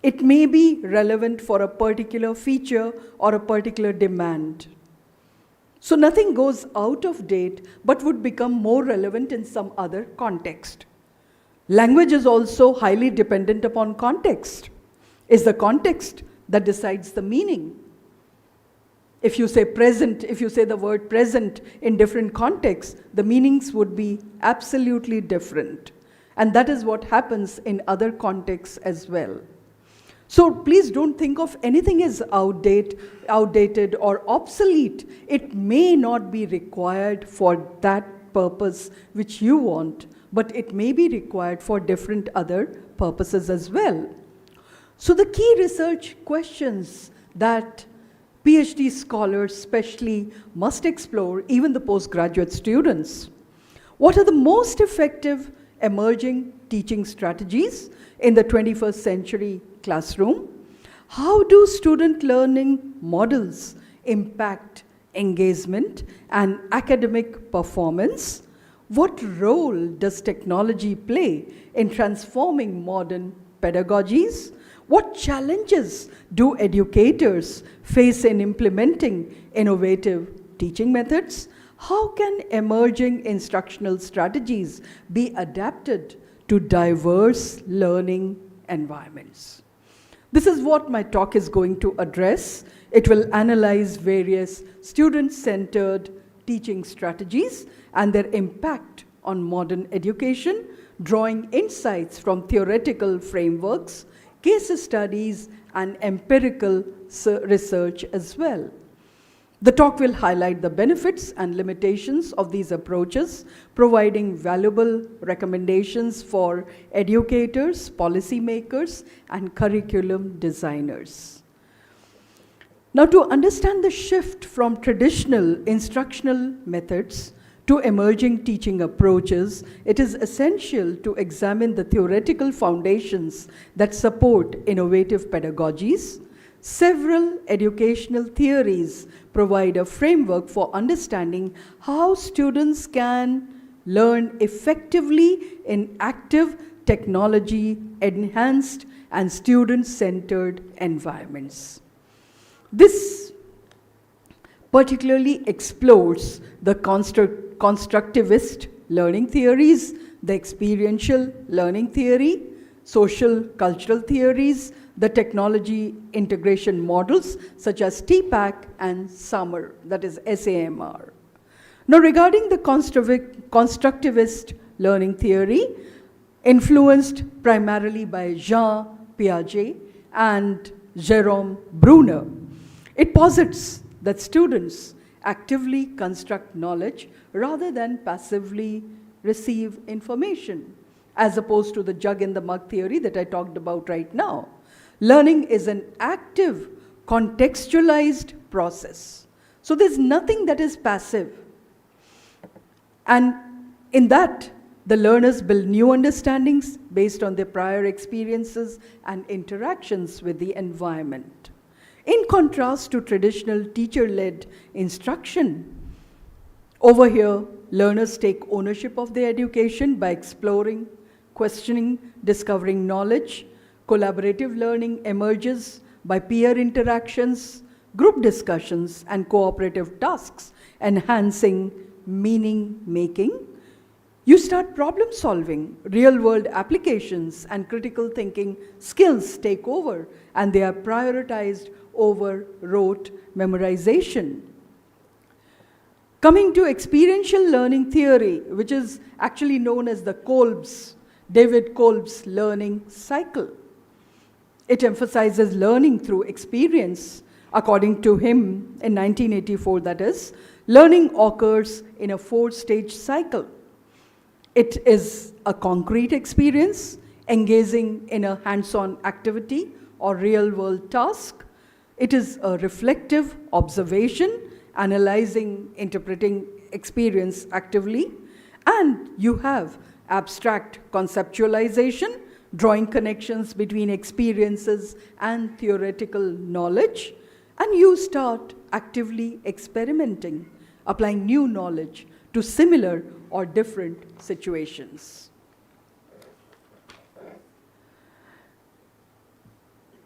It may be relevant for a particular feature or a particular demand. So nothing goes out of date, but would become more relevant in some other context. Language is also highly dependent upon context. It's the context that decides the meaning. If you say present, if you say the word present in different contexts, the meanings would be absolutely different. And that is what happens in other contexts as well. So please don't think of anything as outdated or obsolete. It may not be required for that purpose which you want, but it may be required for different other purposes as well. So the key research questions that PhD scholars especially must explore, even the postgraduate students. What are the most effective emerging teaching strategies in the 21st century classroom? How do student learning models impact engagement and academic performance? What role does technology play in transforming modern pedagogies? What challenges do educators face in implementing innovative teaching methods? How can emerging instructional strategies be adapted to diverse learning environments? This is what my talk is going to address. It will analyze various student-centered teaching strategies and their impact on modern education, drawing insights from theoretical frameworks, case studies, and empirical research as well. The talk will highlight the benefits and limitations of these approaches, providing valuable recommendations for educators, policymakers, and curriculum designers. Now, to understand the shift from traditional instructional methods to emerging teaching approaches, it is essential to examine the theoretical foundations that support innovative pedagogies. Several educational theories provide a framework for understanding how students can learn effectively in active, technology-enhanced, and student-centered environments. This particularly explores the constructivist learning theories, the experiential learning theory, social cultural theories, the technology integration models such as TPACK and SAMR, that is SAMR. Now, regarding the constructivist learning theory, influenced primarily by Jean Piaget and Jerome Bruner, it posits that students actively construct knowledge rather than passively receive information, as opposed to the jug in the mug theory that I talked about right now. Learning is an active, contextualized process. So there's nothing that is passive. And in that, the learners build new understandings based on their prior experiences and interactions with the environment. In contrast to traditional teacher-led instruction, over here, learners take ownership of their education by exploring, questioning, discovering knowledge. Collaborative learning emerges by peer interactions, group discussions, and cooperative tasks, enhancing meaning-making. You start problem-solving, real-world applications, and critical thinking skills take over, and they are prioritized over rote memorization. Coming to experiential learning theory, which is actually known as the David Kolb's learning cycle. It emphasizes learning through experience. According to him, in 1984 that is, learning occurs in a 4-stage cycle. It is a concrete experience, engaging in a hands-on activity or real-world task. It is a reflective observation, analyzing, interpreting experience actively. And you have abstract conceptualization, drawing connections between experiences and theoretical knowledge. And you start actively experimenting, applying new knowledge to similar or different situations.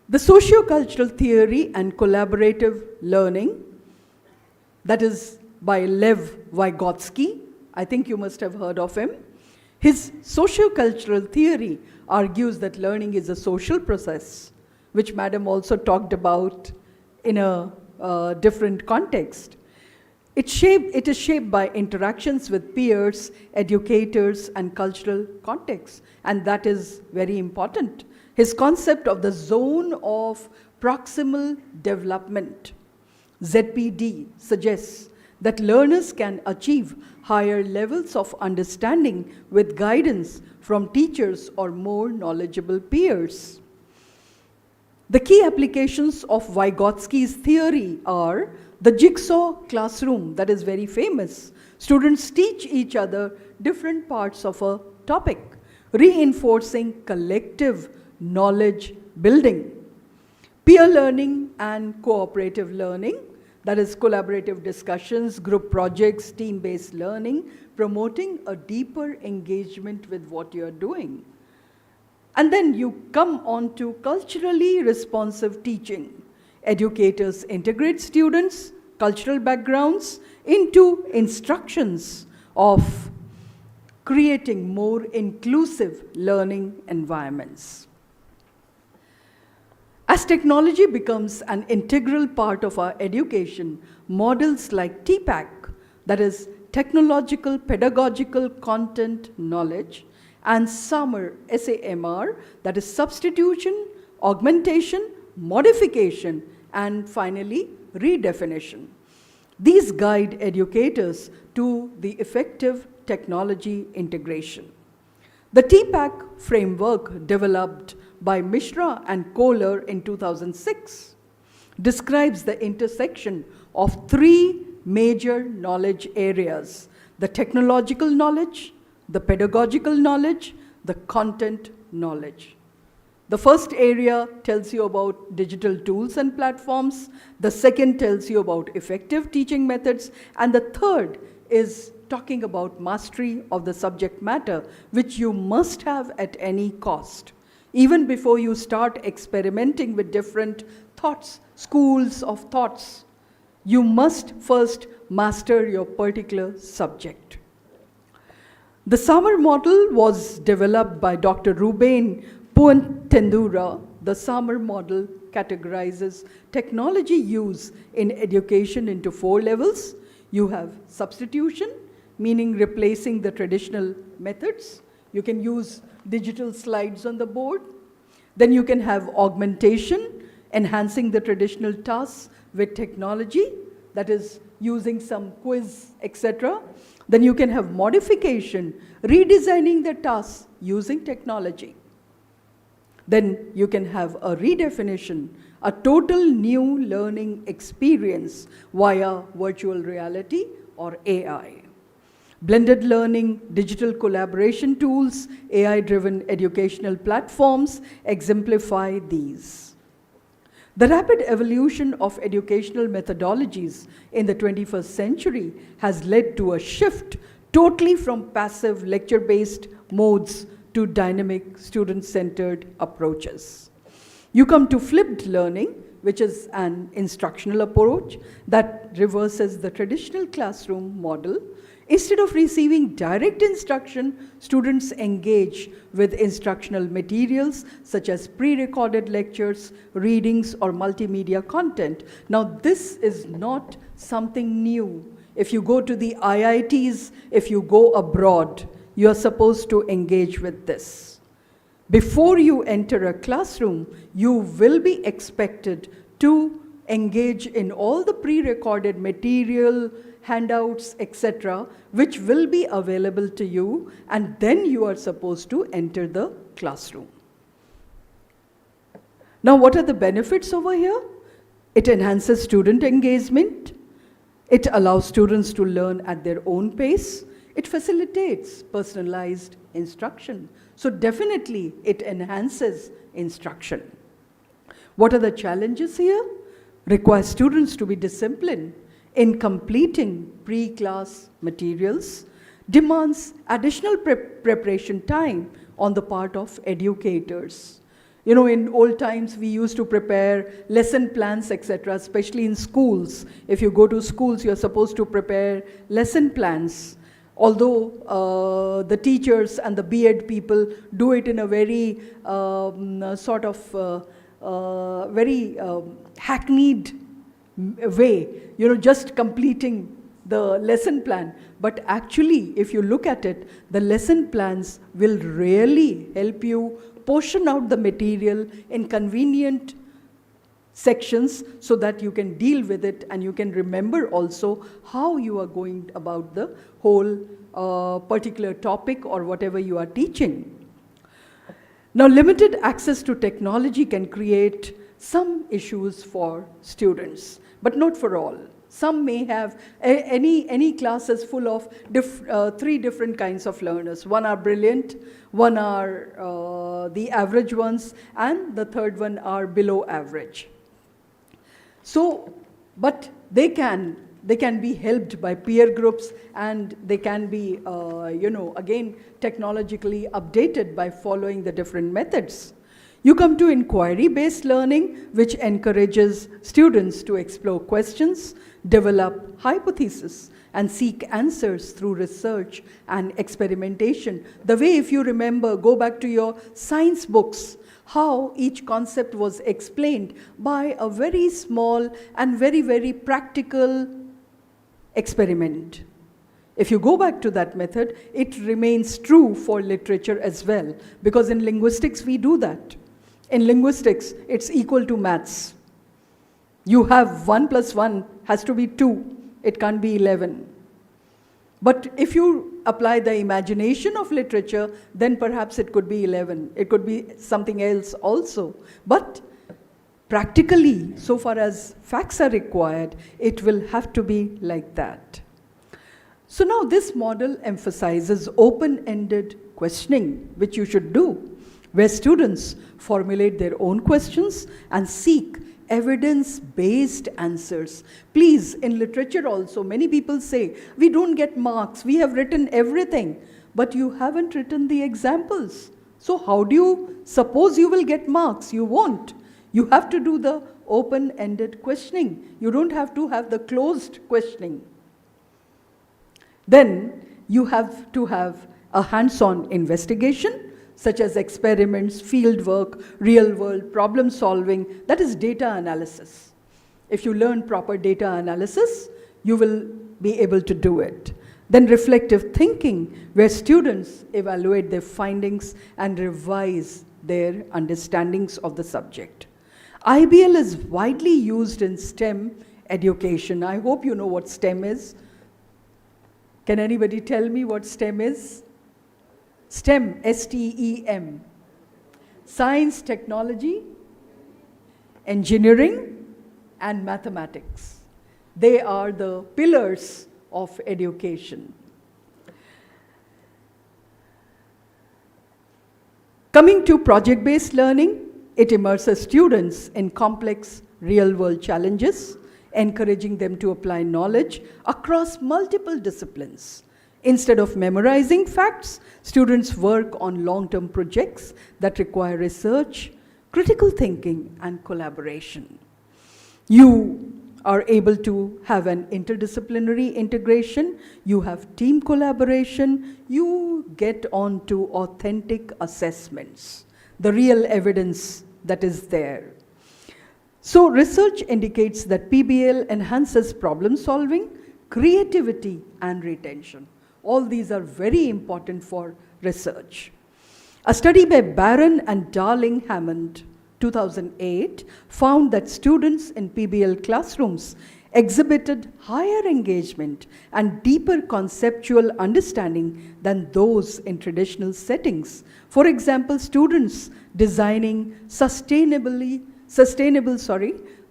The sociocultural theory and collaborative learning, that is by Lev Vygotsky. I think you must have heard of him. His sociocultural theory argues that learning is a social process, which Madam also talked about in a different context. It is shaped by interactions with peers, educators, and cultural contexts, and that is very important. His concept of the zone of proximal development, ZPD, suggests that learners can achieve higher levels of understanding with guidance from teachers or more knowledgeable peers. The key applications of Vygotsky's theory are the jigsaw classroom, that is very famous. Students teach each other different parts of a topic, reinforcing collective knowledge building. Peer learning and cooperative learning, that is collaborative discussions, group projects, team-based learning, promoting a deeper engagement with what you're doing. And then you come on to culturally responsive teaching. Educators integrate students' cultural backgrounds into instructions of creating more inclusive learning environments. As technology becomes an integral part of our education, models like TPAC, that is Technological Pedagogical Content Knowledge, and SAMR, that is Substitution, Augmentation, Modification, and finally, Redefinition. These guide educators to the effective technology integration. The TPAC framework, developed by Mishra and Kohler in 2006, describes the intersection of three major knowledge areas: the technological knowledge, the pedagogical knowledge, the content knowledge. The first area tells you about digital tools and platforms. The second tells you about effective teaching methods. And the third is talking about mastery of the subject matter, which you must have at any cost. Even before you start experimenting with different thoughts, schools of thoughts, you must first master your particular subject. The SAMR model was developed by Dr. Ruben Puentendura. The SAMR model categorizes technology use in education into 4 levels. You have substitution, meaning replacing the traditional methods. You can use digital slides on the board. Then you can have augmentation, enhancing the traditional tasks with technology, that is using some quiz, etc. Then you can have modification, redesigning the tasks using technology. Then you can have a redefinition, a total new learning experience via virtual reality or AI. Blended learning, digital collaboration tools, AI-driven educational platforms exemplify these. The rapid evolution of educational methodologies in the 21st century has led to a shift totally from passive lecture-based modes to dynamic student-centered approaches. You come to flipped learning, which is an instructional approach that reverses the traditional classroom model. Instead of receiving direct instruction, students engage with instructional materials such as pre-recorded lectures, readings, or multimedia content. Now, this is not something new. If you go to the IITs, if you go abroad, you are supposed to engage with this. Before you enter a classroom, you will be expected to engage in all the pre-recorded material, handouts, etc., which will be available to you, and then you are supposed to enter the classroom. Now, what are the benefits over here? It enhances student engagement. It allows students to learn at their own pace. It facilitates personalized instruction. So definitely, it enhances instruction. What are the challenges here? Requires students to be disciplined in completing pre-class materials, demands additional preparation time on the part of educators. You know, in old times, we used to prepare lesson plans, etc., especially in schools. If you go to schools, you're supposed to prepare lesson plans. Although the teachers and the B.Ed people do it in a very very hackneyed way, you know, just completing the lesson plan. But actually, if you look at it, the lesson plans will really help you portion out the material in convenient sections so that you can deal with it and you can remember also how you are going about the whole particular topic or whatever you are teaching. Now, limited access to technology can create some issues for students, but not for all. Some may have, any class is full of 3 different kinds of learners. One are brilliant, one are the average ones, and the third one are below average. So, but they can They can be helped by peer groups, and they can be, again, technologically updated by following the different methods. You come to inquiry-based learning, which encourages students to explore questions, develop hypotheses, and seek answers through research and experimentation. The way, if you remember, go back to your science books, how each concept was explained by a very small and very, very practical experiment. If you go back to that method, it remains true for literature as well, because in linguistics we do that. In linguistics, it's equal to maths. You have 1 plus 1 has to be 2. It can't be 11. But if you apply the imagination of literature, then perhaps it could be 11. It could be something else also. But practically, so far as facts are required, it will have to be like that. So now this model emphasizes open-ended questioning, which you should do, where students formulate their own questions and seek evidence-based answers. Please, in literature also, many people say, we don't get marks, we have written everything, but you haven't written the examples. So how do you suppose you will get marks? You won't. You have to do the open-ended questioning. You don't have to have the closed questioning. Then you have to have a hands-on investigation, such as experiments, fieldwork, real-world problem solving. That is data analysis. If you learn proper data analysis, you will be able to do it. Then reflective thinking, where students evaluate their findings and revise their understandings of the subject. IBL is widely used in STEM education. I hope you know what STEM is. Can anybody tell me what STEM is? STEM, S-T-E-M. Science, technology, engineering, and mathematics. They are the pillars of education. Coming to project-based learning, it immerses students in complex real-world challenges, encouraging them to apply knowledge across multiple disciplines. Instead of memorizing facts, students work on long-term projects that require research, critical thinking, and collaboration. You are able to have an interdisciplinary integration, you have team collaboration, you get on to authentic assessments, the real evidence that is there. So research indicates that PBL enhances problem solving, creativity, and retention. All these are very important for research. A study by Barron and Darling-Hammond, 2008, found that students in PBL classrooms exhibited higher engagement and deeper conceptual understanding than those in traditional settings. For example, students designing sustainable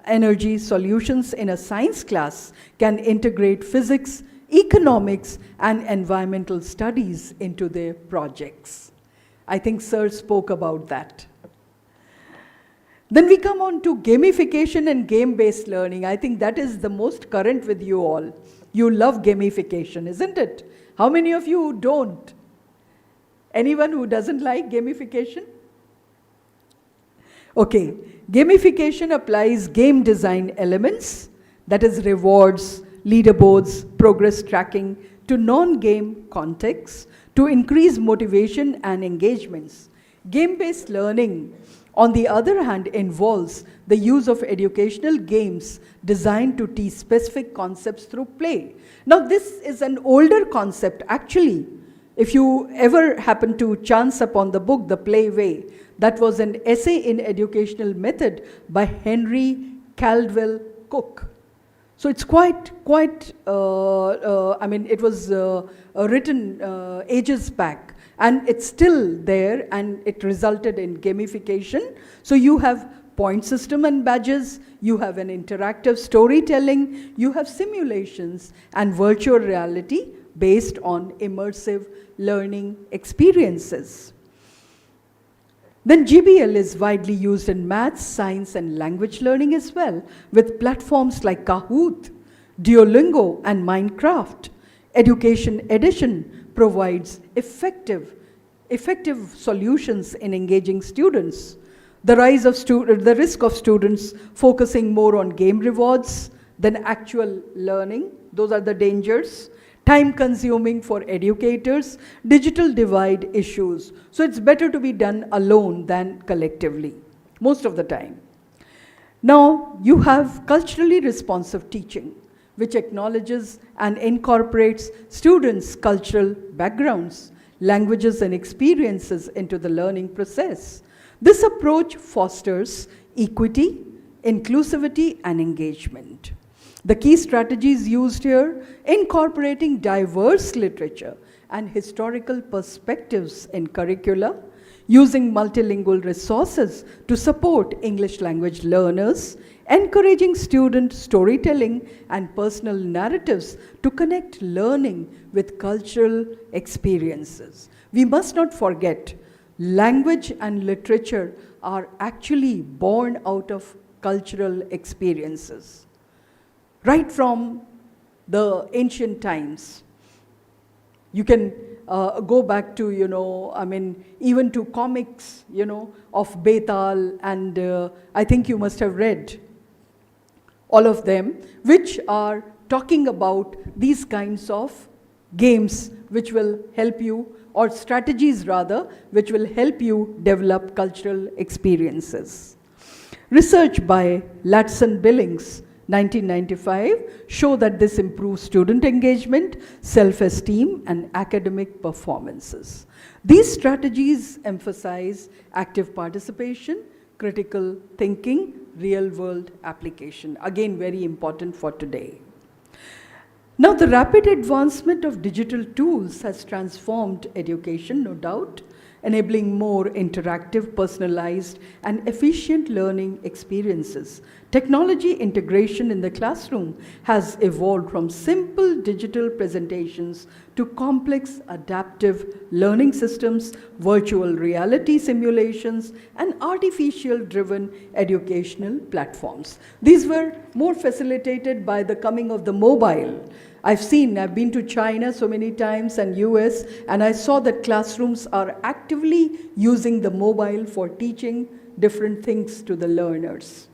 energy solutions in a science class can integrate physics, economics, and environmental studies into their projects. I think Sir spoke about that. Then we come on to gamification and game-based learning. I think that is the most current with you all. You love gamification, isn't it? How many of you don't? Anyone who doesn't like gamification? Okay, gamification applies game design elements, that is rewards, leaderboards, progress tracking, to non-game contexts to increase motivation and engagements. Game-based learning, on the other hand, involves the use of educational games designed to teach specific concepts through play. Now, this is an older concept, actually. If you ever happen to chance upon the book, The Play Way, that was an essay in educational method by Henry Caldwell Cook. So it's it was written ages back, and it's still there, and it resulted in gamification. So you have point system and badges, you have an interactive storytelling, you have simulations and virtual reality based on immersive learning experiences. Then GBL is widely used in maths, science, and language learning as well, with platforms like Kahoot, Duolingo and Minecraft. Education Edition provides effective solutions in engaging students. The risk of students focusing more on game rewards than actual learning, those are the dangers. Time consuming for educators, digital divide issues. So it's better to be done alone than collectively, most of the time. Now you have culturally responsive teaching, which acknowledges and incorporates students' cultural backgrounds, languages and experiences into the learning process. This approach fosters equity, inclusivity, and engagement. The key strategies used here: incorporating diverse literature and historical perspectives in curricula, using multilingual resources to support English language learners, encouraging student storytelling and personal narratives to connect learning with cultural experiences. We must not forget, language and literature are actually born out of cultural experiences. Right from the ancient times. You can go back to, even to comics, of Betal, and I think you must have read all of them, which are talking about these kinds of games which will help you, or strategies rather, which will help you develop cultural experiences. Research by Latson Billings, 1995, show that this improves student engagement, self-esteem, and academic performances. These strategies emphasize active participation, critical thinking, real-world application. Again, very important for today. Now, the rapid advancement of digital tools has transformed education, no doubt, enabling more interactive, personalized, and efficient learning experiences. Technology integration in the classroom has evolved from simple digital presentations to complex adaptive learning systems, virtual reality simulations, and artificial-driven educational platforms. These were more facilitated by the coming of the mobile. I've been to China so many times and US, and I saw that classrooms are actively using the mobile for teaching different things to the learners.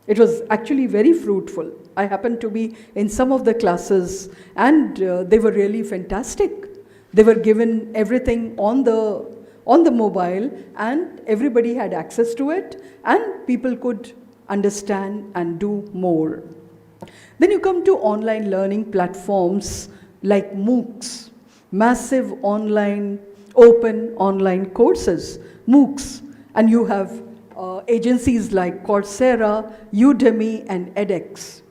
It was actually very fruitful. I happened to be in some of the classes, and they were really fantastic. They were given everything on the mobile, and everybody had access to it, and people could understand and do more. Then you come to online learning platforms like MOOCs, massive open online courses, MOOCs, and you have agencies like Coursera, Udemy, and edX,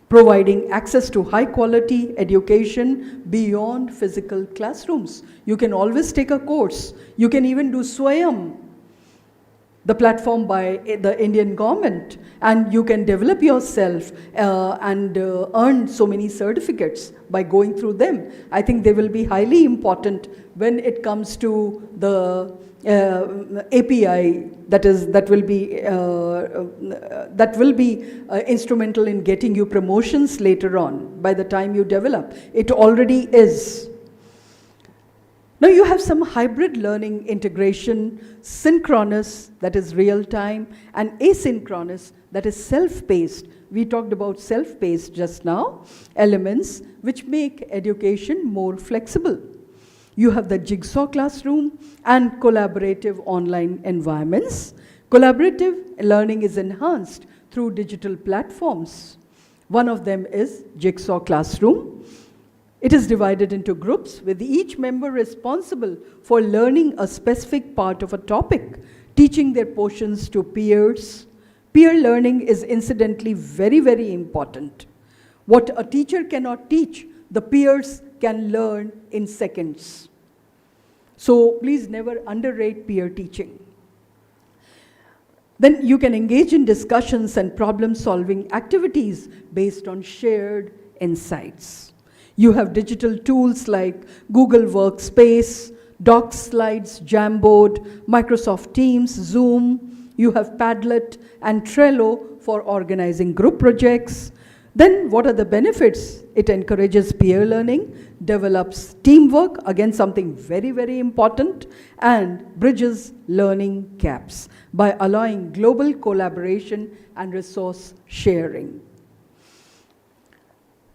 providing access to high-quality education beyond physical classrooms. You can always take a course. You can even do Swayam, the platform by the Indian government, and you can develop yourself and earn so many certificates by going through them. I think they will be highly important when it comes to the API that will be instrumental in getting you promotions later on by the time you develop. It already is. Now you have some hybrid learning integration, synchronous, that is real time, and asynchronous, that is self-paced. We talked about self-paced just now, elements which make education more flexible. You have the jigsaw classroom and collaborative online environments. Collaborative learning is enhanced through digital platforms. One of them is jigsaw classroom. It is divided into groups with each member responsible for learning a specific part of a topic, teaching their portions to peers. Peer learning is incidentally very, very important. What a teacher cannot teach, the peers can learn in seconds. So please never underrate peer teaching. Then you can engage in discussions and problem-solving activities based on shared insights. You have digital tools like Google Workspace, Docs, Slides, Jamboard, Microsoft Teams, Zoom. You have Padlet and Trello for organizing group projects. Then what are the benefits? It encourages peer learning, develops teamwork, again something very, very important, and bridges learning gaps by allowing global collaboration and resource sharing.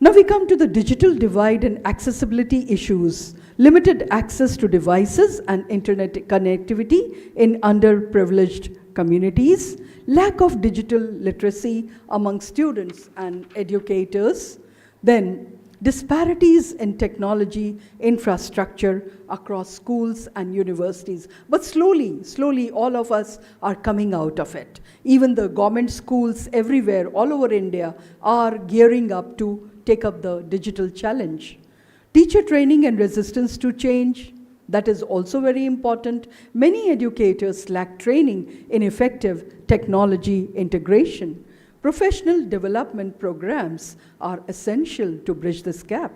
Now we come to the digital divide and accessibility issues. Limited access to devices and internet connectivity in underprivileged communities, lack of digital literacy among students and educators, then disparities in technology infrastructure across schools and universities. But slowly, all of us are coming out of it. Even the government schools everywhere, all over India, are gearing up to take up the digital challenge. Teacher training and resistance to change, that is also very important. Many educators lack training in effective technology integration. Professional development programs are essential to bridge this gap.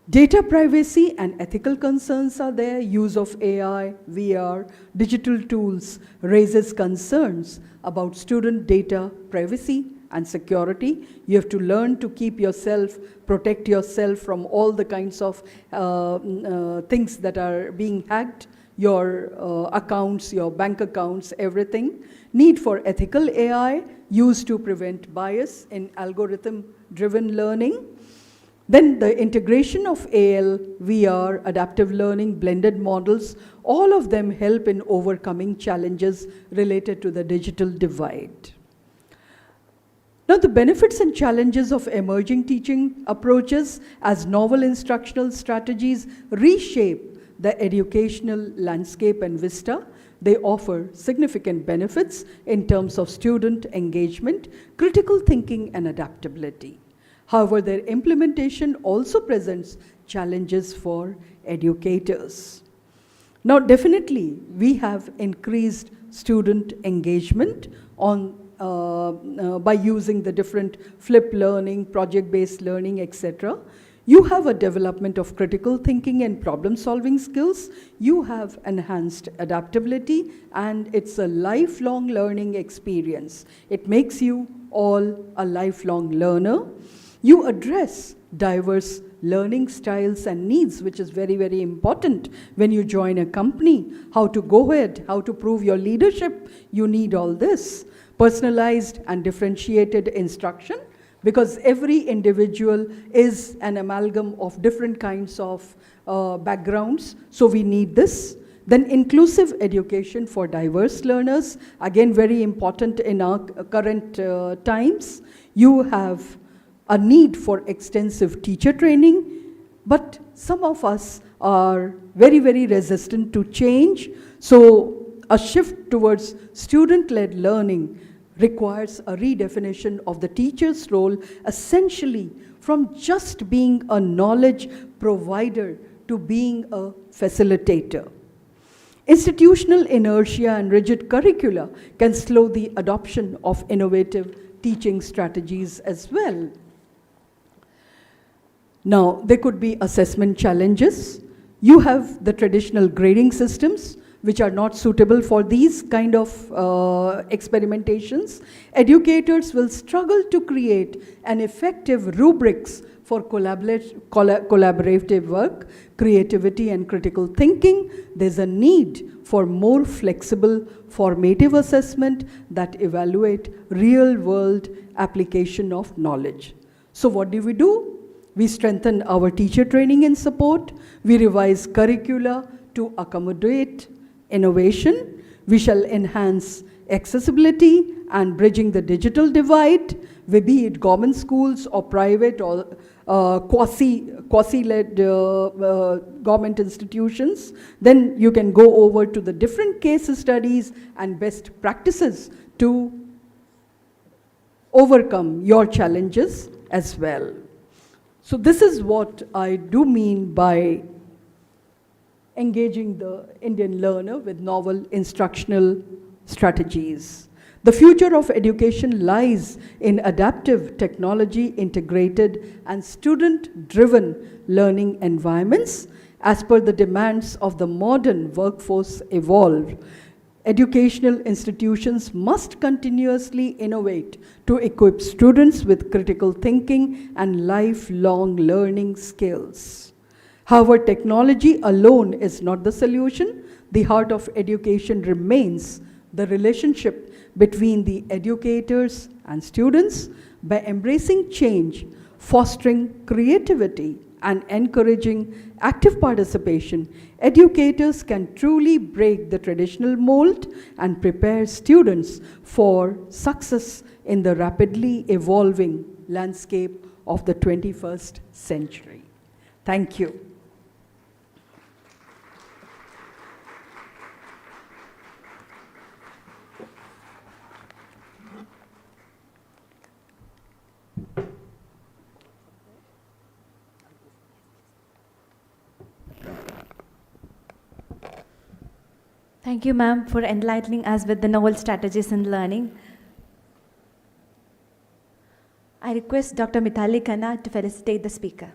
Data privacy and ethical concerns are there. Use of AI, VR, digital tools raises concerns about student data privacy and security. You have to learn to keep yourself, protect yourself from all the kinds of things that are being hacked, your accounts, your bank accounts, everything. Need for ethical AI used to prevent bias in algorithm-driven learning. Then the integration of AL, VR, adaptive learning, blended models, all of them help in overcoming challenges related to the digital divide. Now, the benefits and challenges of emerging teaching approaches as novel instructional strategies reshape the educational landscape and vista. They offer significant benefits in terms of student engagement, critical thinking, and adaptability. However, their implementation also presents challenges for educators. Now, definitely, we have increased student engagement on by using the different flip learning, project-based learning, etc. You have a development of critical thinking and problem-solving skills. You have enhanced adaptability, and it's a lifelong learning experience. It makes you all a lifelong learner. You address diverse learning styles and needs, which is very, very important when you join a company. How to go ahead, how to prove your leadership, you need all this. Personalized and differentiated instruction, because every individual is an amalgam of different kinds of backgrounds, so we need this. Then inclusive education for diverse learners, again very important in our current times. You have a need for extensive teacher training, but some of us are very, very resistant to change. So a shift towards student-led learning requires a redefinition of the teacher's role, essentially from just being a knowledge provider to being a facilitator. Institutional inertia and rigid curricula can slow the adoption of innovative teaching strategies as well. Now, there could be assessment challenges. You have the traditional grading systems, which are not suitable for these kind of experimentations. Educators will struggle to create an effective rubrics for collaborative work, creativity, and critical thinking. There's a need for more flexible formative assessment that evaluate real-world application of knowledge. So what do? We strengthen our teacher training and support. We revise curricula to accommodate innovation. We shall enhance accessibility and bridging the digital divide, be it government schools or private or quasi-led government institutions. Then you can go over to the different case studies and best practices to overcome your challenges as well. So this is what I do mean by engaging the Indian learner with novel instructional strategies. The future of education lies in adaptive, technology-integrated, and student-driven learning environments as per the demands of the modern workforce evolve. Educational institutions must continuously innovate to equip students with critical thinking and lifelong learning skills. However, technology alone is not the solution. The heart of education remains the relationship between the educators and students. By embracing change, fostering creativity, and encouraging active participation, educators can truly break the traditional mold and prepare students for success in the rapidly evolving landscape of the 21st century. Thank you. Thank you, ma'am, for enlightening us with the novel strategies in learning. I request Dr. Mithali Khanna to felicitate the speaker.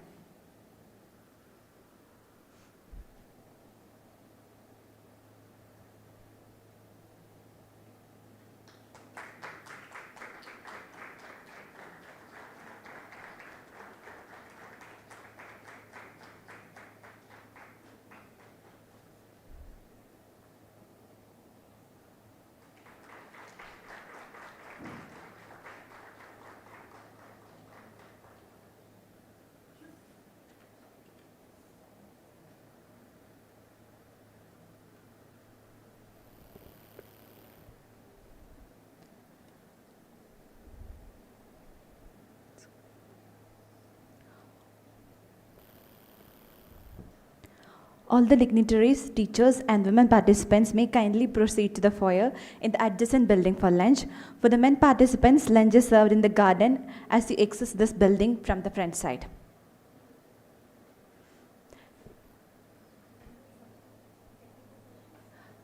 All the dignitaries, teachers, and women participants may kindly proceed to the foyer in the adjacent building for lunch. For the men participants, lunch is served in the garden as you exit this building from the front side.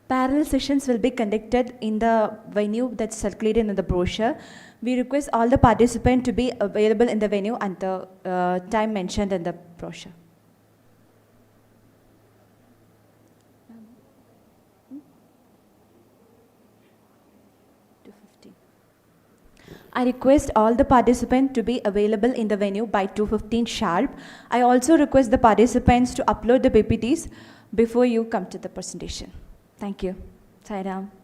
Parallel sessions will be conducted in the venue that's circulated in the brochure. We request all the participants to be available in the venue at the time mentioned in the brochure. I request all the participants to be available in the venue by 2:15 sharp. I also request the participants to upload the PPTs before you come to the presentation. Thank you. Sai Ram.